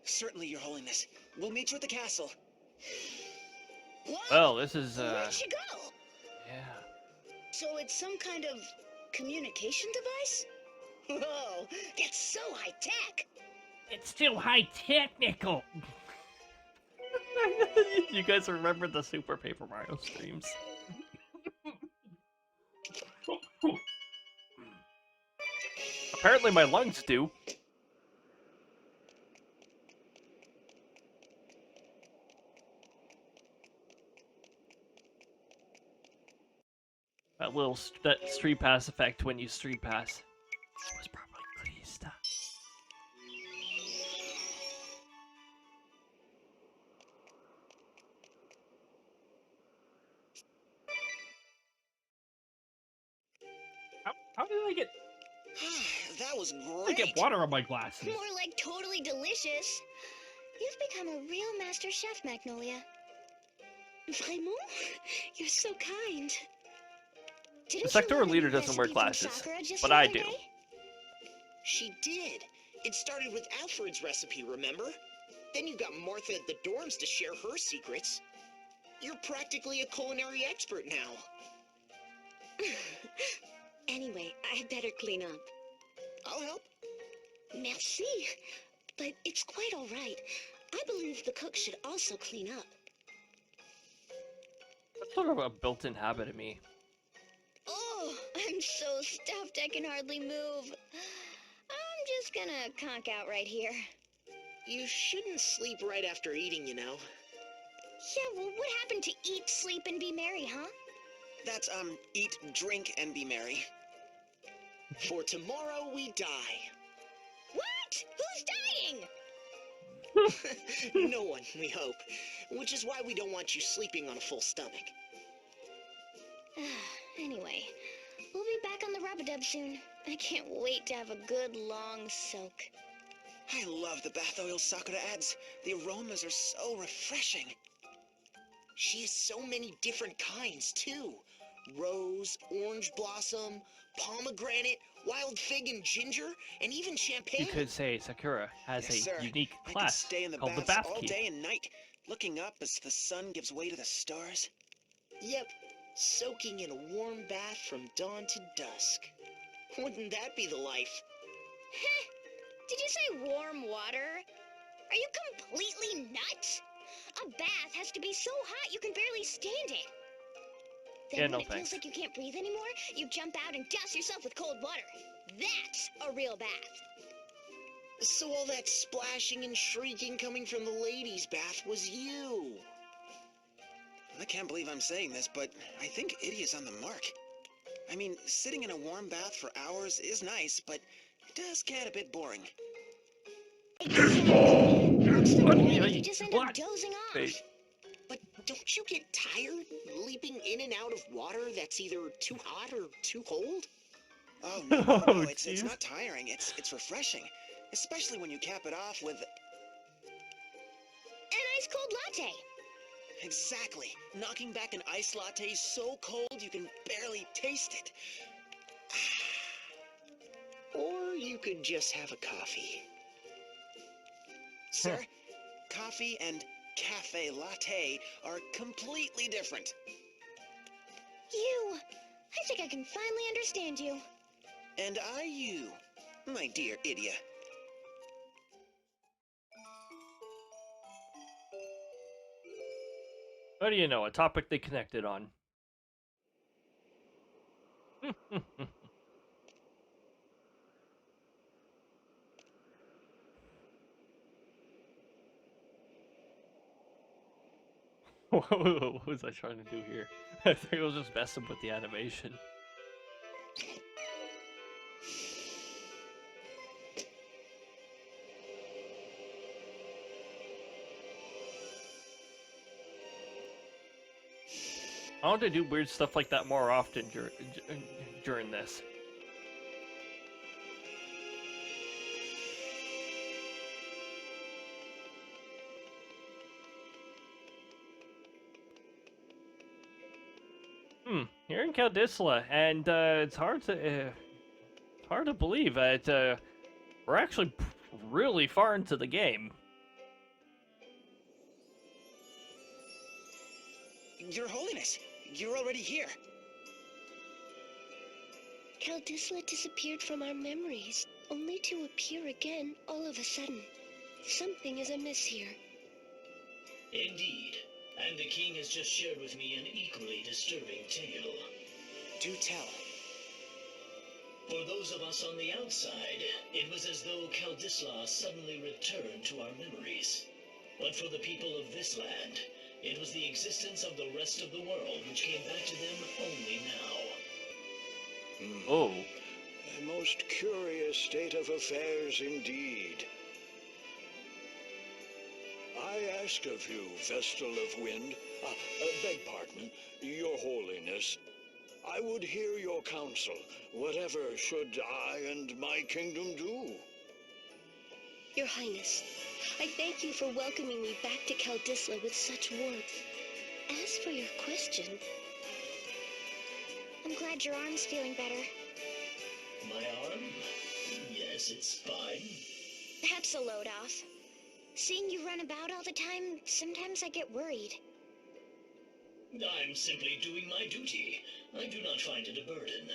Certainly, Your Holiness. We'll meet you at the castle. What? Well, this is Where'd she go? yeah. So it's some kind of communication device? Whoa, that's so high-tech. It's too high technical. You guys remember the Super Paper Mario streams? Apparently my lungs do. That street pass effect when you street pass. It was probably Krista. How did I get That was I get great! water on my glasses? More like totally delicious. You've become a real master chef, Magnolia. Vraiment? You're so kind. Didn't The you sectoral learn a leader new doesn't wear recipe from glasses, Sakura just but the I other do. day? She did. It started with Alfred's recipe, remember? Then you got Martha at the dorms to share her secrets. You're practically a culinary expert now. Anyway, I'd better clean up. I'll help. Merci. But it's quite all right. I believe the cook should also clean up. That's sort of a built-in habit of me. Oh, I'm so stuffed I can hardly move. I'm just gonna conk out right here. You shouldn't sleep right after eating, you know. Yeah, well, what happened to eat, sleep, and be merry, huh? That's, eat, drink, and be merry. For tomorrow we die. What? Who's dying? No one, we hope. Which is why we don't want you sleeping on a full stomach. Anyway, we'll be back on the rub-a-dub soon. I can't wait to have a good long soak. I love the bath oil Sakura adds. The aromas are so refreshing. She has so many different kinds, too. Rose, orange blossom, pomegranate, wild fig and ginger, and even champagne. You could say Sakura has Yes, a sir. unique I could class stay in the called the baths Bath all Key. day and night, looking up as the sun gives way to the stars. Yep, soaking in a warm bath from dawn to dusk. Wouldn't that be the life? Did you say warm water? Are you completely nuts? A bath has to be so hot you can barely stand it. Then Yeah, when no it thanks. feels like you can't breathe anymore, you jump out and douse yourself with cold water. That's a real bath. So all that splashing and shrieking coming from the ladies' bath was you. I can't believe I'm saying this, but I think Iddy is on the mark. I mean, sitting in a warm bath for hours is nice, but it does get a bit boring. Exactly. What's the point if you just end up What? dozing off? Wait. But don't you get tired leaping in and out of water that's either too hot or too cold? Oh, no, Oh, it's jeez. not tiring. It's refreshing. Especially when you cap it off with... An ice cold latte. Exactly. Knocking back an iced latte so cold you can barely taste it. Or you could just have a coffee. Sir, coffee and cafe latte are completely different. I think I can finally understand you. And are you, my dear idiot? What do you know? A topic they connected on. What was I trying to do here? I think I was just messing with the animation. I want to do weird stuff like that more often during this. Here in Caldisla, and it's hard to believe that we're actually really far into the game. Your Holiness, you're already here. Caldisla disappeared from our memories, only to appear again all of a sudden. Something is amiss here. Indeed. And the king has just shared with me an equally disturbing tale. Do tell. For those of us on the outside, it was as though Caldisla suddenly returned to our memories. But for the people of this land, it was the existence of the rest of the world which came back to them only now. Oh. A most curious state of affairs indeed. I ask of you, Vestal of Wind, beg pardon, your holiness, I would hear your counsel. Whatever should I and my kingdom do? Your Highness, I thank you for welcoming me back to Caldisla with such warmth. As for your question, I'm glad your arm's feeling better. My arm? Yes, it's fine. That's a load off. Seeing you run about all the time, sometimes I get worried. I'm simply doing my duty. I do not find it a burden.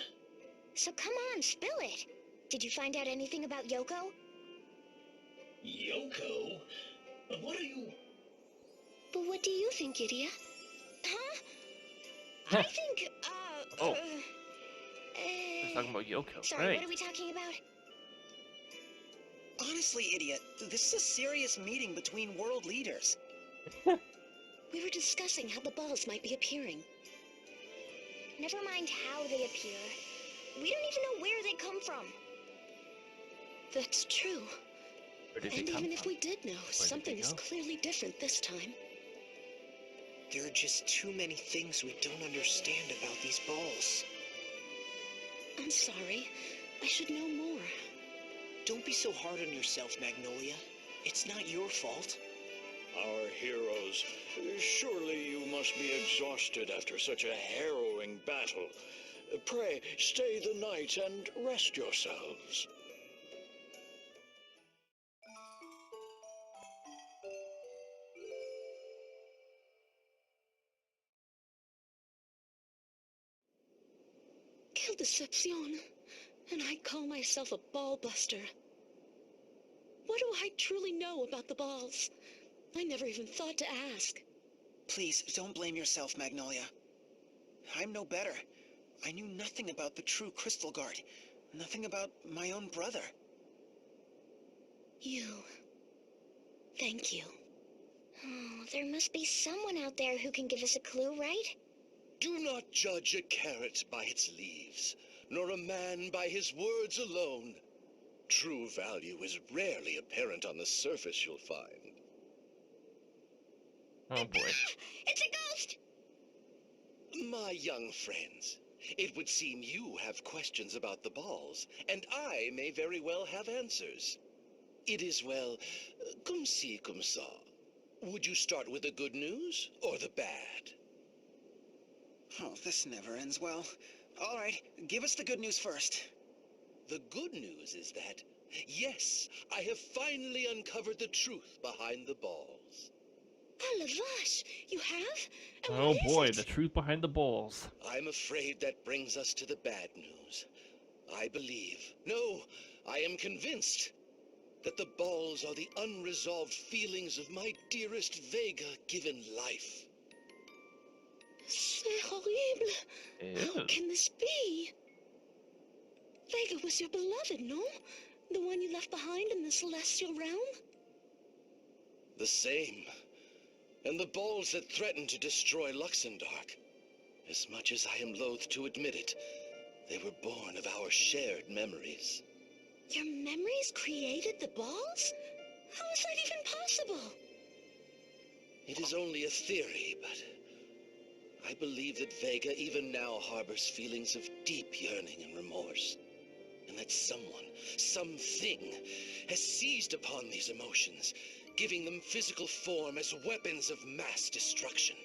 So come on, spill it. Did you find out anything about Yoko? Yoko? What are you... But what do you think, Idia? Huh? I think, Oh. We're talking about Yoko. Sorry, Right. what are we talking about? Honestly, idiot, this is a serious meeting between world leaders. We were discussing how the balls might be appearing. Never mind how they appear. We don't even know where they come from. That's true. Where did And they come even if from? we did know, something is clearly different this time. There are just too many things we don't understand about these balls. I'm sorry. I should know more. Don't be so hard on yourself, Magnolia. It's not your fault. Our heroes, surely you must be exhausted after such a harrowing battle. Pray, stay the night and rest yourselves. Quelle deception. And I call myself a ball buster. What do I truly know about the balls? I never even thought to ask. Please, don't blame yourself, Magnolia. I'm no better. I knew nothing about the true Crystal Guard. Nothing about my own brother. You. Thank you. Oh, there must be someone out there who can give us a clue, right? Do not judge a carrot by its leaves, nor a man by his words alone. True value is rarely apparent on the surface, you'll find. Oh boy. It's a ghost! My young friends, it would seem you have questions about the balls, and I may very well have answers. It is, well, comme ci, comme ça. Would you start with the good news or the bad? Oh, this never ends well. All right, give us the good news first. The good news is that, yes, I have finally uncovered the truth behind the balls. Oh, la vache, you have? And Oh what is boy, it? the truth behind the balls. I'm afraid that brings us to the bad news. I believe, no, I am convinced that the balls are the unresolved feelings of my dearest Vega given life. C'est horrible. How Ew. can this be? Vega was your beloved, no? The one you left behind in the celestial realm? The same. And the balls that threatened to destroy Luxemdark. As much as I am loath to admit it, they were born of our shared memories. Your memories created the balls? How is that even possible? It is only a theory, but I believe that Vega even now harbors feelings of deep yearning and remorse. And that someone, something, has seized upon these emotions, giving them physical form as weapons of mass destruction.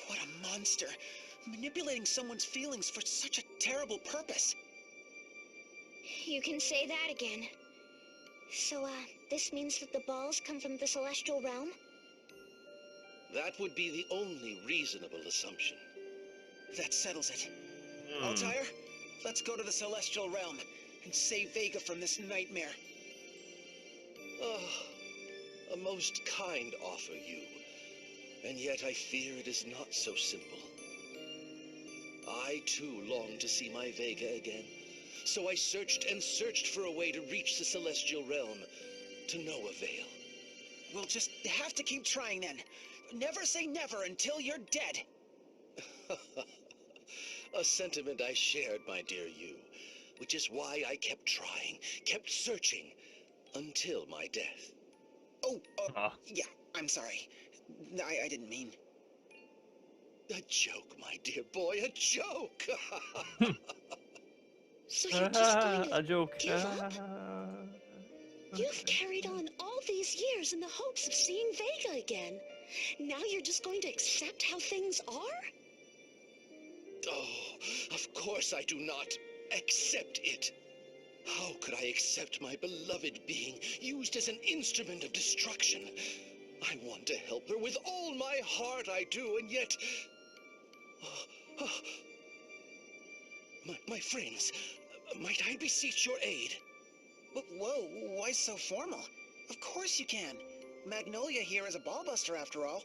What a monster. Manipulating someone's feelings for such a terrible purpose. You can say that again. So, this means that the balls come from the celestial realm? That would be the only reasonable assumption. That settles it. Altair, let's go to the celestial realm and save Vega from this nightmare. A most kind offer, you. And yet I fear it is not so simple. I, too, long to see my Vega again. So I searched and searched for a way to reach the celestial realm, to no avail. We'll just have to keep trying then. Never say never until you're dead. A sentiment I shared, my dear you, which is why I kept trying, kept searching, until my death. Oh, yeah, I'm sorry. I didn't mean... A joke, my dear boy, a joke! So you're just going A to joke. give up? You've carried on all these years in the hopes of seeing Vega again. Now you're just going to accept how things are? Oh, of course I do not accept it. How could I accept my beloved being used as an instrument of destruction? I want to help her with all my heart, I do, and yet... My friends, might I beseech your aid? Whoa, why so formal? Of course you can. Magnolia here is a ballbuster after all.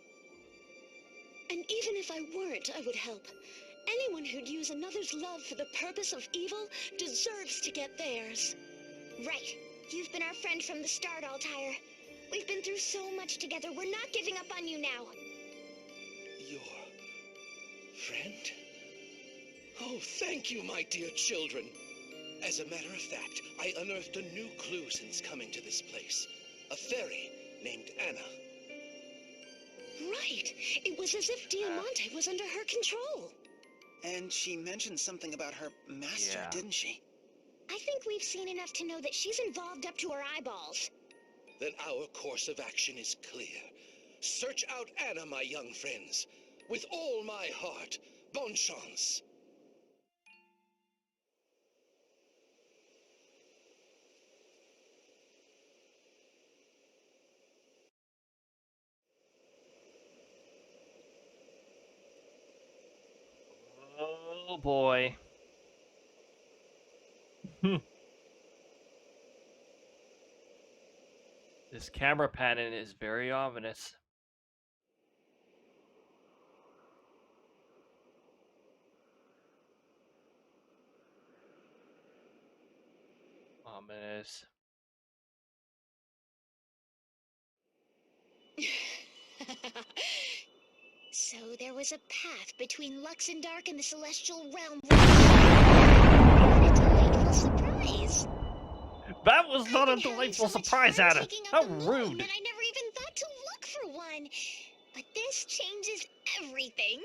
And even if I weren't, I would help. Anyone who'd use another's love for the purpose of evil deserves to get theirs. Right. You've been our friend from the start, Altair. We've been through so much together. We're not giving up on you now. Your friend? Oh, thank you, my dear children. As a matter of fact, I unearthed a new clue since coming to this place. A fairy named Anna. Right. It was as if Diamante was under her control. And she mentioned something about her master, Yeah. didn't she? I think we've seen enough to know that she's involved up to her eyeballs. Then our course of action is clear. Search out Anna, my young friends. With all my heart. Bonne chance. Oh boy. This camera panning is very ominous. Ominous. So there was a path between Luxemdark and the Celestial Realm. What a delightful surprise! That was not a I've been having delightful so much surprise, fun Anna. checking How out the moon rude. that I never even thought to look for one. But this changes everything.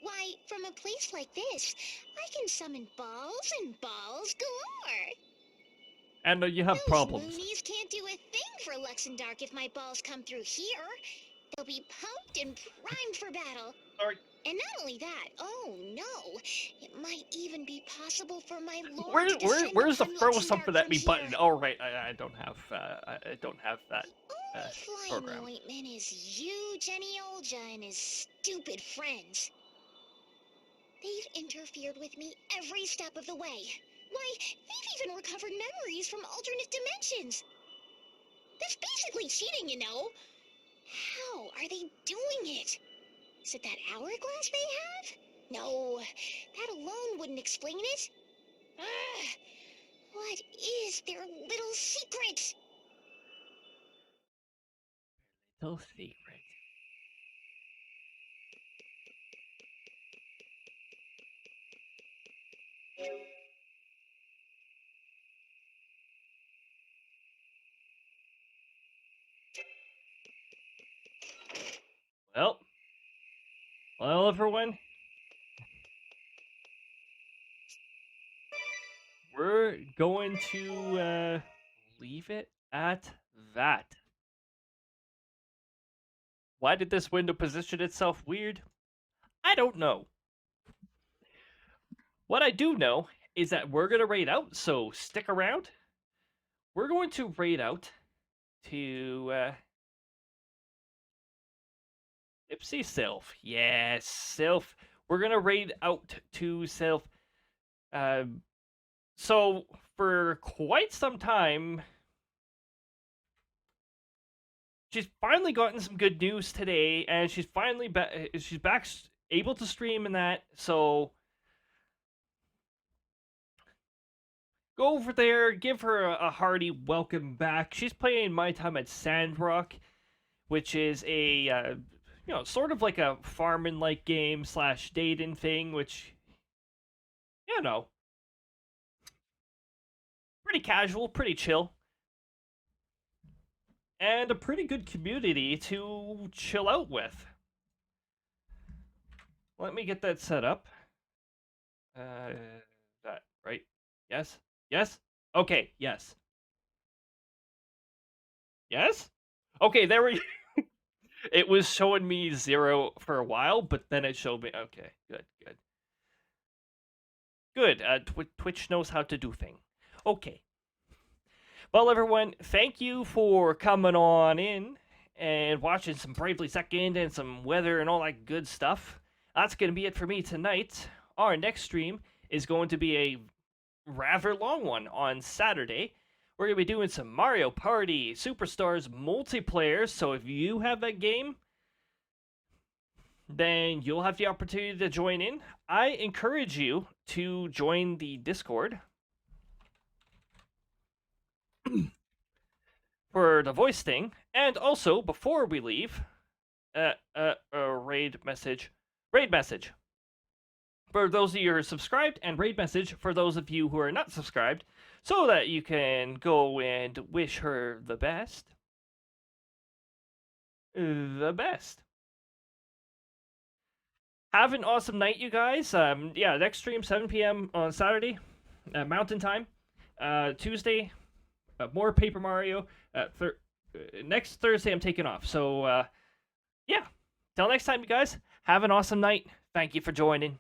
Why, from a place like this, I can summon balls and balls galore. And you have Those problems. loonies can't do a thing for Luxemdark if my balls come through here. They'll be pumped and primed for battle. Sorry. And not only that, oh no, it might even be possible for my lord to descend Where's the upon throw Luxemdark something at from me here. button? Oh right, I don't have I don't have that The only fly in the program. ointment is you, Jenny Olja, and his stupid friends. They've interfered with me every step of the way. Why, they've even recovered memories from alternate dimensions. That's basically cheating, you know. How are they doing it? Is it that hourglass they have? No, that alone wouldn't explain it. Ugh, what is their little secret? Little secret. Well, everyone. We're going to leave it at that. Why did this window position itself weird? I don't know. What I do know is that we're going to raid out, so stick around. We're going to raid out to Ipsy Sylph. Yes, Sylph. We're going to raid out to Sylph. So, for quite some time, she's finally gotten some good news today, and she's finally she's back able to stream and that. So go over there, give her a hearty welcome back. She's playing My Time at Sandrock, which is a sort of like a farming like game / dating thing, which pretty casual, pretty chill. And a pretty good community to chill out with. Let me get that set up. That, right? Yes? Yes? Okay, yes. Yes? Okay, there we It was showing me 0 for a while, but then it showed me... Okay, good. Good, Twitch knows how to do things. Okay. Well, everyone, thank you for coming on in and watching some Bravely Second and some weather and all that good stuff. That's going to be it for me tonight. Our next stream is going to be a rather long one on Saturday. We're going to be doing some Mario Party Superstars multiplayer, so if you have that game, then you'll have the opportunity to join in. I encourage you to join the Discord for the voice thing, and also before we leave, a raid message for those of you who are subscribed, and raid message for those of you who are not subscribed, so that you can go and wish her the best. Have an awesome night, you guys. Next stream 7 p.m. on Saturday, Mountain Time. Tuesday, more Paper Mario. Next Thursday, I'm taking off. So, till next time, you guys. Have an awesome night. Thank you for joining.